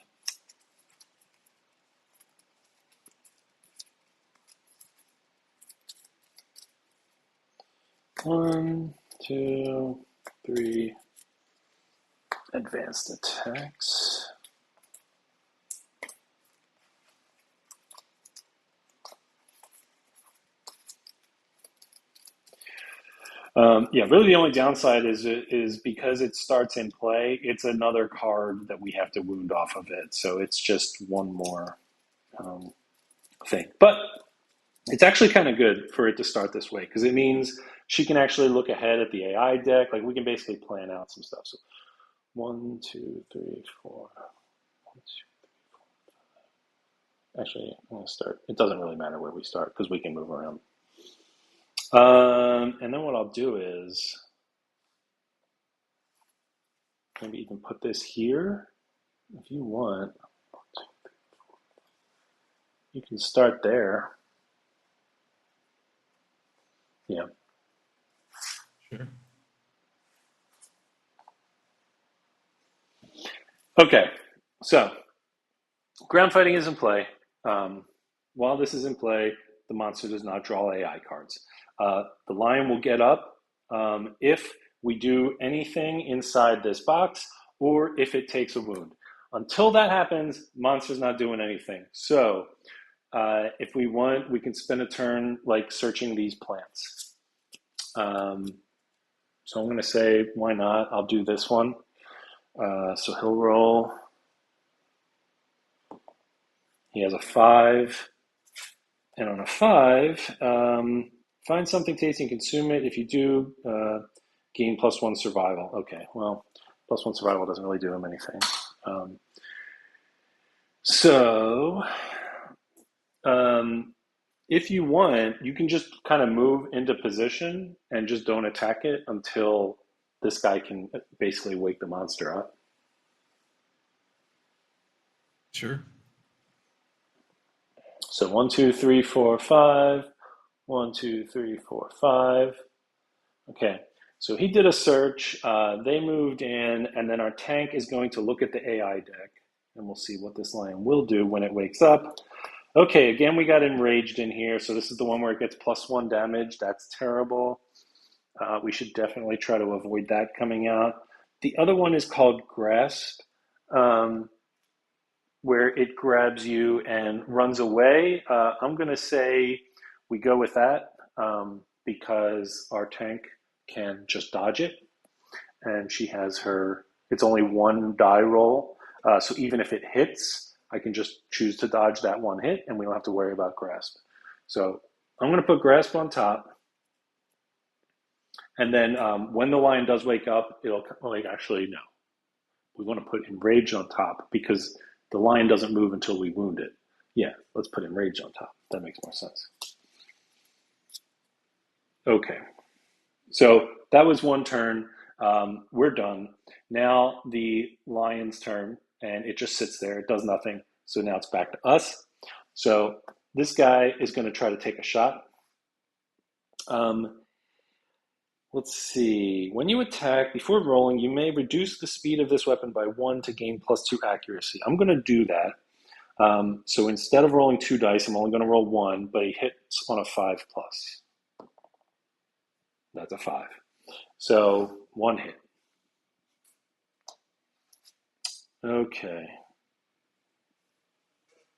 1, 2, 3 advanced attacks. Yeah, really the only downside is because it starts in play, it's another card that we have to wound off of it. So it's just one more thing. But it's actually kind of good for it to start this way, because it means she can actually look ahead at the AI deck. Like, we can basically plan out some stuff. So 1, 2, 3, 4. 1, 2, 3, 4. Actually, I'm going to start. It doesn't really matter where we start because we can move around. And then what I'll do is maybe even put this here if you want. You can start there. Yeah. Sure. Okay, so ground fighting is in play. While this is in play, the monster does not draw AI cards. The lion will get up if we do anything inside this box, or if it takes a wound. Until that happens, monster's not doing anything. So if we want, we can spend a turn like searching these plants. So I'm going to say, why not? I'll do this one. So he'll roll. He has a 5. And on a 5, find something tasty and consume it. If you do, gain +1 survival. Okay, well, +1 survival doesn't really do him anything. If you want, you can just kind of move into position and just don't attack it until this guy can basically wake the monster up. Sure. So 1, 2, 3, 4, 5. 1, 2, 3, 4, 5. Okay, so he did a search. They moved in, and then our tank is going to look at the AI deck, and we'll see what this lion will do when it wakes up. Okay, again, we got enraged in here. So this is the one where it gets +1 damage. That's terrible. We should definitely try to avoid that coming out. The other one is called Grasp, where it grabs you and runs away. I'm going to say we go with that because our tank can just dodge it. And she has it's only 1 die roll. So even if it hits, I can just choose to dodge that 1 hit, and we don't have to worry about Grasp. So I'm going to put Grasp on top. And then when the lion does wake up, it'll actually, no. We want to put Enraged on top because the lion doesn't move until we wound it. Yeah, let's put Enraged on top. That makes more sense. Okay. So that was 1 turn. We're done. Now the lion's turn, and it just sits there. It does nothing. So now it's back to us. So this guy is going to try to take a shot. Let's see. When you attack, before rolling, you may reduce the speed of this weapon by 1 to gain +2 accuracy. I'm going to do that. So instead of rolling 2 dice, I'm only going to roll 1, but he hits on a 5+. That's a 5. So 1 hit. Okay.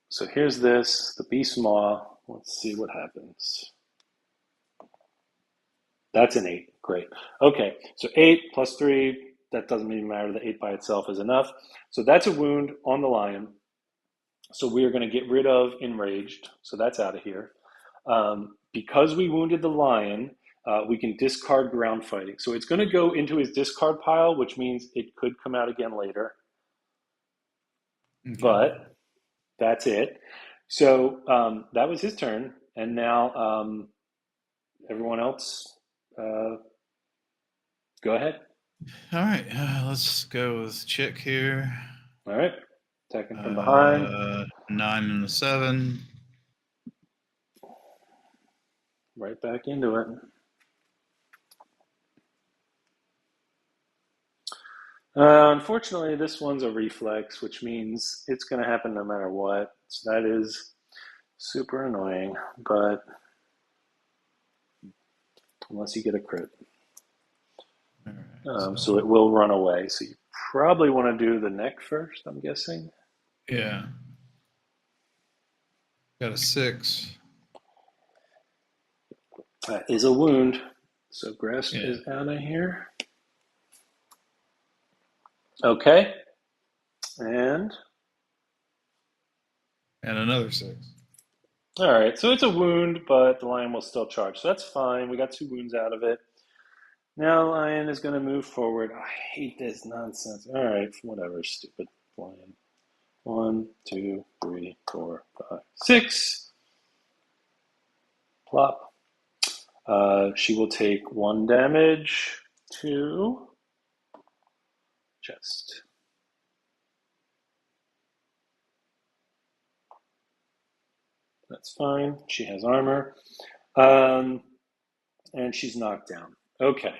So here's this, the Beast Maw. Let's see what happens. That's an 8. Great. Okay, so 8 plus 3, that doesn't even matter. The 8 by itself is enough. So that's a wound on the lion. So we are going to get rid of enraged. So that's out of here. Because we wounded the lion, we can discard ground fighting. So it's going to go into his discard pile, which means it could come out again later. Okay. But that's it. So that was his turn. And now everyone else, go ahead. All right. Let's go with Chick here. All right. Attacking from behind. 9 and a 7. Right back into it. Unfortunately, this one's a reflex, which means it's going to happen no matter what. So that is super annoying, but unless you get a crit. All right, so it will run away. So you probably want to do the neck first, I'm guessing. Yeah. Got a 6. That is a wound. So Grasp is out of here. Okay. And another 6. All right. So it's a wound, but the lion will still charge. So that's fine. We got 2 wounds out of it. Now lion is going to move forward. I hate this nonsense. All right. Whatever. Stupid lion. 1, 2, 3, 4, 5, 6. Plop. She will take 1 damage to chest. That's fine. She has armor. And she's knocked down. Okay.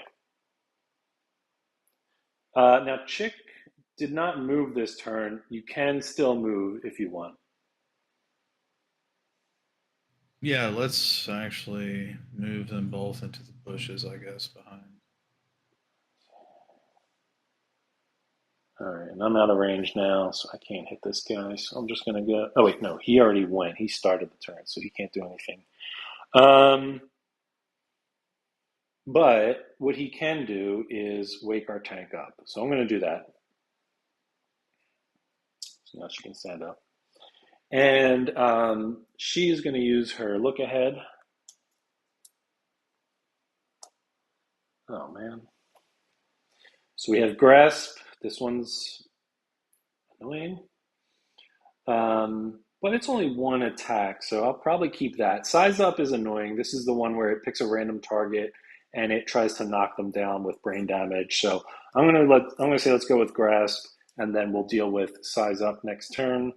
Now, Chick did not move this turn. You can still move if you want. Yeah, let's actually move them both into the bushes, I guess, behind. All right, and I'm out of range now, so I can't hit this guy. So I'm just going to go. Oh, wait, no, he already went. He started the turn, so he can't do anything. But what he can do is wake our tank up. So I'm going to do that. So now she can stand up. And she is going to use her look ahead. Oh, man. So we have Grasp. This one's annoying. But it's only 1 attack, so I'll probably keep that. Size Up is annoying. This is the one where it picks a random target and it tries to knock them down with brain damage. So I'm gonna say let's go with Grasp, and then we'll deal with Size Up next turn.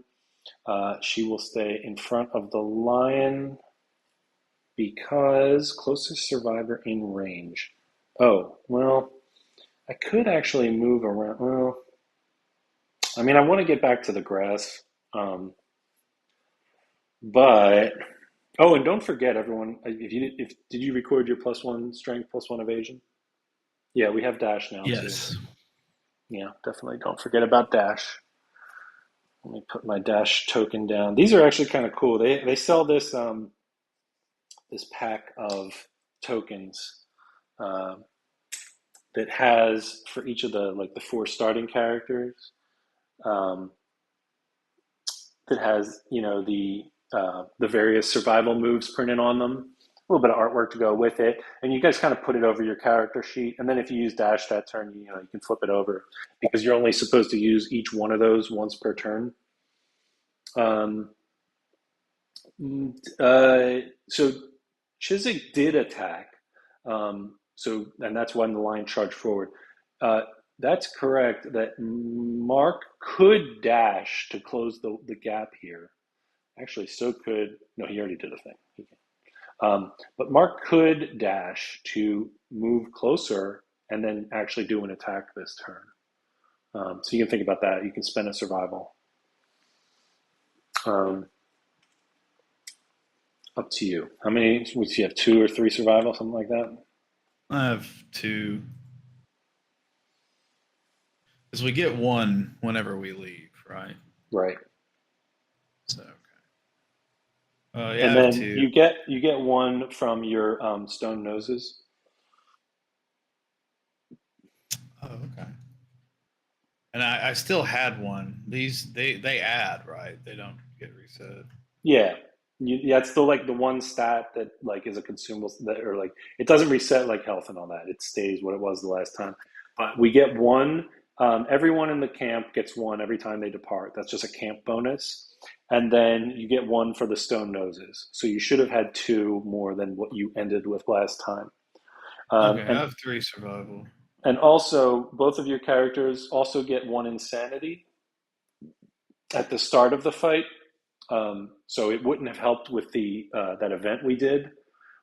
She will stay in front of the lion because closest survivor in range. Oh, well, I could actually move around. Well, I mean, I want to get back to the grass. But and don't forget, everyone. If did you record your +1 strength, +1 evasion? Yeah, we have dash now Yes. too. Yeah, definitely. Don't forget about dash. Let me put my dash token down. These are actually kind of cool. They sell this this pack of tokens that has for each of the 4 starting characters. That has the various survival moves printed on them, a little bit of artwork to go with it, and you guys kind of put it over your character sheet. And then if you use dash that turn, you can flip it over because you're only supposed to use each one of those once per turn. So Chiswick did attack, and that's when the lion charged forward. That's correct. That Mark could dash to close the gap here. Actually, no, he already did a thing. He can. But Mark could dash to move closer and then actually do an attack this turn. So you can think about that. You can spend a survival. Up to you. How many would you have? 2 or 3 survival, something like that? I have 2. Because we get 1 whenever we leave, right? Right. So okay. And then you get 1 from your stone noses. And I still had one. These they add, right? They don't get reset. Yeah, yeah, it's still like the one stat that like is a consumable that, or like it doesn't reset like health and all that. It stays what it was the last time. But we get one. Everyone in the camp gets one every time they depart. That's just a camp bonus, and then you get one for the stone noses. So you should have had two more than what you ended with last time. Okay, I And have 3 survival. also both of your characters also get one insanity at the start of the fight. So it wouldn't have helped with the that event we did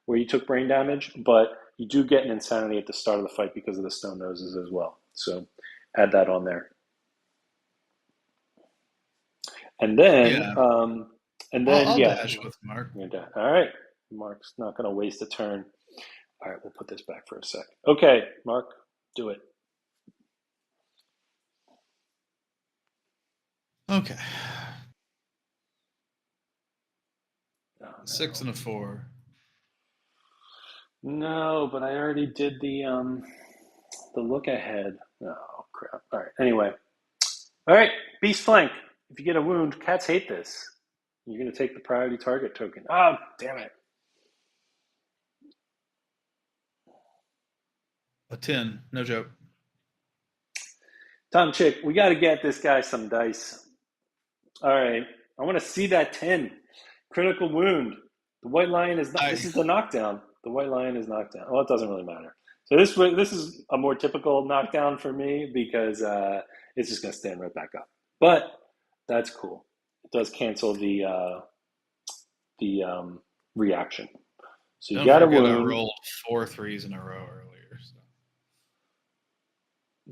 where you took brain damage, but you do get an insanity at the start of the fight because of the stone noses as well. So add that on there, and then Yeah, I'll yeah, dash with Mark. you're done. All right, Mark's not going to waste a turn. All right, we'll put this back for a sec. Okay, Mark, do it. Okay, Oh, 6 no. and a 4. No, but I already did the look ahead. Oh crap. All right. Anyway. All right. Beast flank. If you get a wound, cats hate this. You're gonna take the priority target token. Oh, damn it. A 10, no joke. Tom Chick, we gotta get this guy some dice. All right. I want to see that 10. Critical wound. The white lion is not I this is the knockdown. The white lion is knocked down. Well, it doesn't really matter. So this is a more typical knockdown for me because it's just gonna stand right back up. But that's cool. It does cancel the reaction. So you don't got a forget I wound. rolled 4 threes in a row earlier. So.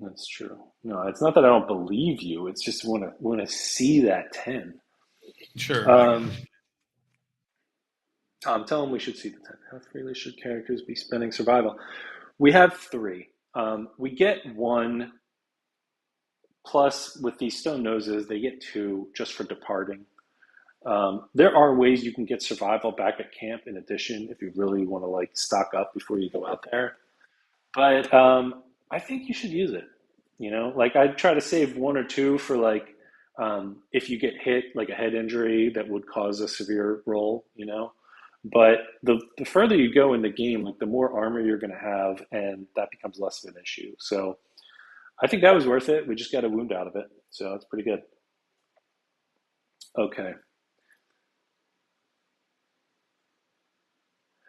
That's true. No, it's not that I don't believe you. It's just want to see that 10. Sure, I got Um, you. Tom, tell him we should see the 10. How freely should characters be spending survival? We have three. We get one plus with these stone noses. They get two just for departing. There are ways you can get survival back at camp in addition if you really want to like stock up before you go out there. But I think you should use it. You know, like I'd try to save one or two for like if you get hit like a head injury that would cause a severe roll. You know, but the further you go in the game, like the more armor you're going to have, and that becomes less of an issue. So I think that was worth it. We just got a wound out of it, so that's pretty good. Okay.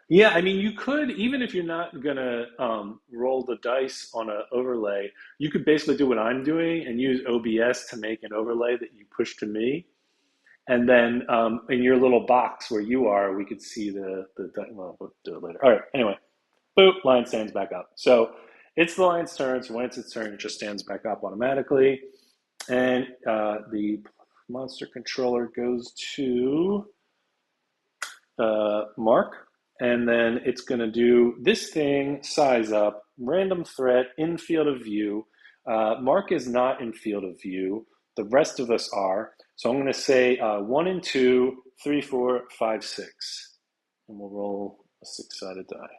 Yeah, I mean, you could even if you're not gonna roll the dice on an overlay, you could basically do what I'm doing and use OBS to make an overlay that you push to me, and then in your little box where you are, we could see well, we'll do it later. All right. Anyway, boop, line stands back up. So it's the line's turn. So when it's its turn, it just stands back up automatically, and the monster controller goes to Mark, and then it's going to do this thing, size up, random threat, in field of view. Mark is not in field of view. The rest of us are. So I'm going to say 1 and 2, 3, 4, 5, 6. And we'll roll a six-sided die.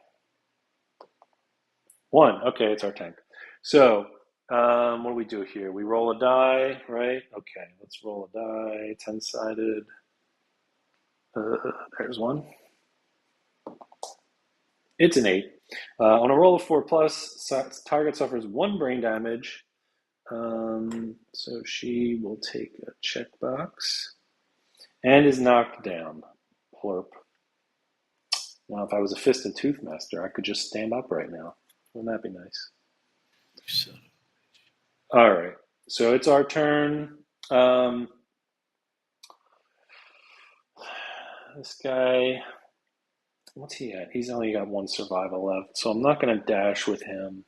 1. Okay, it's our tank. So what do we do here? We roll a die, right? Okay, let's roll a die, 10-sided. There's one. It's an 8. On a roll of 4 plus, target suffers 1 brain damage. So she will take a checkbox and is knocked down. Plurp. Now, if I was a fist and tooth master, I could just stand up right now. Wouldn't that be nice? So, All right. So it's our turn. This guy, what's he at? He's only got 1 survival left, so I'm not going to dash with him.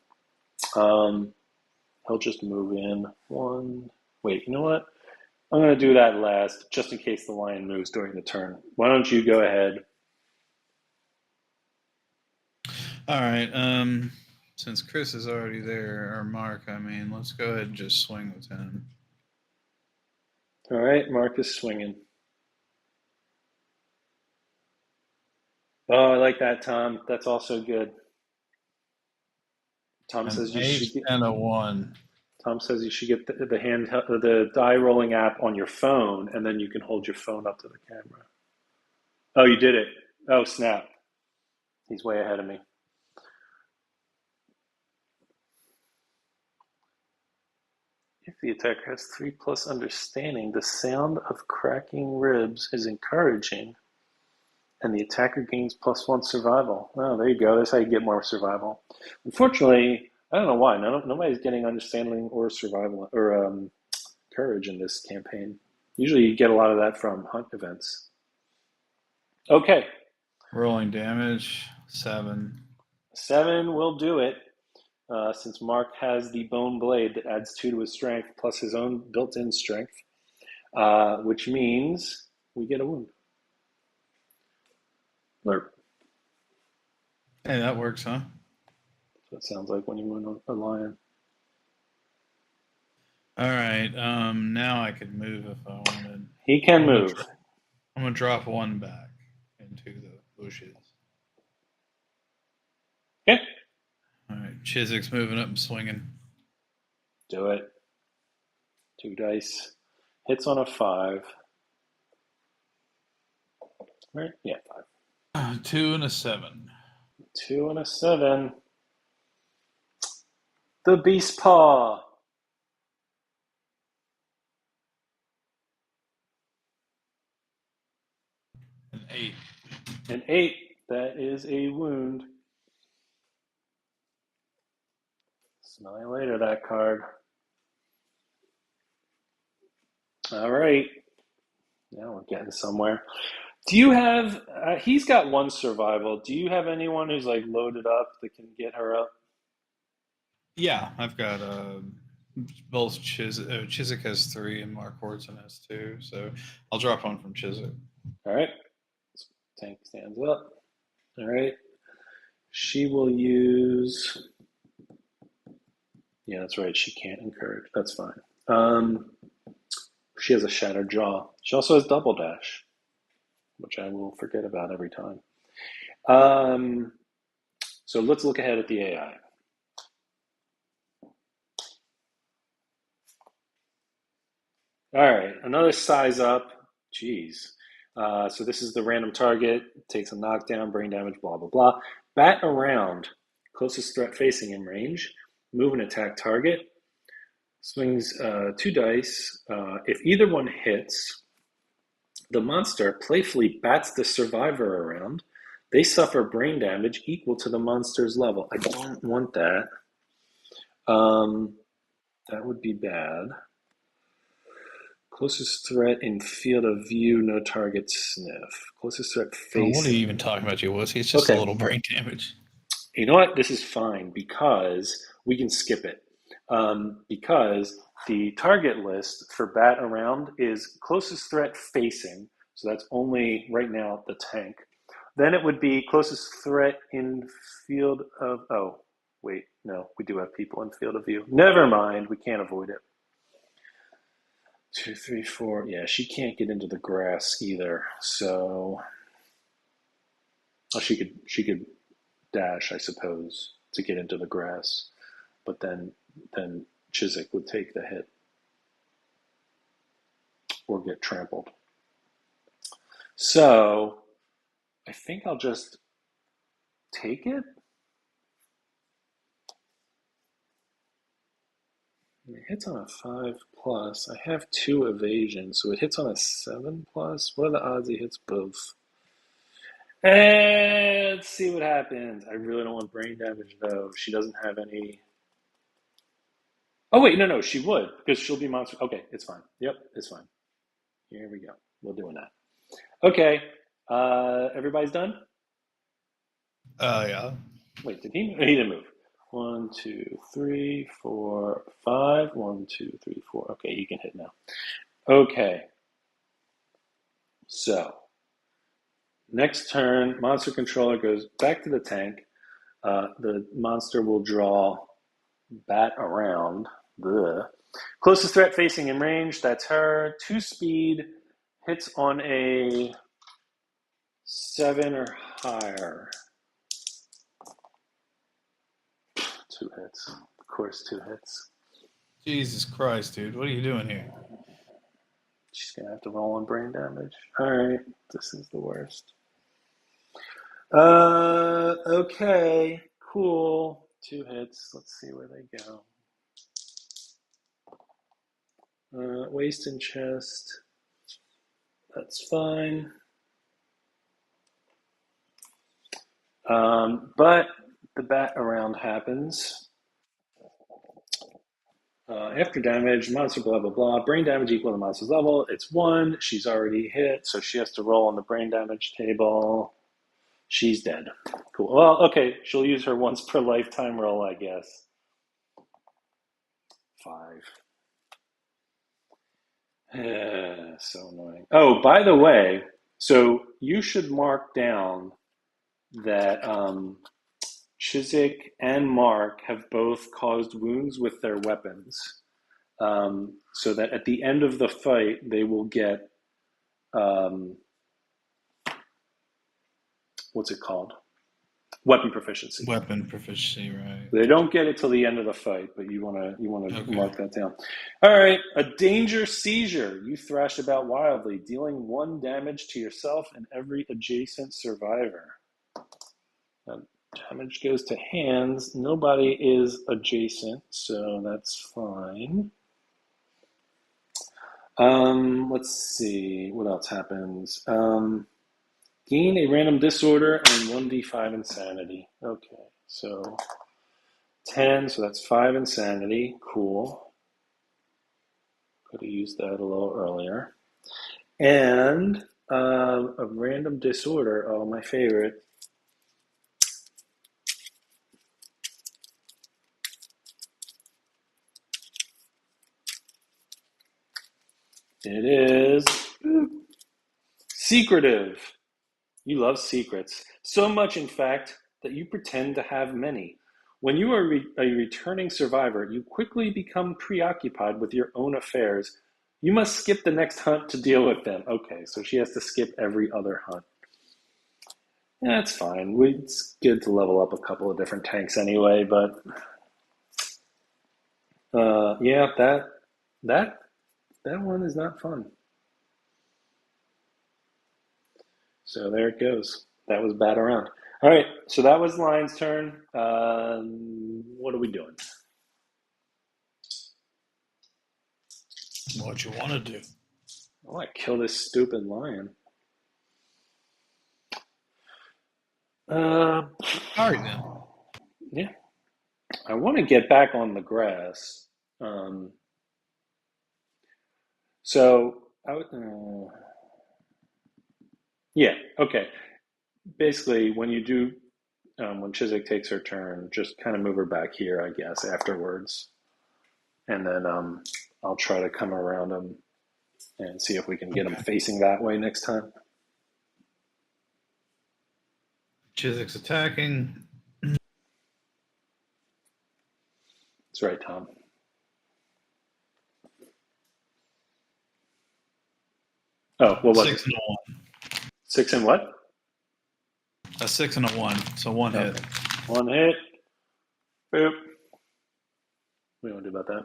He'll just move in. One. Wait, you know what? I'm going to do that last, just in case the lion moves during the turn. Why don't you go ahead? all right. Since Chris is already there, or Mark, I mean, let's go ahead and just swing with him. All right, Mark is swinging. Oh, I like that, Tom. That's also good. Tom An says you 8 should get. and a 1. Tom says you should get the die rolling app on your phone, and then you can hold your phone up to the camera. Oh, you did it. Oh, snap. He's way ahead of me. If the attacker has 3+ understanding, the sound of cracking ribs is encouraging, and the attacker gains +1 survival. Oh, there you go. That's how you get more survival. Unfortunately, I don't know why. Nobody's getting understanding or survival or courage in this campaign. Usually you get a lot of that from hunt events. Okay. Rolling damage, 7. 7 will do it. Since Mark has the bone blade that adds 2 to his strength plus his own built-in strength, which means we get a wound. Lerp. Hey, that works, huh? That's what it sounds like when you wound a lion. All right. Now I could move if I wanted. He can move. I'm gonna drop 1 back into the bushes. Okay. All right. Chiswick's moving up and swinging. Do it. 2 dice. Hits on a 5. Right? Yeah, 5. 2 and a 7. 2 and a 7. The Beast Paw. An 8. An 8. That is a wound. Smell you later, that card. All right. Now we're getting somewhere. Do you have, he's got 1 survival. Do you have anyone who's like loaded up that can get her up? Yeah, I've got both Chiswick has 3 and Mark Horton has 2. So I'll drop 1 from Chiswick. All right. Tank stands up. All right. She will use, yeah, that's right. She can't encourage. That's fine. She has a shattered jaw. She also has double dash, which I will forget about every time. So let's look ahead at the AI. All right, another size up. Jeez. So this is the random target. Takes a knockdown, brain damage, blah, blah, blah. Bat around. Closest threat facing in range. Move and attack target. Swings 2 dice. If either one hits, the monster playfully bats the survivor around. They suffer brain damage equal to the monster's level. I don't want that. That would be bad. Closest threat in field of view, no target sniff. Closest threat facing. What are you even talking about, you wussy? It's just a little brain damage. You know what? This is fine because we can skip it. Because the target list for bat around is closest threat facing. So that's only right now the tank. Then it would be closest threat in field of, oh, wait, no, we do have people in field of view. Never mind, we can't avoid it. 2, 3, 4. Yeah, she can't get into the grass either. So, oh, she could dash, I suppose, to get into the grass, but then Chiswick would take the hit or get trampled. So, I think I'll just take it. It hits on a 5+. I have 2 evasion, so it hits on a 7+. What are the odds he hits both? And let's see what happens. I really don't want brain damage, though. She doesn't have any. Oh, wait, no, she would, because she'll be monster. Okay, it's fine. Yep, it's fine. Here we go. We're doing that. Okay, everybody's done? Yeah. Wait, did he? He didn't move. 1, 2, 3, 4, 5. 1, 2, 3, 4. Okay, you can hit now. Okay. So, next turn, monster controller goes back to the tank. The monster will draw bat around. Bleh. Closest threat facing in range, that's her. 2 speed, hits on a 7 or higher. 2 hits. Of course, 2 hits. Jesus Christ, dude. What are you doing here? She's going to have to roll on brain damage. All right. This is the worst. Okay. Cool. 2 hits. Let's see where they go. Waist and chest. That's fine. But the bat around happens. After damage, monster blah blah blah. Brain damage equal to monster's level. It's 1. She's already hit, so she has to roll on the brain damage table. She's dead. Cool. Well, okay. She'll use her once per lifetime roll, I guess. 5. So annoying. Oh, by the way, so you should mark down that Chiswick and Mark have both caused wounds with their weapons, so that at the end of the fight they will get what's it called? Weapon proficiency. Weapon proficiency, right? They don't get it till the end of the fight, but you want to Okay. mark that down. All right, a danger seizure. You thrash about wildly, dealing 1 damage to yourself and every adjacent survivor. Damage goes to hands. Nobody is adjacent, so that's fine. Let's see what else happens. Gain a random disorder and 1d5 insanity. Okay, so 10, so that's 5 insanity. Cool. Could have used that a little earlier. And a random disorder. Oh, my favorite. It is secretive. You love secrets. So much, in fact, that you pretend to have many. When you are a returning survivor, you quickly become preoccupied with your own affairs. You must skip the next hunt to deal with them. Okay, so she has to skip every other hunt. That's fine. It's good to level up a couple of different tanks anyway, but yeah, that one is not fun. So there it goes. That was bad around. All right, so that was Lion's turn. What are we doing? What you want to do? I want to kill this stupid lion. All right, then. Yeah, I want to get back on the grass. So yeah, okay. Basically, when you do, when Chiswick takes her turn, just kind of move her back here, I guess, afterwards, and then I'll try to come around him and see if we can get him facing that way next time. Chiswick's attacking. That's right, Tom. Oh, what was 6 it? and a 1. 6 and what? A 6 and a 1. So 1 hit. 1 hit. Boop. We don't do about that.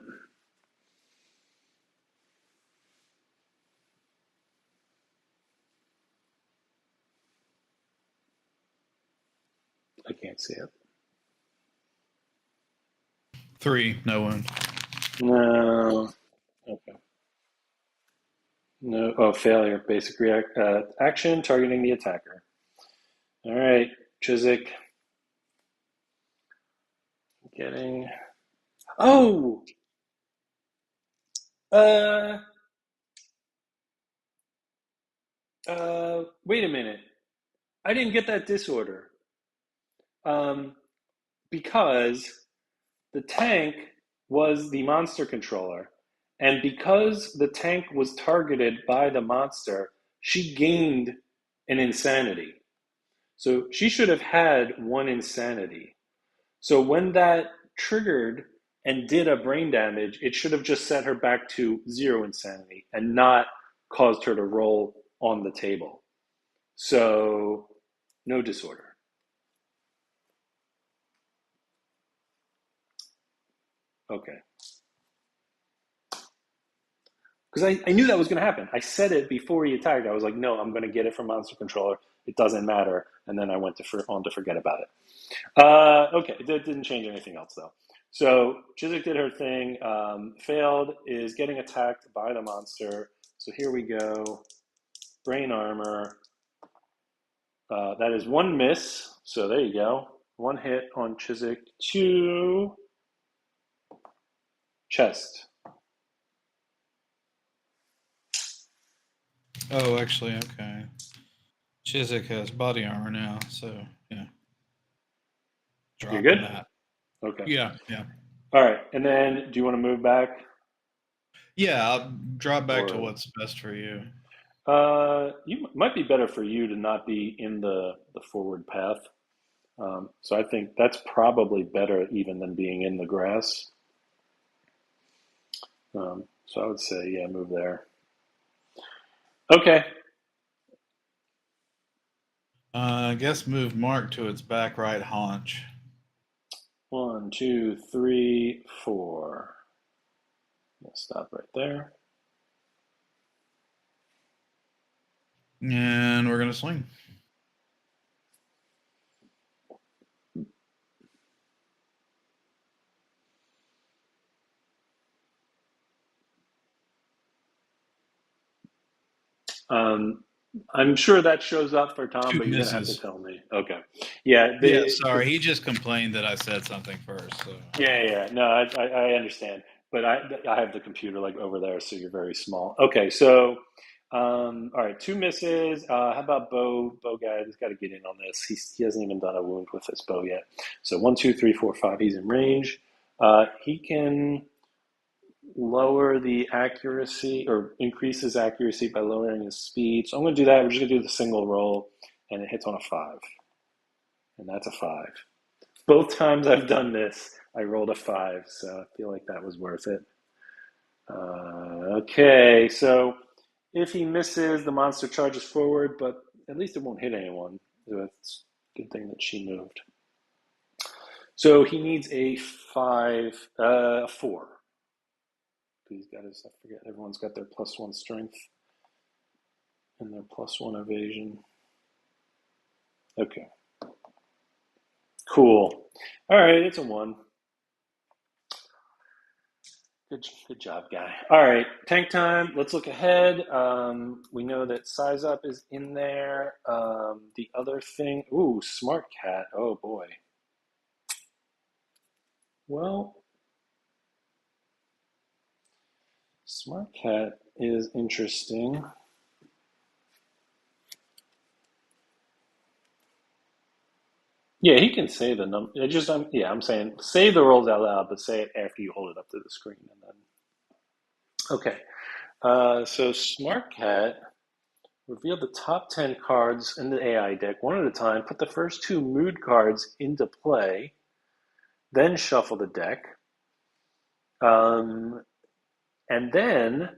I can't see it. 3, no wound. No. Okay. No. Oh, failure. Basic action targeting the attacker. All right, Chiswick. Getting. Oh. Wait a minute. I didn't get that disorder. Because the tank was the monster controller, and because the tank was targeted by the monster, she gained an insanity. So she should have had 1 insanity. So when that triggered and did a brain damage, it should have just set her back to 0 insanity and not caused her to roll on the table. So no disorder. Okay. Because I knew that was going to happen. I said it before he attacked. I was like, no, I'm going to get it from Monster Controller. It doesn't matter. And then I went on to forget about it. Okay, that didn't change anything else, though. So Chiswick did her thing. Failed, is getting attacked by the monster. So here we go. Brain armor. That is one miss. So there you go. One hit on Chiswick. 2 chest. Oh, actually, okay. Chiswick has body armor now, so yeah. You're Dropping good? that. Okay. Yeah. All right. And then do you want to move back? Yeah, I'll drop back to Or what's best for you. you might be better for you to not be in the forward path. So I think that's probably better even than being in the grass. So I would say, yeah, move there. Okay. I guess move Mark to its back right haunch. 1, 2, 3, 4. Let's stop right there. And we're going to swing. I'm sure that shows up for Tom, 2 but you're gonna have to misses. tell me. Okay. Yeah. Yeah, sorry. He just complained that I said something first. So. Yeah. No, I understand, but I have the computer like over there, so you're very small. Okay. So, all right, 2 misses. How about Bo guy? He's got to get in on this. He hasn't even done a wound with his bow yet. So 1, 2, 3, 4, 5. He's in range. He can lower the accuracy or increase his accuracy by lowering his speed. So I'm going to do that. We're just going to do the single roll, and it hits on a 5, and that's a 5. Both times I've done this, I rolled a 5, so I feel like that was worth it. Okay, so if he misses, the monster charges forward, but at least it won't hit anyone. So it's a good thing that she moved. So he needs a 4. He's got his, I forget, everyone's got their +1 strength and their +1 evasion. Okay. Cool. All right, it's a 1. Good job, guy. All right, tank time. Let's look ahead. We know that Size Up is in there. The other thing, Smart Cat. Oh boy. Well, Smart Cat is interesting. Yeah, he can say the number. I'm saying say the rolls out loud, but say it after you hold it up to the screen, and then. Okay. So Smart Cat. Reveal the top 10 cards in the AI deck one at a time. Put the first 2 mood cards into play. Then shuffle the deck. And then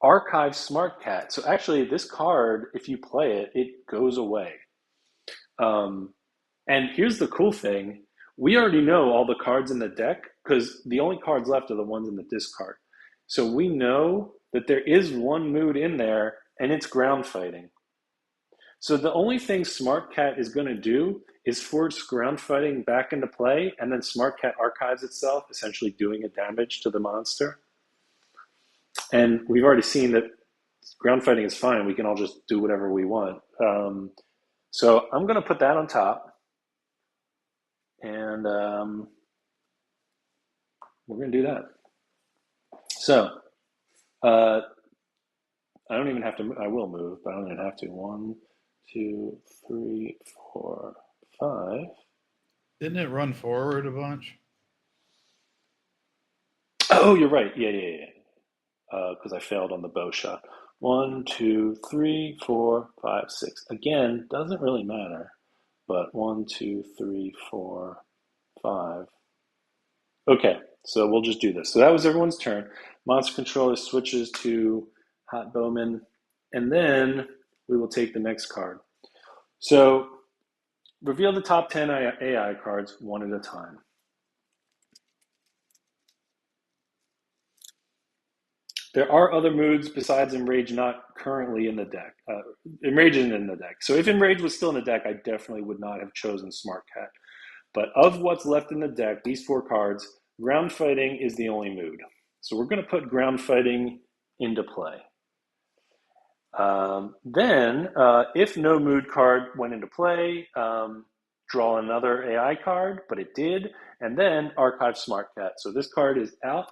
archive Smart Cat. So actually, this card, if you play it, it goes away. And here's the cool thing. We already know all the cards in the deck because the only cards left are the ones in the discard. So we know that there is one mood in there, and it's ground fighting. So the only thing Smart Cat is going to do is force ground fighting back into play, and then Smart Cat archives itself, essentially doing a damage to the monster. And we've already seen that ground fighting is fine. We can all just do whatever we want. So I'm going to put that on top, and we're going to do that. So I don't even have to. I will move, but I don't even have to. 1, 2, 3, 4, 5. Didn't it run forward a bunch? Oh, you're right. Yeah. Because I failed on the bow shot. 1, 2, 3, 4, 5, 6. Again, doesn't really matter. But 1, 2, 3, 4, 5. Okay, so we'll just do this. So that was everyone's turn. Monster Controller switches to Hot Bowman, and then we will take the next card. So reveal the top 10 AI cards one at a time. There are other moods besides Enrage not currently in the deck. Enrage isn't in the deck. So if Enrage was still in the deck, I definitely would not have chosen Smart Cat. But of what's left in the deck, these 4 cards, Ground Fighting is the only mood. So we're going to put Ground Fighting into play. Then, if no mood card went into play, draw another AI card, but it did, and then archive Smart Cat. So this card is out.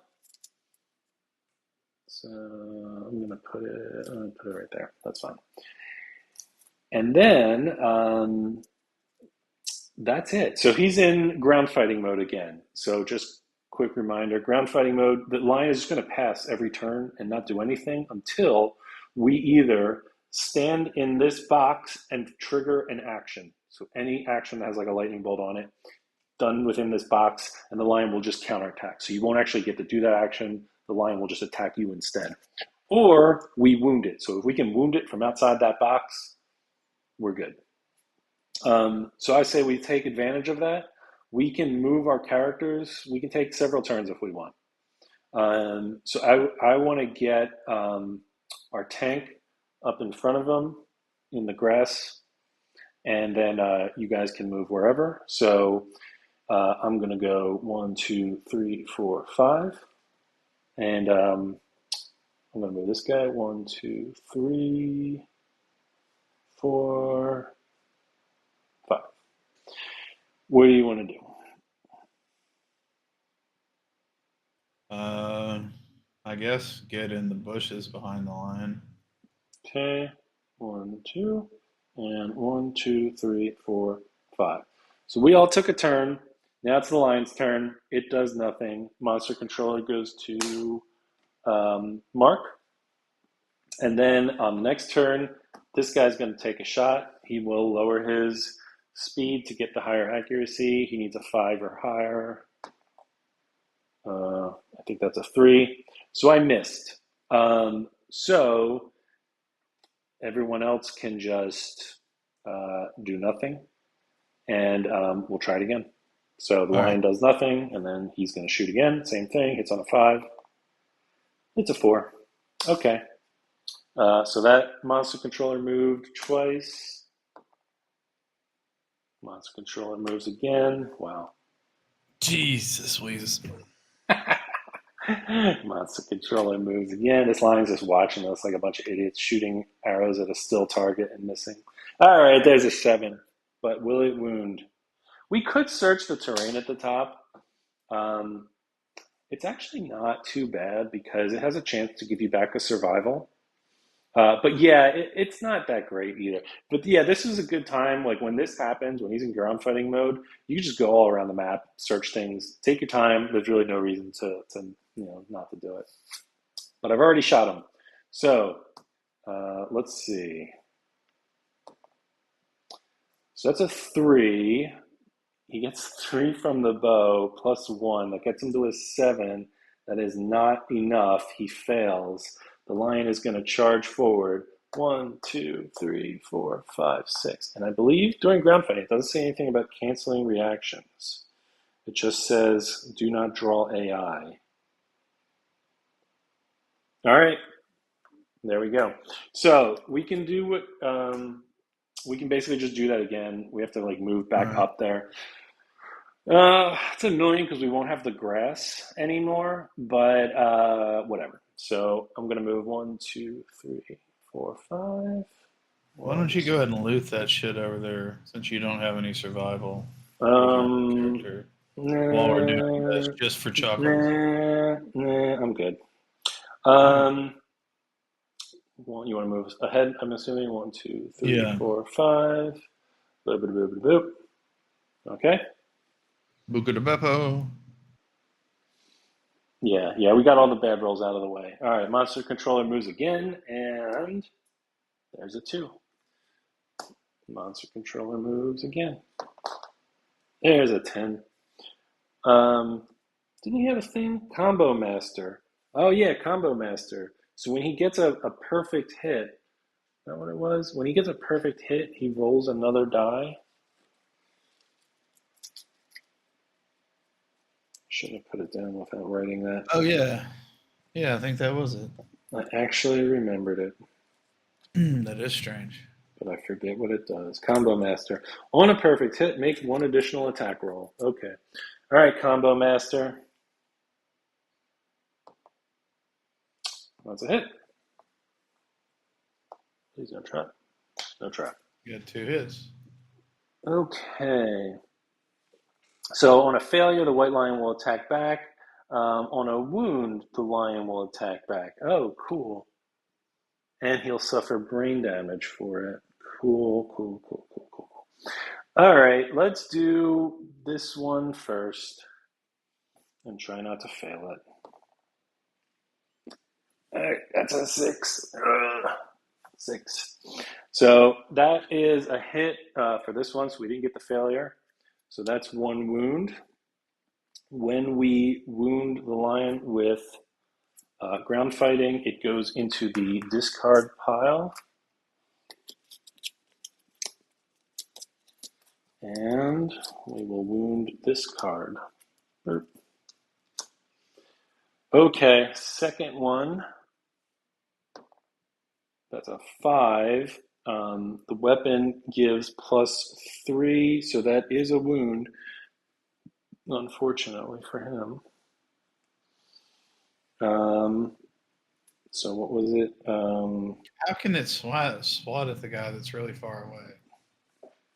So I'm gonna put it right there. That's fine. And then that's it. So he's in ground fighting mode again. So just quick reminder, ground fighting mode, the line is just gonna pass every turn and not do anything until we either stand in this box and trigger an action. So any action that has like a lightning bolt on it, done within this box, and the lion will just counterattack. So you won't actually get to do that action. The lion will just attack you instead. Or we wound it. So if we can wound it from outside that box, we're good. So I say we take advantage of that. We can move our characters. We can take several turns if we want. So I want to get our tank up in front of them in the grass, and then you guys can move wherever. So I'm going to go 1, 2, 3, 4, 5. And I'm going to move this guy 1, 2, 3, 4, 5. What do you want to do? I guess get in the bushes behind the line. Okay, 1, 2, and 1, 2, 3, 4, 5. So we all took a turn. Now it's the lion's turn. It does nothing. Monster controller goes to Mark. And then on the next turn, this guy's going to take a shot. He will lower his speed to get the higher accuracy. He needs a 5 or higher. I think that's a 3. So I missed. So everyone else can just do nothing, and we'll try it again. So the lion does nothing, and then he's going to shoot again. Same thing. Hits on a 5. It's a 4. Okay. So that monster controller moved twice. Monster controller moves again. Wow. Jesus, Weezus. Monster controller moves again. This lion's just watching us like a bunch of idiots shooting arrows at a still target and missing. All right, there's a 7. But will it wound? We could search the terrain at the top. It's actually not too bad because it has a chance to give you back a survival. But yeah, it's not that great either. But yeah, this is a good time. Like when this happens, when he's in ground fighting mode, you can just go all around the map, search things, take your time. There's really no reason to not to do it. But I've already shot him. So let's see. So that's a 3. He gets 3 from the bow plus 1. That gets him to a 7. That is not enough. He fails. The lion is going to charge forward. 1, 2, 3, 4, 5, 6. And I believe during ground fighting, it doesn't say anything about canceling reactions. It just says, do not draw AI. All right. There we go. So we can do what, we can basically just do that again. We have to like move back up there. It's annoying because we won't have the grass anymore, but whatever. So I'm gonna move 1, 2, 3, 4, 5. Why don't you go ahead and loot that shit over there since you don't have any survival Nah, while we're doing this just for chuckles? I'm good. You want to move ahead? I'm assuming 1, 2, 3, 4, 5. Boop, boop, boop, boop. Okay. Buca de Beppo. Yeah, we got all the bad rolls out of the way. All right, monster controller moves again, and there's a 2. Monster controller moves again. There's a 10. Didn't he have a thing? Combo Master. Oh yeah, Combo Master. So when he gets a perfect hit, is that what it was? When he gets a perfect hit, he rolls another die. Should have put it down without writing that. Oh yeah. Yeah, I think that was it. I actually remembered it, That is strange. but I forget what it does. Combo Master. On a perfect hit, make one additional attack roll. Okay. All right, Combo Master. That's a hit. Please no trap. No trap. You got 2 hits. Okay. So on a failure, the white lion will attack back. On a wound, the lion will attack back. Oh, cool. And he'll suffer brain damage for it. Cool, cool, cool, cool, cool. All right, let's do this one first and try not to fail it. All right, that's a 6. 6. So that is a hit for this one, so we didn't get the failure. So that's 1 wound. When we wound the lion with ground fighting, it goes into the discard pile. And we will wound this card. Okay, second one. That's a 5. The weapon gives +3, so that is a wound, unfortunately for him. So what was it? How can it swat at the guy that's really far away?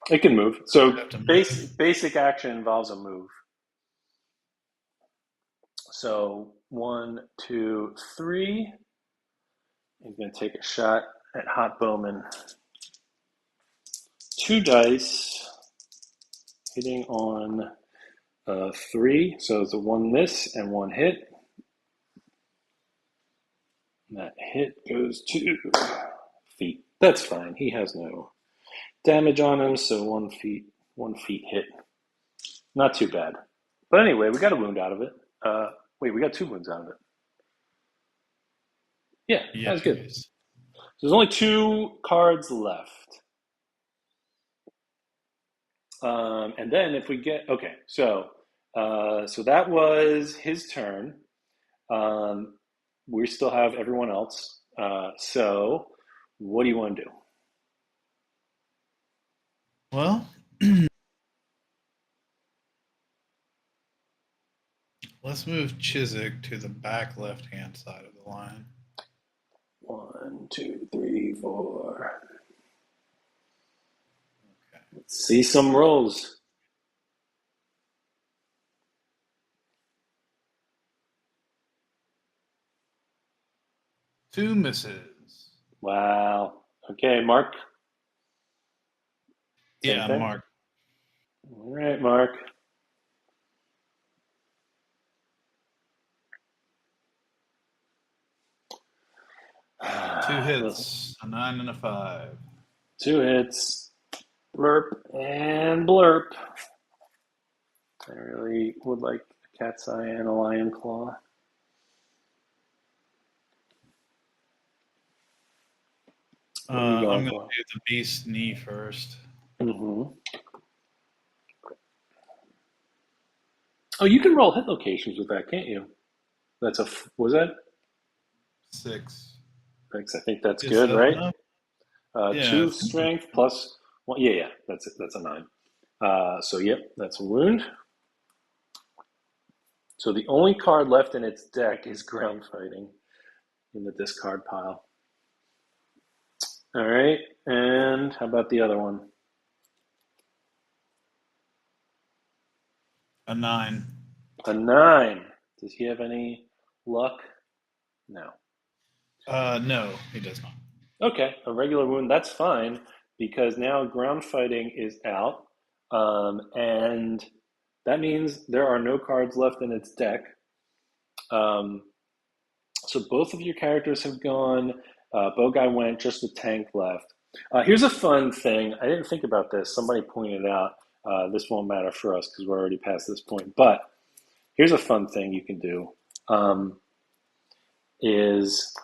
It can move. So You have to move. basic action involves a move. So 1, 2, 3. He's going to take a shot at Hot Bowman. 2 dice, hitting on 3. So it's a 1 miss and 1 hit. And that hit goes to feet. That's fine. He has no damage on him, so 1 feet hit. Not too bad. But anyway, we got a wound out of it. Wait, we got 2 wounds out of it. Yeah, that was good. So there's only 2 cards left. And then if we get, okay, so that was his turn. We still have everyone else. So what do you want to do? Well, let's move Chiswick to the back left-hand side of the line. 1, 2, 3, 4. Okay. Let's see some rolls. Two misses. Wow. Okay, Mark. Same Yeah, thing? Mark. All right, Mark. Two hits, a 9 and a 5. 2 hits. Blurp and blurp. I really would like a cat's eye and a lion claw. What are you I'm going going to for? do the beast knee first. Mm-hmm. Oh, you can roll hit locations with that, can't you? That's a, was that? 6. 6. I think that's Is good, that right? enough? Yeah. 2 strength plus 1. Yeah, that's it. That's a 9. So, yep, that's a wound. So the only card left in its deck is ground fighting in the discard pile. All right, and how about the other one? A 9. A 9. Does he have any luck? No. No, he does not. Okay, a regular wound, that's fine, because now ground fighting is out, and that means there are no cards left in its deck. So both of your characters have gone. Bow Guy went, just the tank left. Here's a fun thing. I didn't think about this. Somebody pointed out this won't matter for us because we're already past this point. But here's a fun thing you can do. Is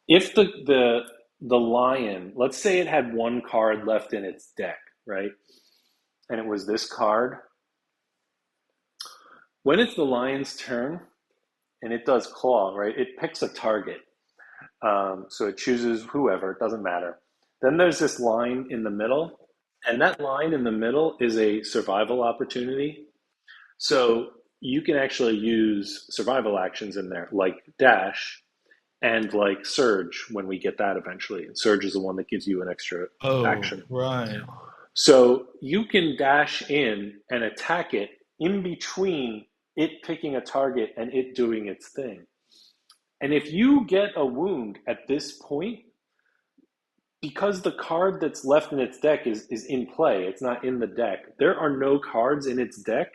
if the lion, let's say it had 1 card left in its deck, right? And it was this card. When it's the lion's turn and it does claw, right? It picks a target. So it chooses whoever, it doesn't matter. Then there's this line in the middle, and that line in the middle is a survival opportunity. So you can actually use survival actions in there, like dash and like surge when we get that eventually. And surge is the one that gives you an extra Oh, action. right. So you can dash in and attack it in between it picking a target and it doing its thing. And if you get a wound at this point, because the card that's left in its deck is in play, it's not in the deck. There are no cards in its deck,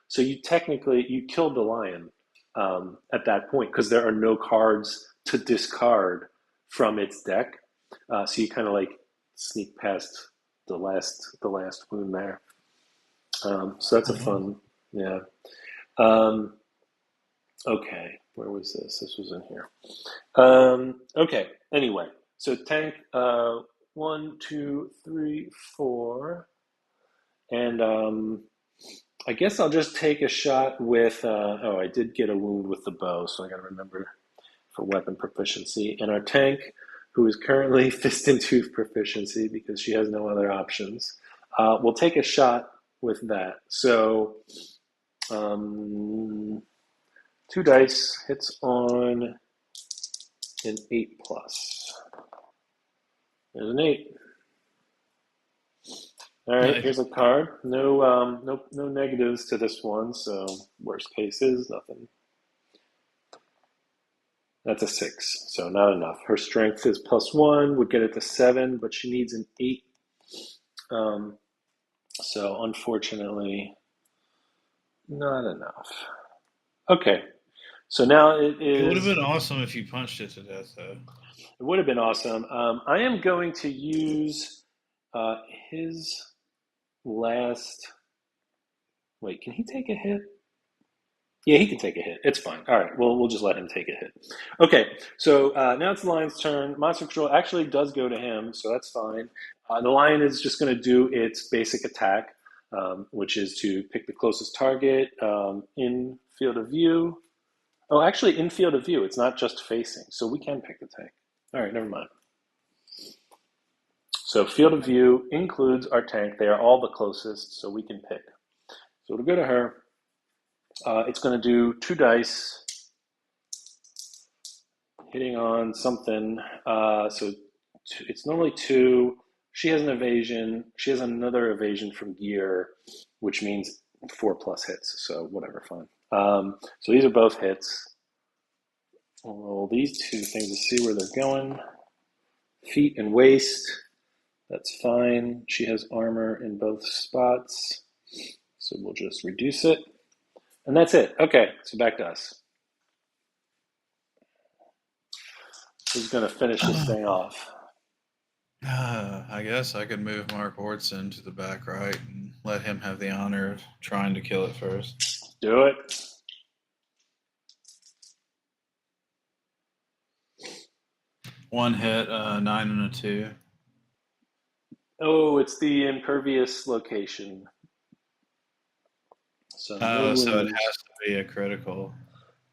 so you technically you killed the lion at that point because there are no cards to discard from its deck. So you kind of like sneak past the last wound there. So that's a fun, yeah. Um, okay, where was this? This was in here. Okay, anyway, so tank 1, 2, 3, 4. And I guess I'll just take a shot with, oh, I did get a wound with the bow, so I gotta remember for weapon proficiency. And our tank, who is currently fist and tooth proficiency because she has no other options, will take a shot with that. So 2 dice, hits on an 8 plus. There's an 8. All right, Nice. here's a card. No negatives to this one, so worst case is nothing. That's a 6, so not enough. Her strength is +1, would get it to 7, but she needs an 8. So unfortunately, not enough. Okay, so now it It would have is. been awesome if you punched it to death, though. It would have been awesome. I am going to use his last. Wait, can he take a hit? Yeah, he can take a hit. It's fine. All right, we'll just let him take a hit. Okay, so now it's the lion's turn. Monster control actually does go to him, so that's fine. The lion is just going to do its basic attack, which is to pick the closest target in field of view. Oh, actually, in field of view, it's not just facing, so we can pick the tank. All right, never mind. So field of view includes our tank. They are all the closest, so we can pick. So it'll go to her. It's going to do 2 dice, hitting on something. So it's normally 2. She has an evasion. She has another evasion from gear, which means 4 plus hits. So whatever, fine. So these are both hits. We'll roll these 2 things to see where they're going. Feet and waist. That's fine. She has armor in both spots. So we'll just reduce it. And that's it. Okay, so back to us. Who's going to finish this thing off? I guess I could move Mark Ortson to the back right and let him have the honor of trying to kill it first. Do it. One hit, 9 and a 2. Oh, it's the impervious location. So no So it wounds. has to be a critical.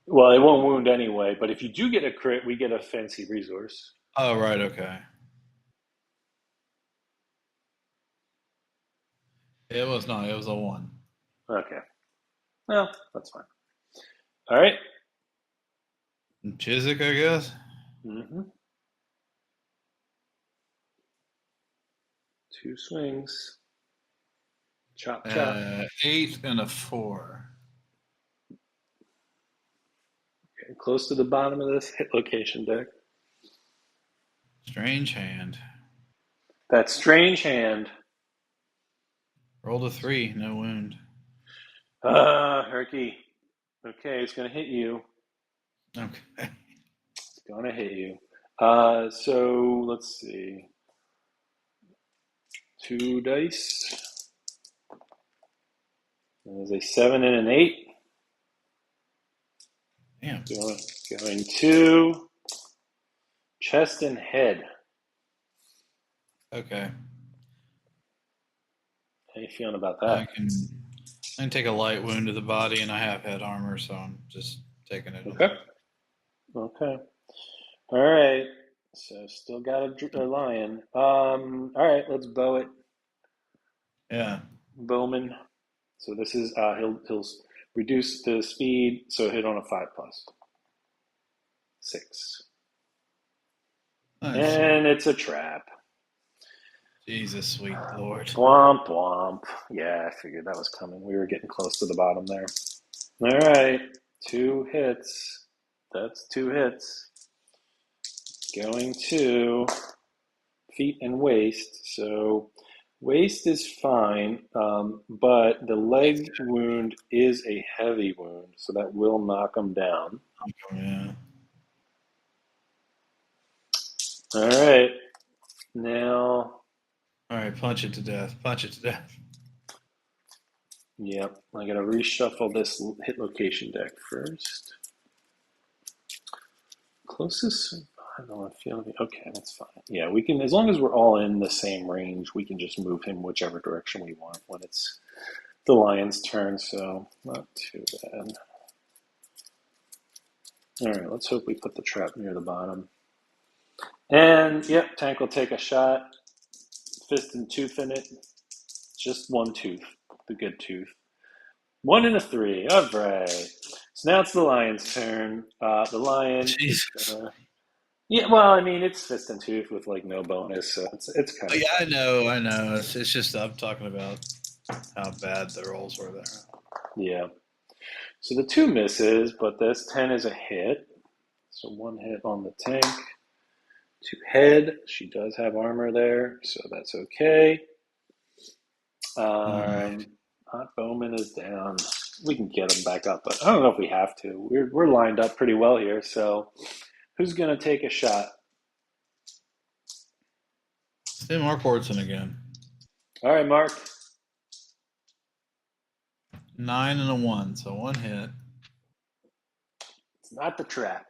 Well, it won't wound anyway, but if you do get a crit, we get a fancy resource. Oh, right, okay. It was not. It was a 1. Okay. Well, that's fine. All right. Chiswick, I guess. Mm-hmm. 2 swings. Chop, chop. 8 and a 4. Okay, close to the bottom of this hit location deck. Strange hand. That strange hand. Rolled a 3, no wound. Herky. Okay, it's going to hit you. Okay. It's going to hit you. So let's see. 2 dice. There's a 7 and an 8. Damn. Going to chest and head. Okay. How you feeling about I that? can take a light wound to the body, and I have head armor, so I'm just taking it. Okay. Okay. All right. So still got a lion. All right, let's bow it. Yeah. Bowman. So this is he'll reduce the speed, so hit on a 5+. 6. Nice. And it's a trap. Jesus, sweet Lord. Womp womp. Yeah, I figured that was coming. We were getting close to the bottom there. All right, 2 hits. That's 2 hits. Going to feet and waist. So waist is fine, but the leg wound is a heavy wound, so that will knock him down. Yeah. All right, now. All right, punch it to death. Punch it to death. Yep, I gotta reshuffle this hit location deck first. Closest survival, I feel like, okay, that's fine. Yeah, we can, as long as we're all in the same range, we can just move him whichever direction we want when it's the lion's turn, so not too bad. All right, let's hope we put the trap near the bottom. And, yep, tank will take a shot. Fist and tooth in it. Just 1 tooth, the good tooth. 1 and a 3. All right. So now it's the lion's turn. The lion. Jesus. Yeah, well, I mean, it's fist and tooth with like no bonus, so it's kind Oh, of. yeah, I know. It's just I'm talking about how bad the rolls were there. Yeah. So the 2 misses, but this 10 is a hit. So 1 hit on the tank. 2 head. She does have armor there, so that's okay. Hot Bowman is down. We can get him back up, but I don't know if we have to. We're lined up pretty well here, so who's going to take a shot? Let's do Mark Hortson again. All right, Mark. 9 and a 1, so 1 hit. It's not the trap.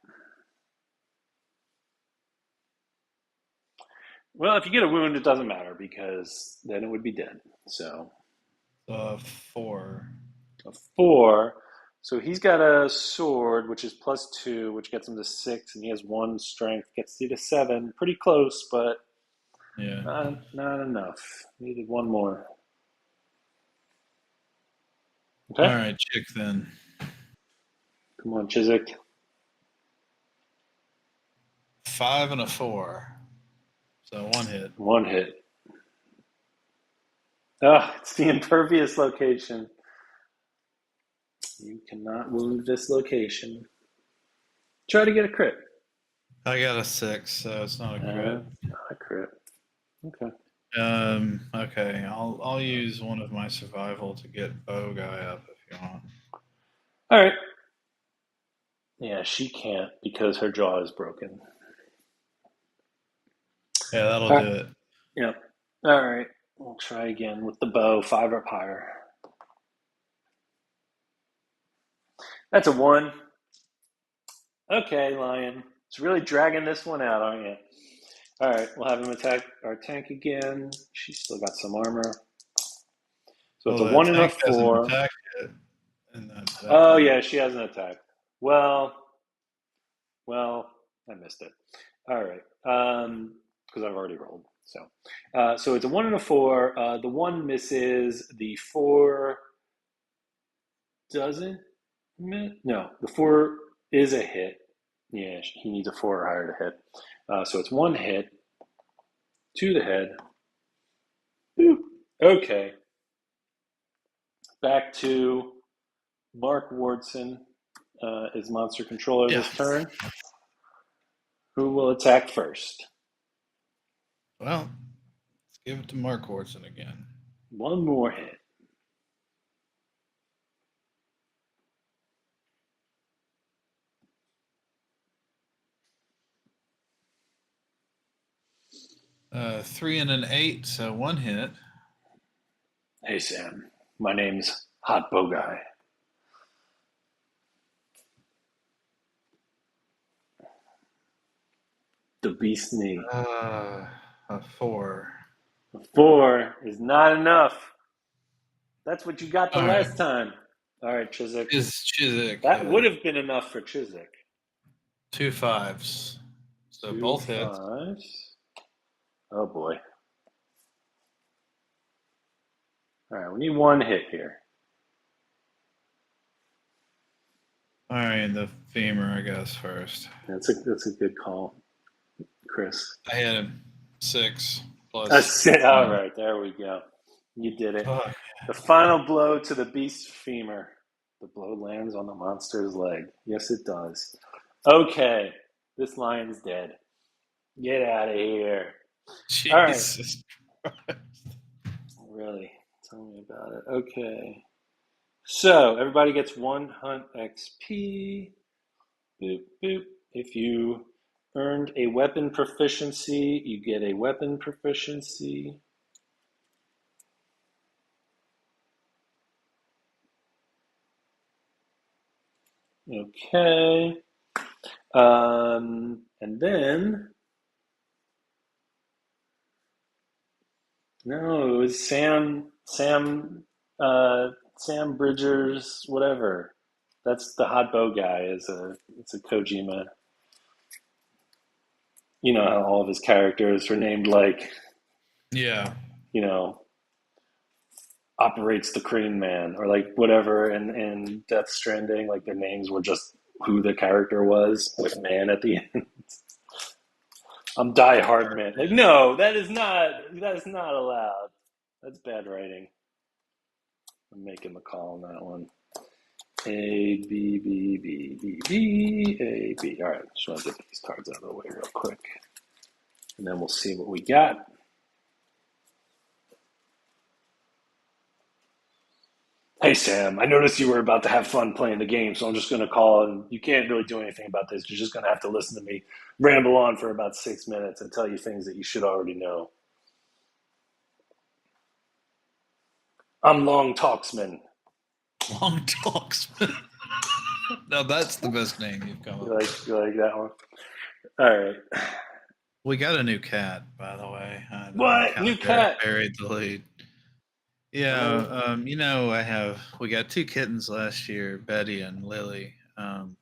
Well, if you get a wound, it doesn't matter because then it would be dead. So 4. a 4. So he's got a sword, which is +2, which gets him to 6, and he has 1 strength, gets you to 7. Pretty close, but Yeah. not enough. Needed 1 more. Okay. All right, chick then. Come on, Chiswick. 5 and a 4. So 1 hit. 1 hit. Ah, it's the impervious location. You cannot wound this location. Try to get a crit. I got a 6, so it's not a crit. Not a crit. Okay. Okay, I'll use one of my survival to get bow guy up if you want. All right. Yeah, she can't because her jaw is broken. Yeah, that'll do it. Yep. All right. We'll try again with the bow, 5 up higher. That's a 1. Okay, Lion. It's really dragging this one out, aren't you? All right, we'll have him attack our tank again. She's still got some armor. So it's a 1 and a 4. Oh, yeah, she has an attack. Well, I missed it. All right, because I've already rolled. So it's a 1 and a 4. The 1 misses. The 4 doesn't miss. No, the 4 is a hit. Yeah, he needs a 4 or higher to hit. So it's 1 hit to the head. Ooh. Okay. Back to Mark Wardson is monster controller this turn. Who will attack first? Well, let's give it to Mark Wardson again. 1 more hit. Three and an 8, so 1 hit. Hey, Sam. My name's Hot Bow Guy. The beast knee. A 4. A 4 is not enough. That's what you got the last time. All right, Chiswick. Chiswick. That would have been enough for Chiswick. 2 5s. So 2 both hits. 5s. Oh boy. All right, we need 1 hit here. All right, the femur, I guess, first. That's a good call, Chris. I had a 6 plus. That's it. All right, there we go. You did it. Fuck. The final blow to the beast's femur. The blow lands on the monster's leg. Yes, it does. Okay, this lion's dead. Get out of here. All right. Jesus Christ. Really? Tell me about it. Okay. So, everybody gets 1 hunt XP. Boop, boop. If you earned a weapon proficiency, you get a weapon proficiency. Okay. And then, no, it was Sam Bridgers, whatever. That's the hot bow guy. It's a Kojima. You know how all of his characters are named like, Yeah. you know, operates the Crane Man or like whatever. And Death Stranding, like their names were just who the character was with man at the end. I'm Die Hard Man. Like, no, that is not allowed. That's bad writing. I'm making the call on that one. A, B, B, B, B, B, A, B. All right, just want to get these cards out of the way real quick. And then we'll see what we got. Hey, Sam, I noticed you were about to have fun playing the game, so I'm just going to call, and you can't really do anything about this. You're just going to have to listen to me ramble on for about 6 minutes and tell you things that you should already know. I'm Long Talksman. Long Talksman. No, that's the best name you've come up with. You like that one? All right. We got a new cat, by the way. What? New cat? Buried the lead. Yeah, we got 2 kittens last year, Betty and Lily. And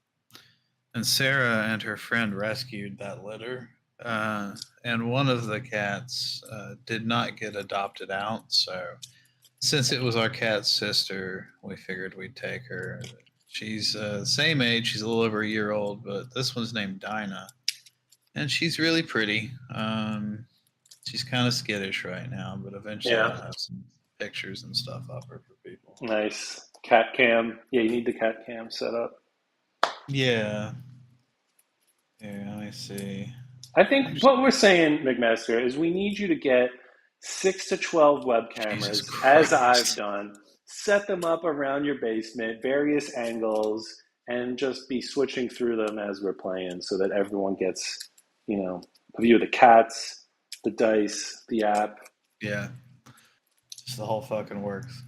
Sarah and her friend rescued that litter. And one of the cats did not get adopted out. So since it was our cat's sister, we figured we'd take her. She's the same age. She's a little over a year old, but this one's named Dinah. And she's really pretty. She's kind of skittish right now, but eventually I'll have some pictures and stuff up her for people. Nice. Cat cam. Yeah, you need the cat cam set up. Yeah. Here, let me see. I think what we're saying, McMaster, is we need you to get 6 to 12 web cameras, as I've done, set them up around your basement, various angles, and just be switching through them as we're playing so that everyone gets, a view of the cats, the dice, the app. Yeah. Just the whole fucking works.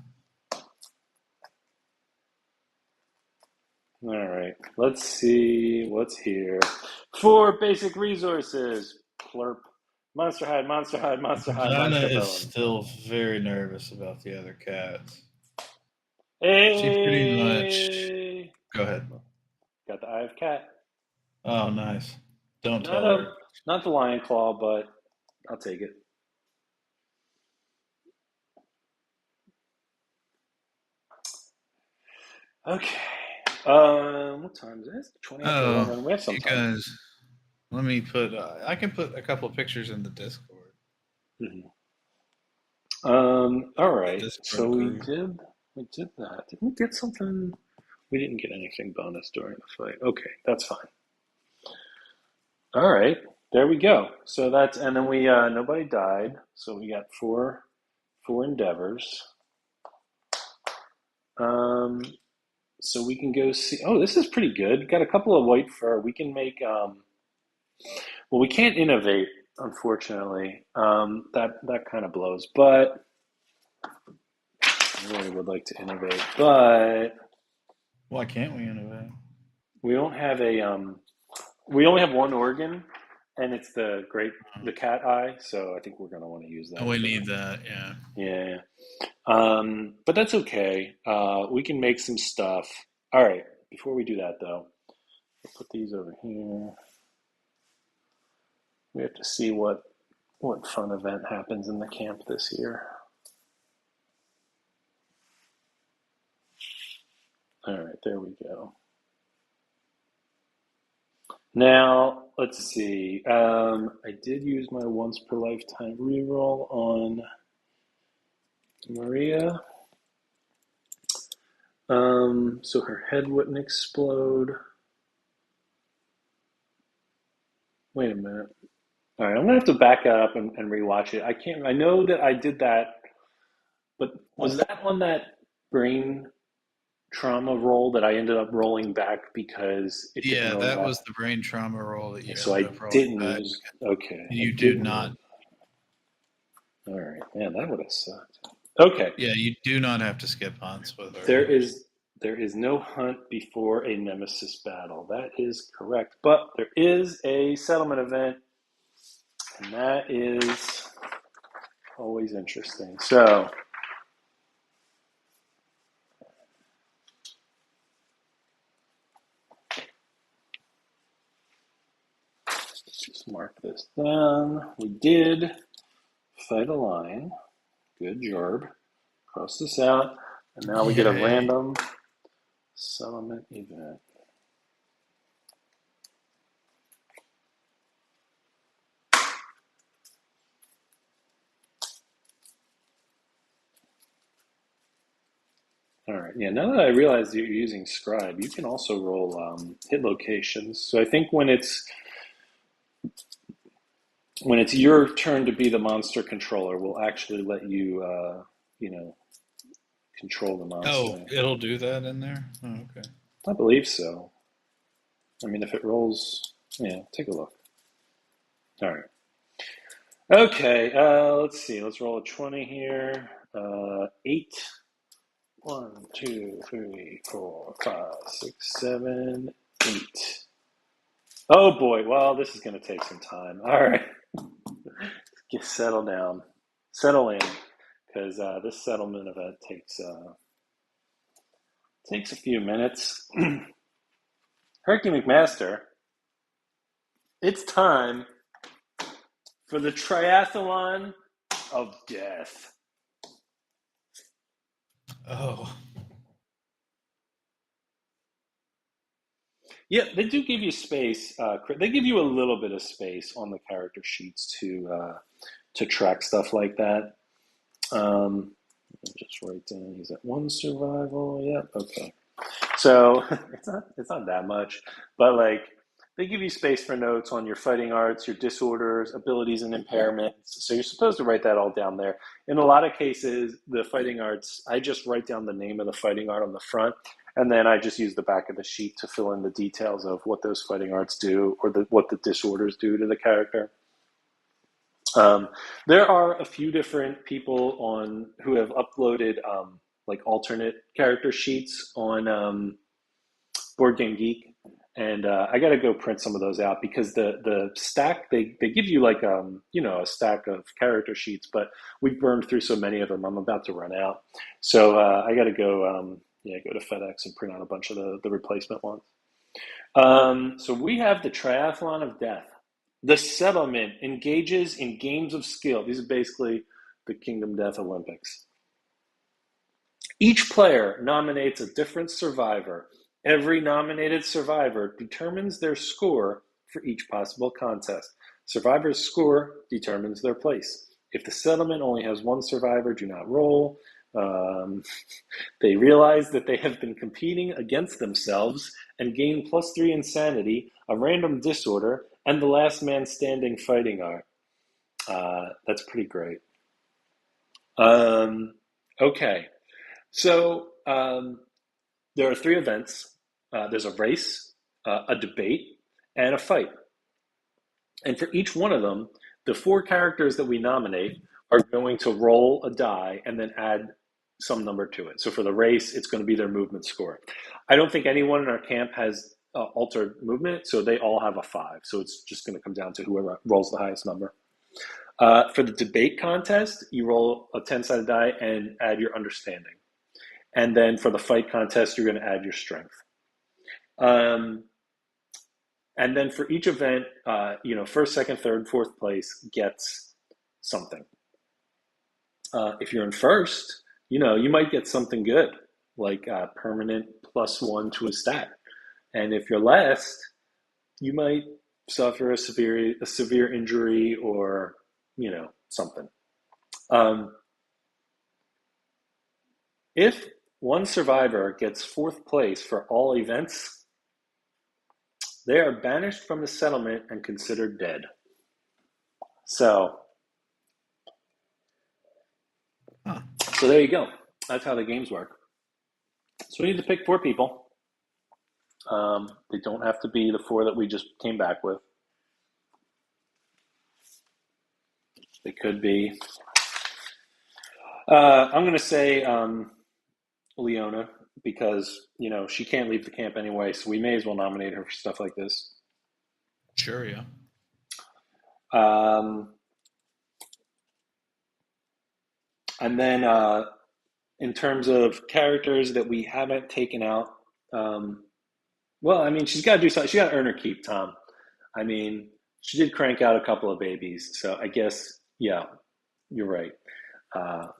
All right. Let's see what's here. 4 basic resources. Plurp. Monster hide, monster hide, monster hide, Donna monster is bone. still very nervous about the other cats. Hey! She pretty much... Go ahead. Got the eye of cat. Oh, nice. Don't tell her. Not the lion claw, but I'll take it. Okay. What time is it? 20 after 11. We have some time. You guys, let me put. I can put a couple of pictures in the Discord. Mm-hmm. All right. So we did that. Did we get something? We didn't get anything bonus during the fight. Okay, that's fine. All right. There we go. So that's, and then we nobody died. So we got four endeavors. So we can go see. Oh, this is pretty good. Got a couple of white fur. We can make. Well, we can't innovate, unfortunately. That kind of blows. But I really would like to innovate. But why can't we innovate? We don't have a. We only have one organ, and it's the cat eye. So I think we're going to want to use that. Oh, we need that. Yeah. Yeah. But that's okay. We can make some stuff. All right. Before we do that, though, I'll put these over here. We have to see what fun event happens in the camp this year. All right, there we go. Now, let's see. I did use my once per lifetime reroll on Maria. So her head wouldn't explode. Wait a minute. All right, I'm gonna have to back that up and rewatch it. I know that I did that, but was that on that brain trauma roll that I ended up rolling back because it didn't Yeah, really that matter? was the brain trauma roll that you So ended I up rolling didn't back. use. Okay, I You do didn't not. use. All right, man, that would have sucked. Okay. Yeah, you do not have to skip hunts with her. There is no hunt before a nemesis battle. That is correct. But there is a settlement event, and that is always interesting. So let's just mark this down. We did fight a lion. Good job. Cross this out. And now we get a Yay. random settlement event. All right. Yeah. Now that I realize that you're using Scribe, you can also roll hit locations. So I think when it's your turn to be the monster controller, we'll actually let you, control the monster. Oh, it'll do that in there? Oh, okay. I believe so. I mean, if it rolls, yeah, take a look. All right. Okay. Let's see. Let's roll a 20 here. 8. 1, 2, 3, 4, 5, 6, 7, 8. Oh boy. Well, this is going to take some time. All right. Get settled down. Settle in, because this settlement event takes a few minutes. Herky McMaster, it's time for the triathlon of death. Oh. Yeah, they do give you space. They give you a little bit of space on the character sheets to track stuff like that. Just write down. He's at 1 survival. Yep. Okay. So it's not that much, but like they give you space for notes on your fighting arts, your disorders, abilities, and impairments. So you're supposed to write that all down there. In a lot of cases, the fighting arts, I just write down the name of the fighting art on the front, and then I just use the back of the sheet to fill in the details of what those fighting arts do or what the disorders do to the character. There are a few different people who have uploaded like alternate character sheets on Board Game Geek, and I got to go print some of those out because the stack they give you like a stack of character sheets, but we've burned through so many of them. I'm about to run out, so I got to go go to FedEx and print out a bunch of the replacement ones. So we have the Triathlon of Death. The settlement engages in games of skill. These are basically the Kingdom Death Olympics. Each player nominates a different survivor. Every nominated survivor determines their score for each possible contest. Survivor's score determines their place. If the settlement only has one survivor, do not roll. They realize that they have been competing against themselves and gain +3 insanity, a random disorder, and the last man standing fighting art. That's pretty great. Okay. So there are 3 events. There's a race, a debate, and a fight. And for each one of them, the 4 characters that we nominate are going to roll a die and then add some number to it. So for the race, it's going to be their movement score. I don't think anyone in our camp has altered movement, so they all have a 5. So it's just going to come down to whoever rolls the highest number. For the debate contest, you roll a 10-sided die and add your understanding. And then for the fight contest, you're going to add your strength. And then for each event, first, second, third, fourth place gets something. If you're in first, you might get something good, like a permanent +1 to a stat. And if you're last, you might suffer a severe injury or something. If one survivor gets fourth place for all events, they are banished from the settlement and considered dead. So there you go. That's how the games work. So we need to pick 4 people. They don't have to be the 4 that we just came back with. They could be. I'm going to say Leona, because she can't leave the camp anyway, so we may as well nominate her for stuff like this. Sure, yeah. And then in terms of characters that we haven't taken out, she's got to do something. She got to earn her keep, Tom. She did crank out a couple of babies, so I guess, yeah, you're right.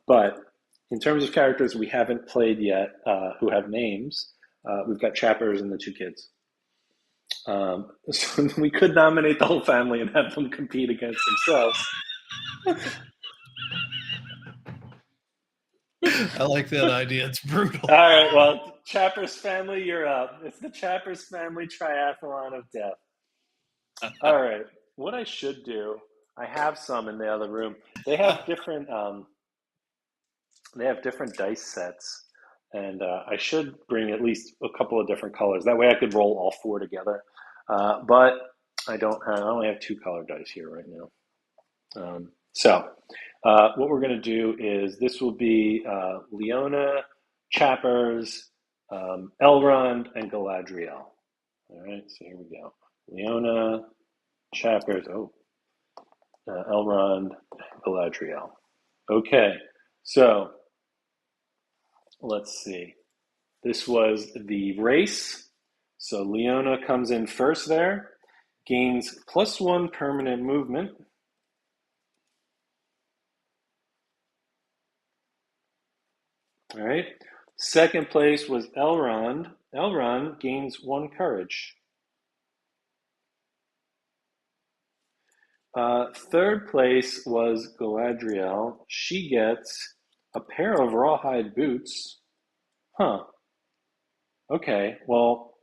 But in terms of characters we haven't played yet who have names, we've got Chappers and the 2 kids. So we could nominate the whole family and have them compete against themselves. I like that idea. It's brutal. All right, well, Chappers family, you're up. It's the Chappers family triathlon of death. All right, what I should do, I have some in the other room. They have different dice sets, and I should bring at least a couple of different colors. That way I could roll all 4 together. But I only have 2 colored dice here right now. So what we're going to do is this will be Leona, Chappers, Elrond, and Galadriel. All right, so here we go. Leona, Chappers, Elrond, Galadriel. Okay, so let's see. This was the race. So Leona comes in first there, gains +1 permanent movement. All right. Second place was Elrond. Elrond gains 1 courage. Third place was Galadriel. She gets a pair of rawhide boots. Huh. Okay, well,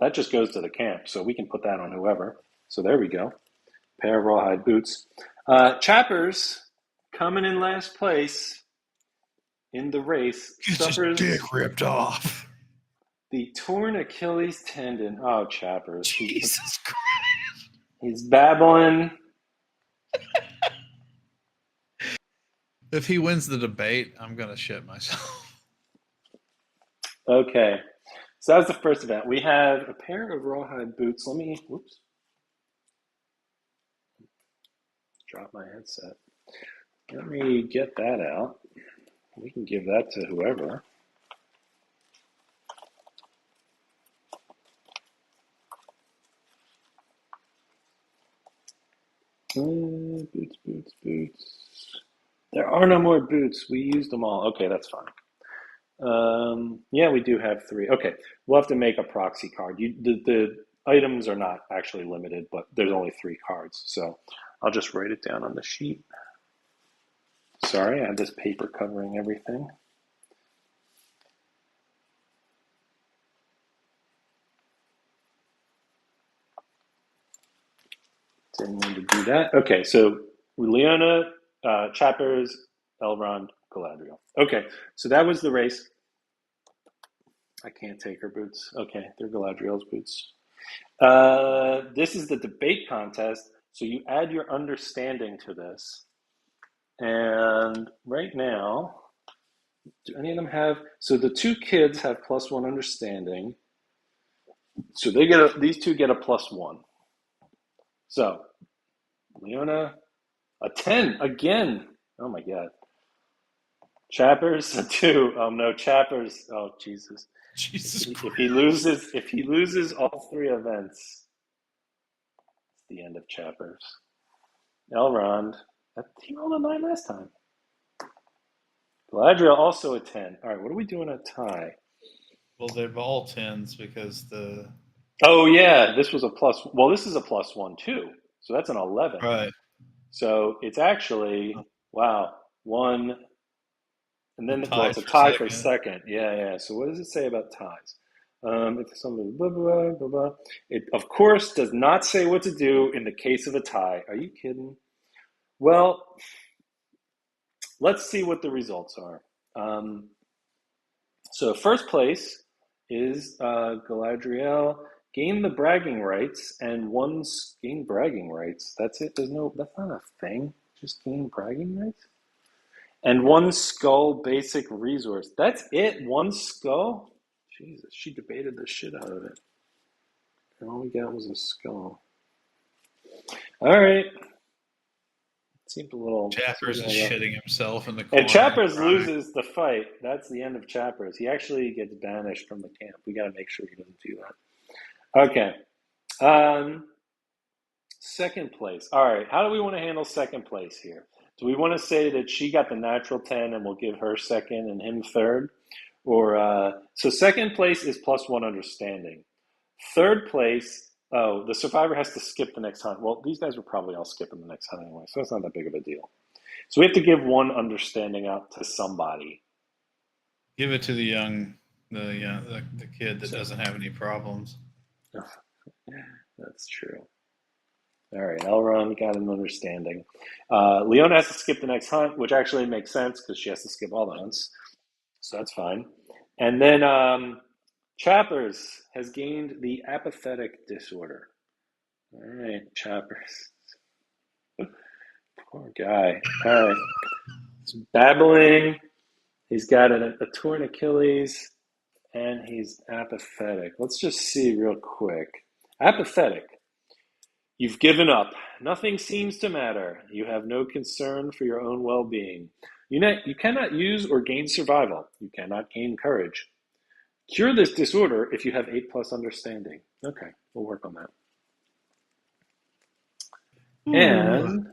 that just goes to the camp, so we can put that on whoever. So there we go. Pair of rawhide boots. Chappers, coming in last place in the race, suffers his dick ripped off. The torn Achilles tendon. Oh, Chappers. Jesus Christ. He's babbling. If he wins the debate, I'm going to shit myself. Okay. So that was the first event. We have a pair of rawhide boots. Whoops. Drop my headset. Let me get that out. We can give that to whoever. Boots, boots, boots. There are no more boots. We used them all. Okay, that's fine. Yeah, we do have 3. Okay, we'll have to make a proxy card. The items are not actually limited, but there's only 3 cards. So I'll just write it down on the sheet. Sorry, I have this paper covering everything. Didn't mean to do that. Okay, so Leona, Chappers, Elrond, Galadriel. Okay, so that was the race. I can't take her boots. Okay, they're Galadriel's boots. This is the debate contest. So you add your understanding to this. And right now, do any of them have... So the 2 kids have +1 understanding. So these 2 get a +1. So, Leona, a 10 again. Oh my God. Chappers, a 2. Oh no, Chappers. Oh Jesus. Jesus Christ. If he loses all 3 events, the end of Chappers. Elrond, he rolled a 9 last time. Galadriel also a 10. All right, what are we doing at tie? Well, they're all 10s because the. Oh, yeah, this was a plus. Well, this is a +1 too. So that's an 11. Right. So it's actually, wow, 1. And then, well, it's Ties a for tie for second. second. Yeah. So what does it say about ties? If somebody blah, blah, blah, blah. It, of course, does not say what to do in the case of a tie. Are you kidding? Well, let's see what the results are. So first place is Galadriel. Gain the bragging rights and gain bragging rights. That's it. That's not a thing. Just gain bragging rights. And 1 skull basic resource. That's it? 1 skull? Jesus, she debated the shit out of it. And all we got was a skull. All right. Seemed a little. Chappers is shitting himself in the corner. And Chappers loses the fight. That's the end of Chappers. He actually gets banished from the camp. We got to make sure he doesn't do that. Okay. Second place. All right. How do we want to handle second place here? Do we want to say that she got the natural 10 and we'll give her second and him third? Or so second place is +1 understanding. Third place, the survivor has to skip the next hunt. Well, these guys were probably all skipping the next hunt anyway, so it's not that big of a deal. So we have to give 1 understanding out to somebody. Give it to the kid that doesn't have any problems. That's true. All right, Elrond got an understanding. Leona has to skip the next hunt, which actually makes sense because she has to skip all the hunts. So that's fine. And then Chappers has gained the apathetic disorder. All right, Chappers. Poor guy. All right. He's babbling. He's got a torn Achilles, and he's apathetic. Let's just see real quick. Apathetic. You've given up. Nothing seems to matter. You have no concern for your own well-being. You cannot use or gain survival. You cannot gain courage. Cure this disorder if you have 8+ understanding. Okay, we'll work on that. And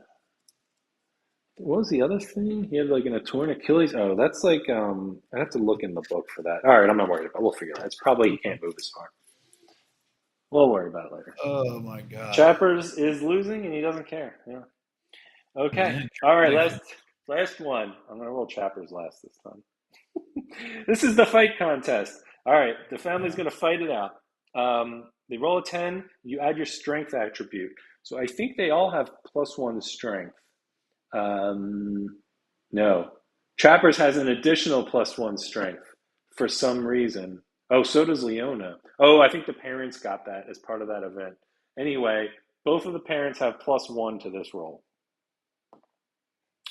what was the other thing? He had like a torn Achilles. Oh, that's like I have to look in the book for that. All right, I'm not worried about it. We'll figure it out. It's probably he can't move as far. We'll worry about it later. Oh my god. Chappers is losing and he doesn't care. Yeah. Okay. All right, last one. I'm gonna roll Chappers last this time. This is the fight contest. All right, the family's gonna fight it out. They roll a 10. You add your strength attribute. So I think they all have +1 strength. No. Chappers has an additional +1 strength for some reason. Oh, so does Leona. Oh, I think the parents got that as part of that event. Anyway, both of the parents have +1 to this roll.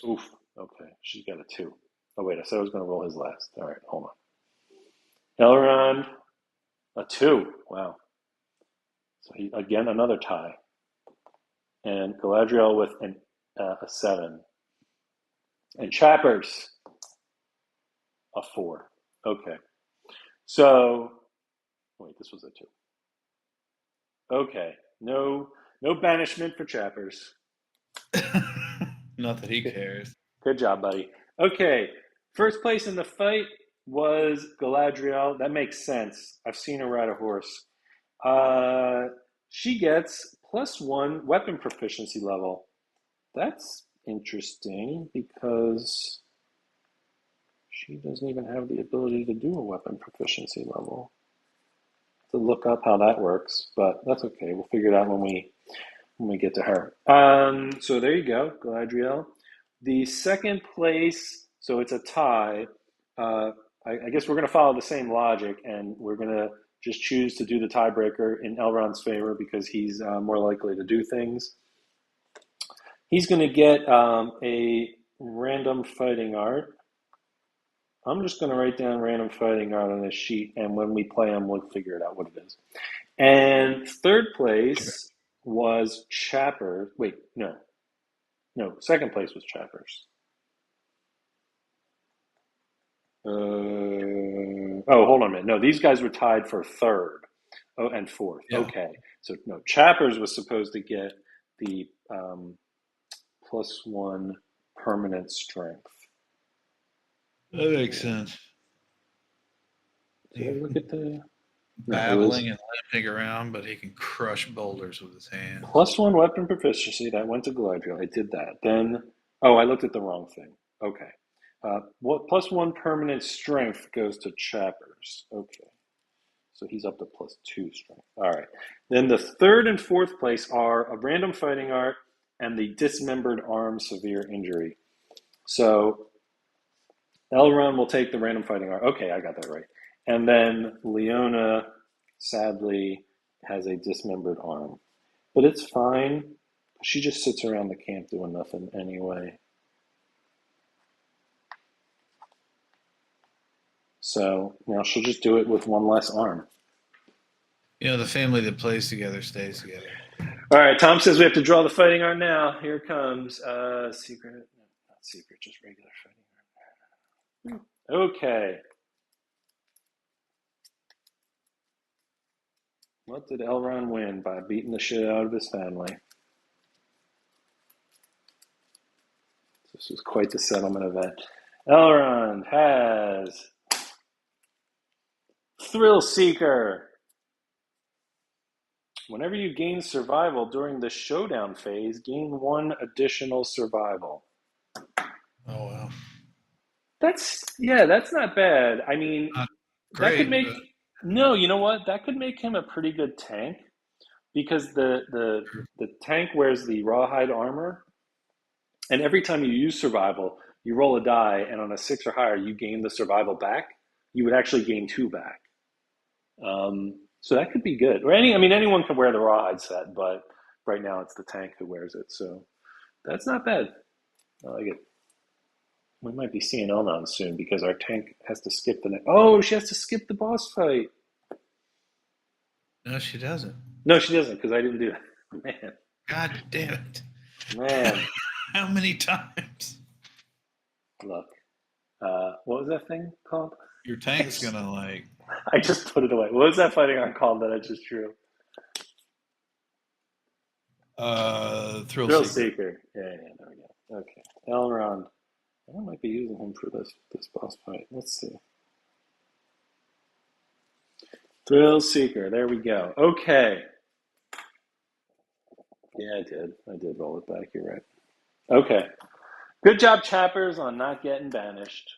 Oof. Okay, she's got a 2. Oh, wait, I said I was going to roll his last. All right, hold on. Elrond, a 2. Wow. So he, again, another tie. And Galadriel with a 7. And Chappers, a 4. Okay. So, wait, this was a 2. Okay. No banishment for Chappers. Not that he cares. Good job, buddy. Okay. First place in the fight was Galadriel. That makes sense. I've seen her ride a horse. She gets +1 weapon proficiency level. That's interesting because she doesn't even have the ability to do a weapon proficiency level. To look up how that works, but that's okay. We'll figure it out when we get to her. So there you go, Galadriel. The second place, so it's a tie. I guess we're going to follow the same logic, and we're going to just choose to do the tiebreaker in Elrond's favor because he's more likely to do things. He's going to get a random fighting art. I'm just going to write down random fighting art on this sheet, and when we play them, we'll figure it out what it is. And third place was Chappers. Wait, no. Second place was Chappers. Hold on a minute. No, these guys were tied for third. Oh, and fourth. Yeah. Okay. So, no, Chappers was supposed to get the +1 permanent strength. That makes sense. Did I look at the... No, it was Babbling and limping around, but he can crush boulders with his hands. +1 weapon proficiency. That went to Galadriel. I did that. Then, I looked at the wrong thing. Okay. What +1 permanent strength goes to Chappers. Okay. So he's up to +2 strength. All right. Then the third and fourth place are a random fighting art and the dismembered arm severe injury. So Elrond will take the random fighting art. Okay, I got that right. And then Leona, sadly, has a dismembered arm. But it's fine. She just sits around the camp doing nothing anyway. So now she'll just do it with one less arm. The family that plays together stays together. All right, Tom says we have to draw the fighting art now. Here it comes. Secret. No, not secret, just regular fighting art. Okay. What did Elrond win by beating the shit out of his family? This was quite the settlement event. Elrond has Thrill Seeker. Whenever you gain survival during the showdown phase, gain 1 additional survival. Oh, wow. That's not bad. I mean, Not that could great, make... but No, you know what? That could make him a pretty good tank because the tank wears the rawhide armor, and every time you use survival, you roll a die, and on a 6 or higher, you gain the survival back. You would actually gain 2 back. So that could be good. Or anyone can wear the rawhide set, but right now it's the tank who wears it. So that's not bad. I like it. We might be seeing Elrond soon because our tank has to skip the next. Oh, she has to skip the boss fight. no, she doesn't. No, she doesn't because I didn't do that. Man. God damn it. Man. How many times? Look. What was that thing called? Your tank's going to I just put it away. What was that fighting art called that I just drew? Thrill Seeker. Seeker. Yeah, there we go. Okay. Elrond. I might be using him for this boss fight. Let's see. Thrill Seeker. There we go. Okay. Yeah, I did roll it back. You're right. Okay. Good job, Chappers, on not getting banished.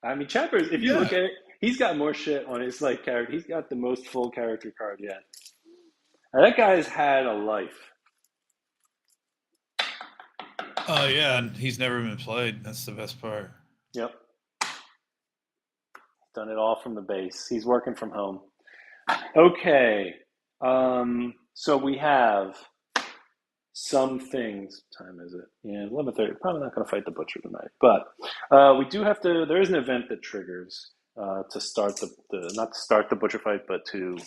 I mean, Chappers, if you look at it, he's got more shit on his character. He's got the most full character card yet. Now, that guy's had a life. Oh, yeah, and he's never been played. That's the best part. Yep. Done it all from the base. He's working from home. Okay. So we have some things. What time is it? Yeah, 11:30. Probably not going to fight the butcher tonight, but we do have to. There is an event that triggers to start the not to start the butcher fight, but to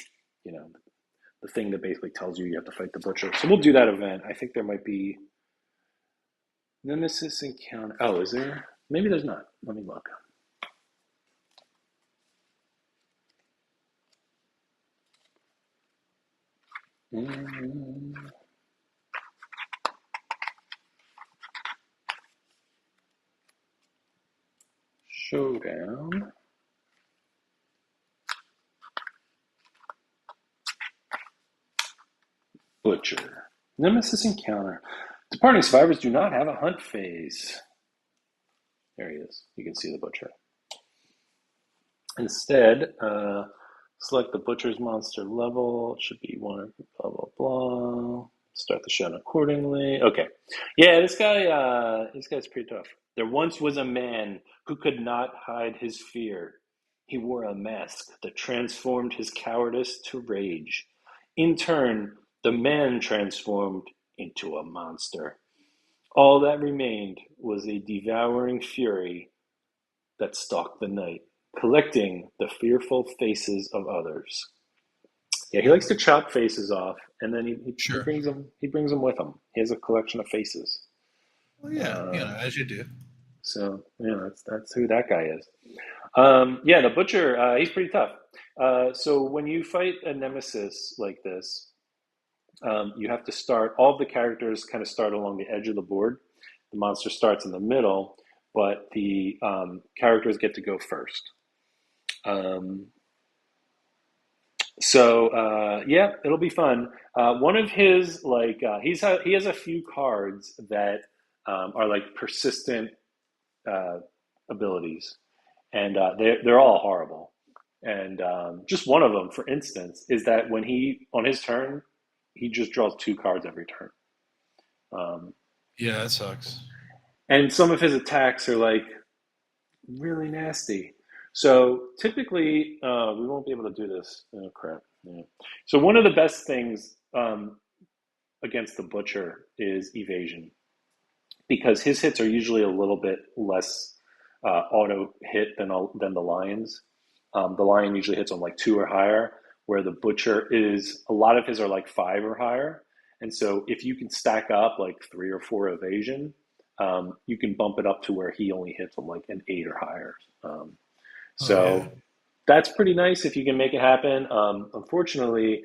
the thing that basically tells you have to fight the butcher. So we'll do that event. I think there might be Nemesis encounter. Oh, is there? Maybe there's not. Let me look. Showdown. Butcher. Nemesis encounter. Departing survivors do not have a hunt phase. There he is. You can see the butcher. Instead, select the butcher's monster level. It should be one, blah, blah, blah. Start the showdown accordingly. Okay. Yeah, this guy's pretty tough. There once was a man who could not hide his fear. He wore a mask that transformed his cowardice to rage. In turn, the man transformed into a monster. All that remained was a devouring fury that stalked the night, collecting the fearful faces of others. Yeah, he likes to chop faces off, and then he brings them. He brings them with him. He has a collection of faces. Well, yeah, as you do. So that's who that guy is. Yeah, the butcher. He's pretty tough. So when you fight a nemesis like this, you have to start, all of the characters kind of start along the edge of the board. The monster starts in the middle, but the characters get to go first. Yeah, it'll be fun. One of his he has a few cards that are like persistent uh, abilities, and they're all horrible. And just one of them, for instance, is that when he on his turn, he just draws two cards every turn. Um, Yeah, that sucks. and some of his attacks are like really nasty. So typically, we won't be able to do this. Oh crap! Yeah. So one of the best things against the butcher is evasion, because his hits are usually a little bit less auto hit than the lion's. The lion usually hits on like two or higher, where the butcher is a lot of his are like five or higher. And so if you can stack up like three or four evasion, you can bump it up to where he only hits on like an eight or higher. Oh yeah. So that's pretty nice if you can make it happen. Unfortunately,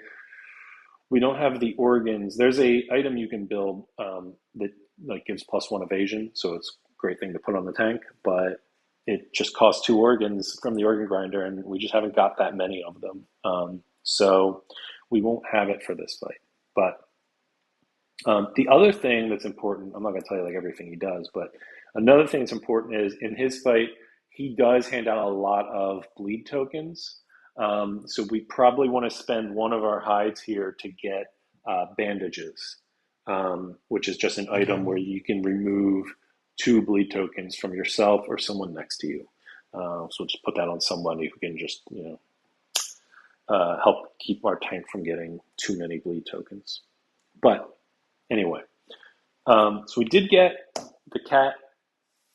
we don't have the organs. There's a item you can build that like gives +1 evasion, so it's a great thing to put on the tank. But it just costs two organs from the organ grinder, and we just haven't got that many of them. So we won't have it for this fight. But the other thing that's important, I'm not going to tell you like everything he does, but another thing that's important is in his fight, he does hand out a lot of bleed tokens. So we probably want to spend one of our hides here to get bandages, which is just an Okay. item where you can remove two bleed tokens from yourself or someone next to you. So we'll just put that on somebody who can just, help keep our tank from getting too many bleed tokens. But anyway, so we did get the cat.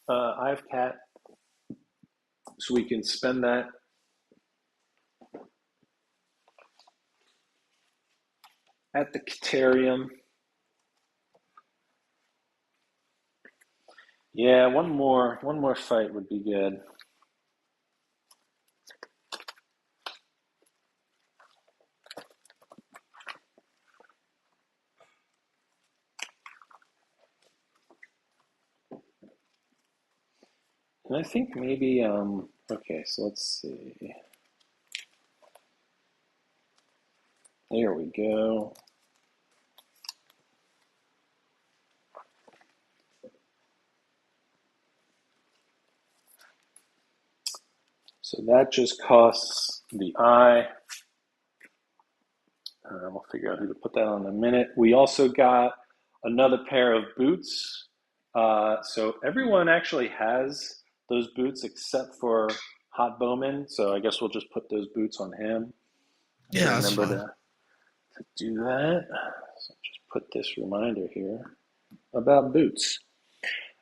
I have cat, so we can spend that at the Catarium. Yeah, one more fight would be good. And I think maybe okay, so let's see. There we go. So that just costs the eye. We'll figure out who to put that on in a minute. We also got another pair of boots. So everyone actually has those boots except for Hot Bowman. So I guess we'll just put those boots on him. I have to Yeah, that's remember fine. to do that. So just put this reminder here about boots.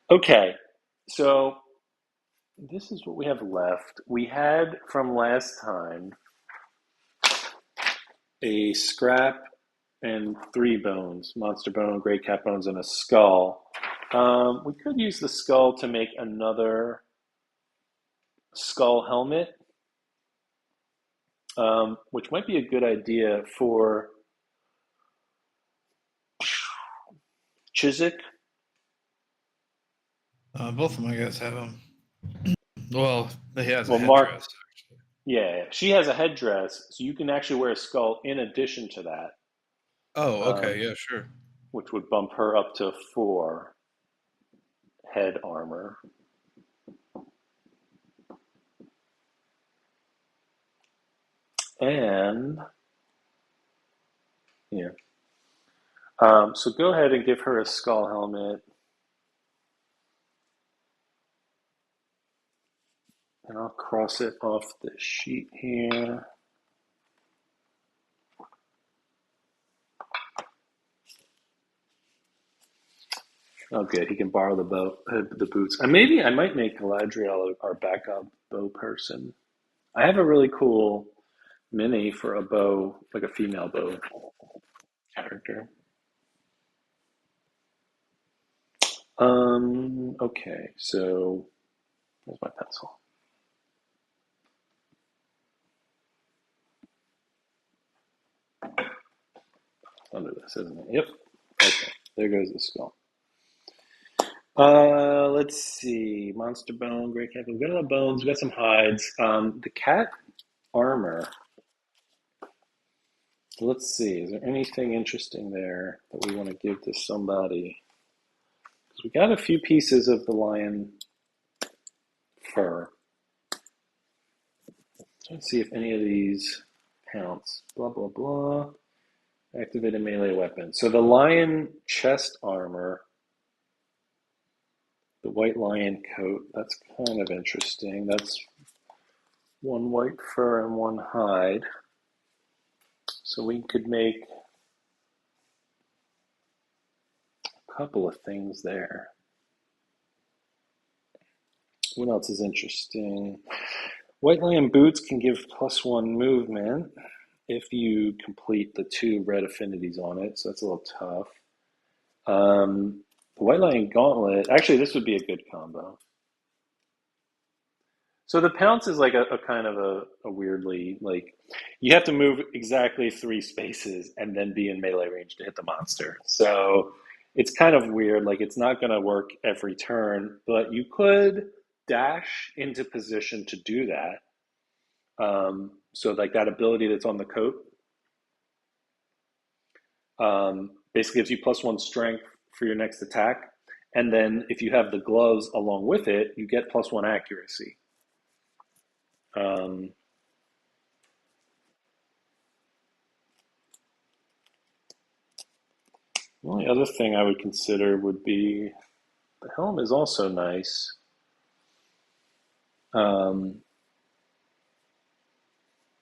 Okay, so this is what we have left. We had from last time a scrap and three bones, monster bone, great cat bones, and a skull. We could use the skull to make another skull helmet, which might be a good idea for Chiswick. Both of my guys have them. Well, he has a Well, Mark, headdress. yeah, she has a headdress, so you can actually wear a skull in addition to that, Oh, okay. um, Yeah, sure. which would bump her up to 4 head armor. And yeah, so go ahead and give her a skull helmet, and I'll cross it off the sheet here. Oh, good. He can borrow the boots. And maybe I might make Galadriel our backup bow person. I have a really cool mini for a bow, like a female bow character. Okay, so where's my pencil? under this, isn't it? Yep. Okay, there goes the skull. Let's see. Monster bone, great cat. We've got a lot of bones. We've got some hides. The cat armor. Let's see. Is there anything interesting there that we want to give to somebody? Because we got a few pieces of the lion fur. Let's see if any of these pounce. Blah, blah, blah. Activate a melee weapon. So the lion chest armor, the white lion coat, that's kind of interesting. That's one white fur and one hide. So we could make a couple of things there. What else is interesting? White lion boots can give +1 movement if you complete the 2 red affinities on it, so that's a little tough. The white lion gauntlet, actually this would be a good combo. So the pounce is like a kind of a weirdly, like, you have to move exactly 3 spaces and then be in melee range to hit the monster. So it's kind of weird, like it's not going to work every turn, but you could dash into position to do that. So like that ability that's on the coat basically gives you +1 strength for your next attack. And then if you have the gloves along with it, you get +1 accuracy. The only other thing I would consider would be the helm is also nice.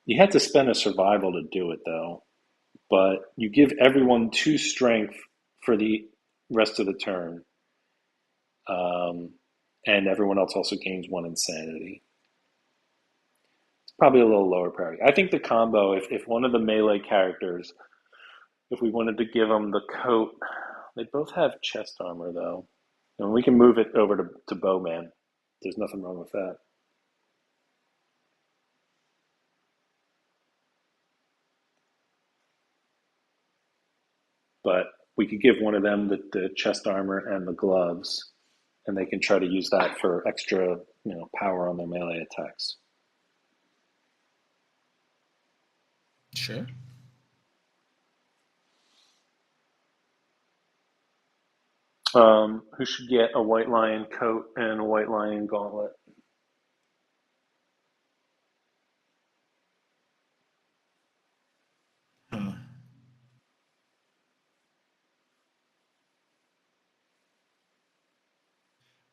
You had to spend a survival to do it though, but you give everyone 2 strength for the rest of the turn, and everyone else also gains 1 insanity. It's probably a little lower priority. I think the combo, if one of the melee characters, if we wanted to give them the coat, they both have chest armor though, and we can move it over to Bowman. There's nothing wrong with that. But we could give one of them the chest armor and the gloves, and they can try to use that for extra, power on their melee attacks. Sure. Who should get a white lion coat and a white lion gauntlet? Huh.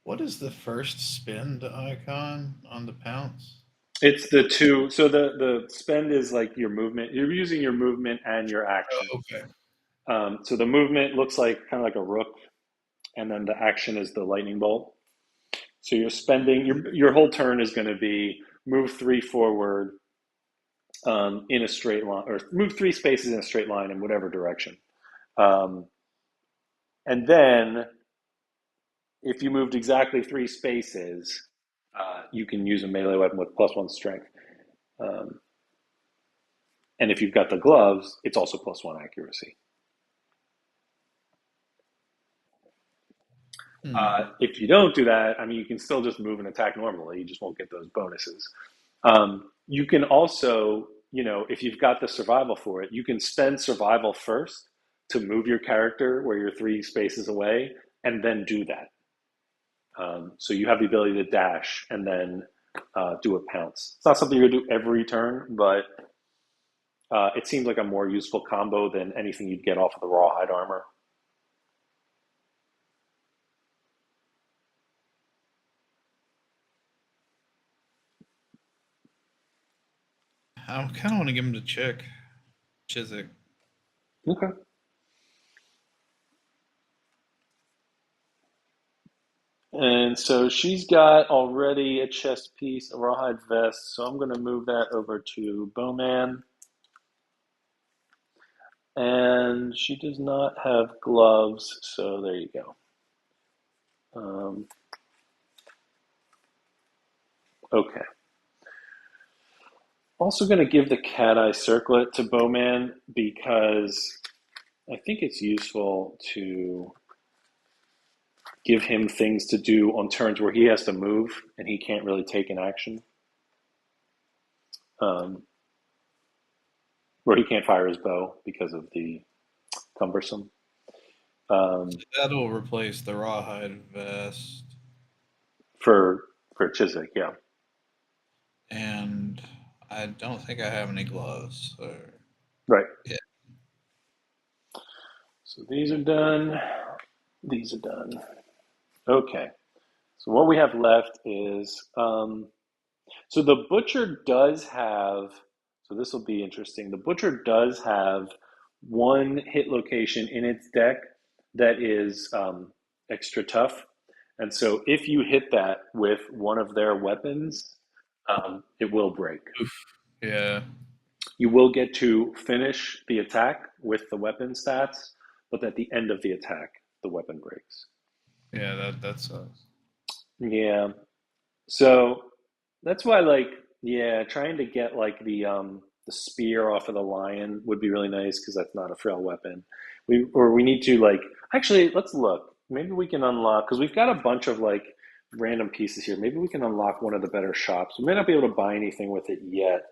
What is the first spend icon on the pounce? It's the 2. So the spend is like your movement. You're using your movement and your action. Oh, okay. So the movement looks like kind of like a rook, and then the action is the lightning bolt. So you're spending your whole turn is going to be move 3 forward in a straight line, or move 3 spaces in a straight line in whatever direction. Um, and then if you moved exactly 3 spaces, you can use a melee weapon with +1 strength. Um, and if you've got the gloves, it's also +1 accuracy. If you don't do that, I mean, you can still just move and attack normally. You just won't get those bonuses. You can also, if you've got the survival for it, you can spend survival first to move your character where you're 3 spaces away, and then do that. So you have the ability to dash and then do a pounce. It's not something you're going to do every turn, but it seems like a more useful combo than anything you'd get off of the rawhide armor. I kind of want to give him to Chick. Chiswick. Okay. And so she's got already a chest piece, a rawhide vest. So I'm going to move that over to Bowman. And she does not have gloves, so there you go. Okay. Also going to give the cat eye circlet to Bowman because I think it's useful to give him things to do on turns where he has to move and he can't really take an action, um, where he can't fire his bow because of the cumbersome. So Um, that'll replace the rawhide vest, for Chiswick, yeah. and I don't think I have any gloves. So Right. yeah, So these are done. These are done. Okay. So what we have left is so the butcher does have. So this will be interesting. The butcher does have one hit location in its deck that is extra tough, and so if you hit that with one of their weapons, it will break. yeah, You will get to finish the attack with the weapon stats, but at the end of the attack, the weapon breaks. yeah. That sucks. Yeah. So that's why, like, yeah, trying to get like the spear off of the lion would be really nice because that's not a frail weapon. We need to like actually let's look. Maybe we can unlock because we've got a bunch of like random pieces here. Maybe we can unlock one of the better shops. We may not be able to buy anything with it yet,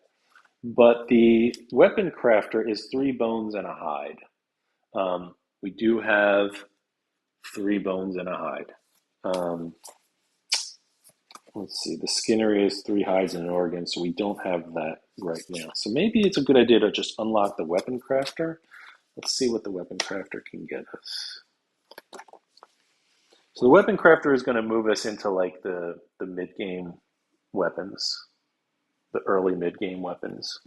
but the weapon crafter is 3 bones and a hide. We do have 3 bones and a hide. Um, let's see, the Skinnery is 3 hides and an organ, so we don't have that right now. So maybe it's a good idea to just unlock the weapon crafter. Let's see what the weapon crafter can get us. So the weapon crafter is going to move us into like the mid game weapons, the early mid game weapons.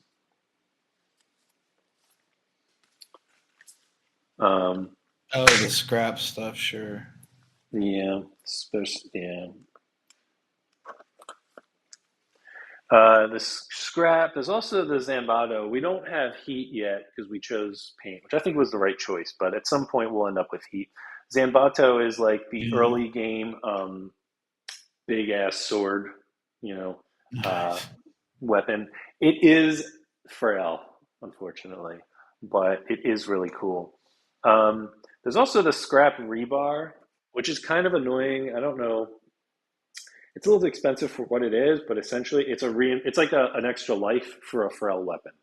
Um, Oh, the scrap stuff, sure. yeah, yeah. The scrap. There's also the Zambato. We don't have heat yet because we chose paint, which I think was the right choice. But at some point, we'll end up with heat. Zambato is like the Yeah, early game big ass sword, you know, uh, nice. weapon. It is frail, unfortunately, but it is really cool. There's also the scrap rebar, which is kind of annoying. I don't know, it's a little expensive for what it is, but essentially it's like an extra life for a frail weapon.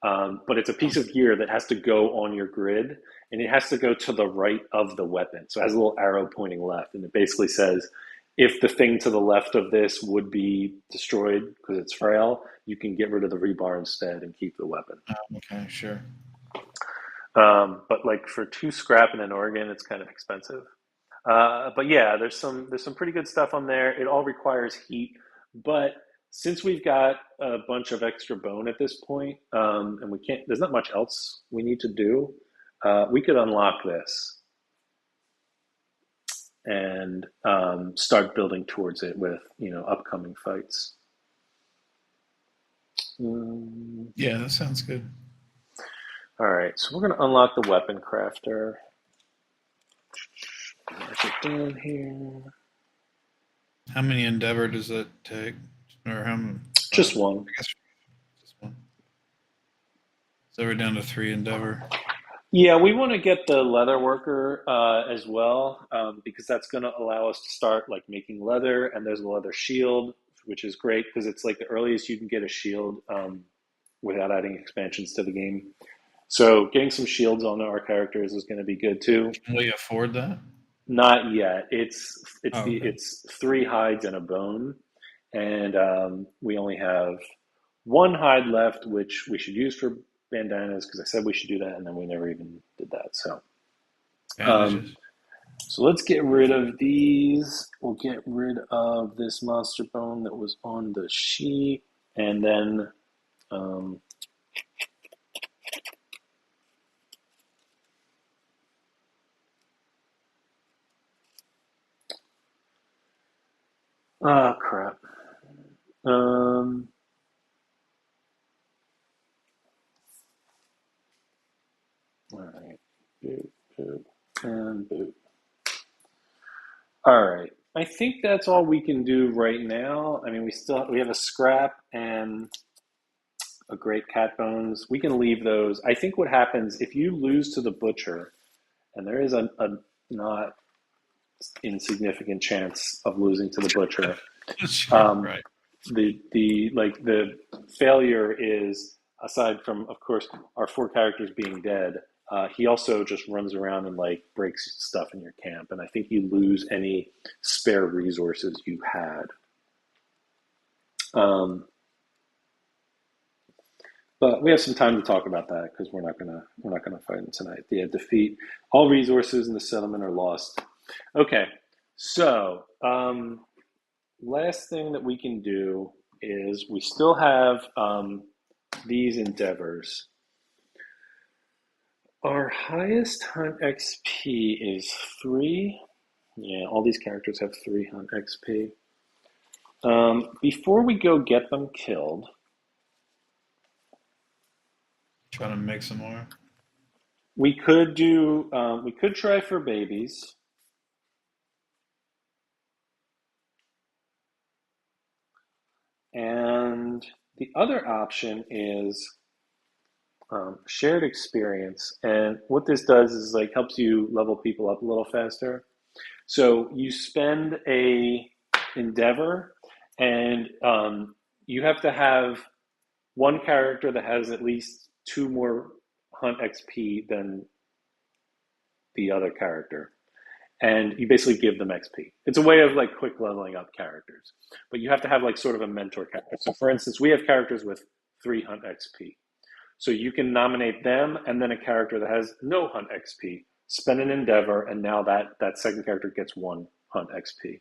But it's a piece of gear that has to go on your grid, and it has to go to the right of the weapon. So it has a little arrow pointing left, and it basically says, if the thing to the left of this would be destroyed because it's frail, you can get rid of the rebar instead and keep the weapon. Okay, sure. But like for 2 scrap and an organ, it's kind of expensive. But yeah, there's some pretty good stuff on there. It all requires heat, but since we've got a bunch of extra bone at this point, and we can't, there's not much else we need to do. We could unlock this and start building towards it with upcoming fights. Yeah, that sounds good. All right, so we're going to unlock the weapon crafter. Mark it down here. How many endeavor does that take? Or how many? Just one. I guess just one. So we're down to 3 endeavor. Yeah, we want to get the leather worker as well because that's going to allow us to start like making leather, and there's a leather shield, which is great because it's like the earliest you can get a shield without adding expansions to the game. So getting some shields on our characters is going to be good too. Can we afford that? Not yet. Oh, okay. It's 3 hides and a bone, and we only have 1 hide left, which we should use for bandanas because I said we should do that, and then we never even did that. Um, Bandages. so let's get rid of these. We'll get rid of this monster bone that was on the sheet, and then um, crap. Um, all right, boot, boot, and boot. All right. I think that's all we can do right now. I mean, we have a scrap and a great cat bones. We can leave those. I think what happens if you lose to the butcher, and there is a not insignificant chance of losing to the butcher. Sure, right. The failure is, aside from of course our 4 characters being dead, he also just runs around and like breaks stuff in your camp, and I think you lose any spare resources you had. But we have some time to talk about that because we're not gonna fight him tonight. The defeat. All resources in the settlement are lost. Okay, so last thing that we can do is we still have these endeavors. Our highest hunt XP is 3. Yeah, all these characters have 3 hunt XP. Before we go get them killed, Trying to make some more. we could try for babies. And the other option is shared experience. And what this does is like helps you level people up a little faster. So you spend a endeavor, and you have to have one character that has at least 2 more hunt XP than the other character. And you basically give them XP. It's a way of like quick leveling up characters. But you have to have like sort of a mentor character. So for instance, we have characters with 3 hunt XP. So you can nominate them and then a character that has no hunt XP, spend an endeavor, and now that second character gets 1 hunt XP.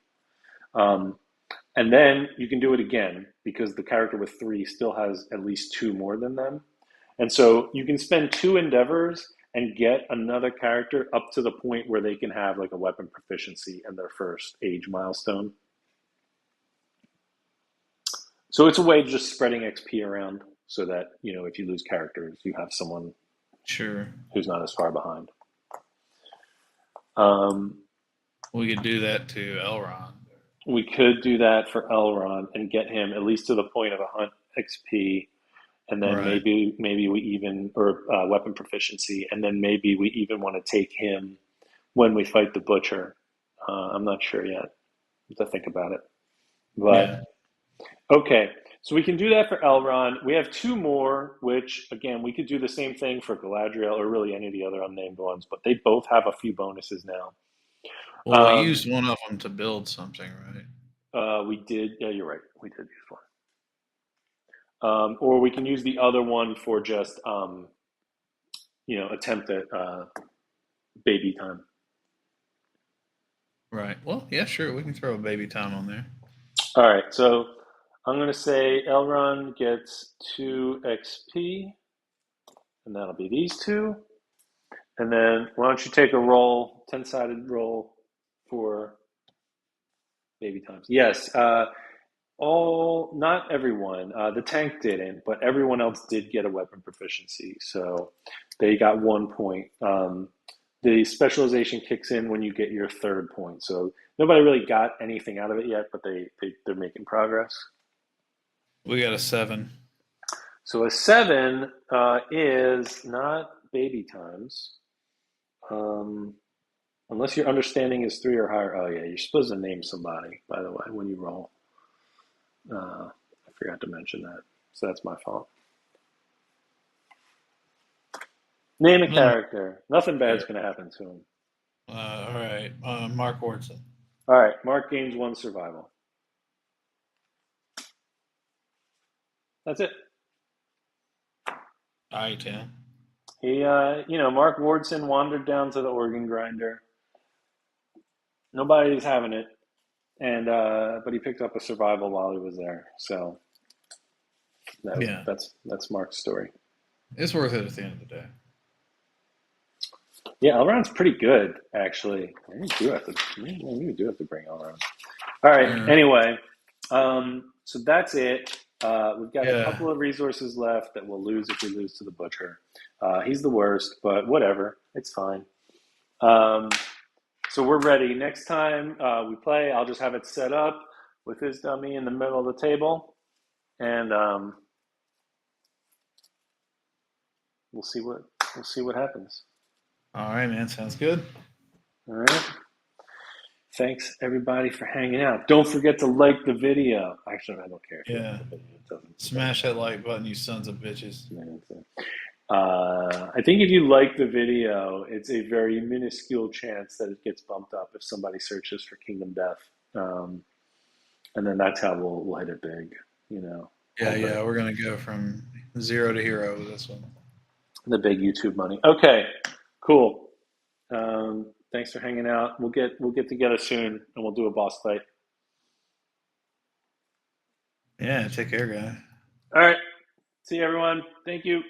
And then you can do it again because the character with 3 still has at least 2 more than them. And so you can spend 2 endeavors and get another character up to the point where they can have like a weapon proficiency and their first age milestone. So it's a way of just spreading XP around so that, if you lose characters, you have someone Sure. who's not as far behind. We could do that to Elrond. We could do that for Elrond and get him at least to the point of a hunt XP, and then Right. maybe we even or weapon proficiency, and then maybe we even want to take him when we fight the butcher. I'm not sure yet. I have to think about it. But Yeah. okay, so we can do that for Elrond. We have 2 more, which again we could do the same thing for Galadriel or really any of the other unnamed ones, but they both have a few bonuses now. Well, we used one of them to build something, right? We did. Yeah, you're right. We did use one. Or we can use the other one for just, attempt at baby time. Right. Well, yeah, sure. We can throw a baby time on there. All right. So I'm going to say Elrond gets 2 XP, and that'll be these 2. And then why don't you take a roll, 10-sided roll for baby times? Yes. Not everyone. The tank didn't, but everyone else did get a weapon proficiency, so they got 1 point. The specialization kicks in when you get your 3rd point, so nobody really got anything out of it yet, but they're making progress. We got a 7. So a 7 is not baby times, unless your understanding is 3 or higher. Oh yeah, you're supposed to name somebody, by the way, when you roll. I forgot to mention that, so that's my fault. Name a character. Nothing bad's going to happen to him. All right. Mark Wardson. All right. Mark gains 1 survival. That's it. I-10. He, Mark Wardson wandered down to the organ grinder. Nobody's having it, and but he picked up a survival while he was there. So that's Mark's story. It's worth it at the end of the day. Yeah, Elrond's pretty good, actually. We do have to bring Elrond. All right. Anyway, so that's it. We've got a couple of resources left that we'll lose if we lose to the butcher. He's the worst, but whatever. It's fine. So we're ready. Next time we play, I'll just have it set up with his dummy in the middle of the table, and we'll see what happens. All right, man. Sounds good. All right. Thanks everybody for hanging out. Don't forget to like the video. Actually, I don't care if you Yeah. like the video. It doesn't. Smash that like button, you sons of bitches. I think if you like the video, it's a very minuscule chance that it gets bumped up if somebody searches for Kingdom Death, and then that's how we'll hit it big. Yeah. We're gonna go from 0 to hero with this one. The big YouTube money. Okay, cool. Thanks for hanging out. We'll get together soon, and we'll do a boss fight. Yeah. Take care, guy. All right. See you, everyone. Thank you.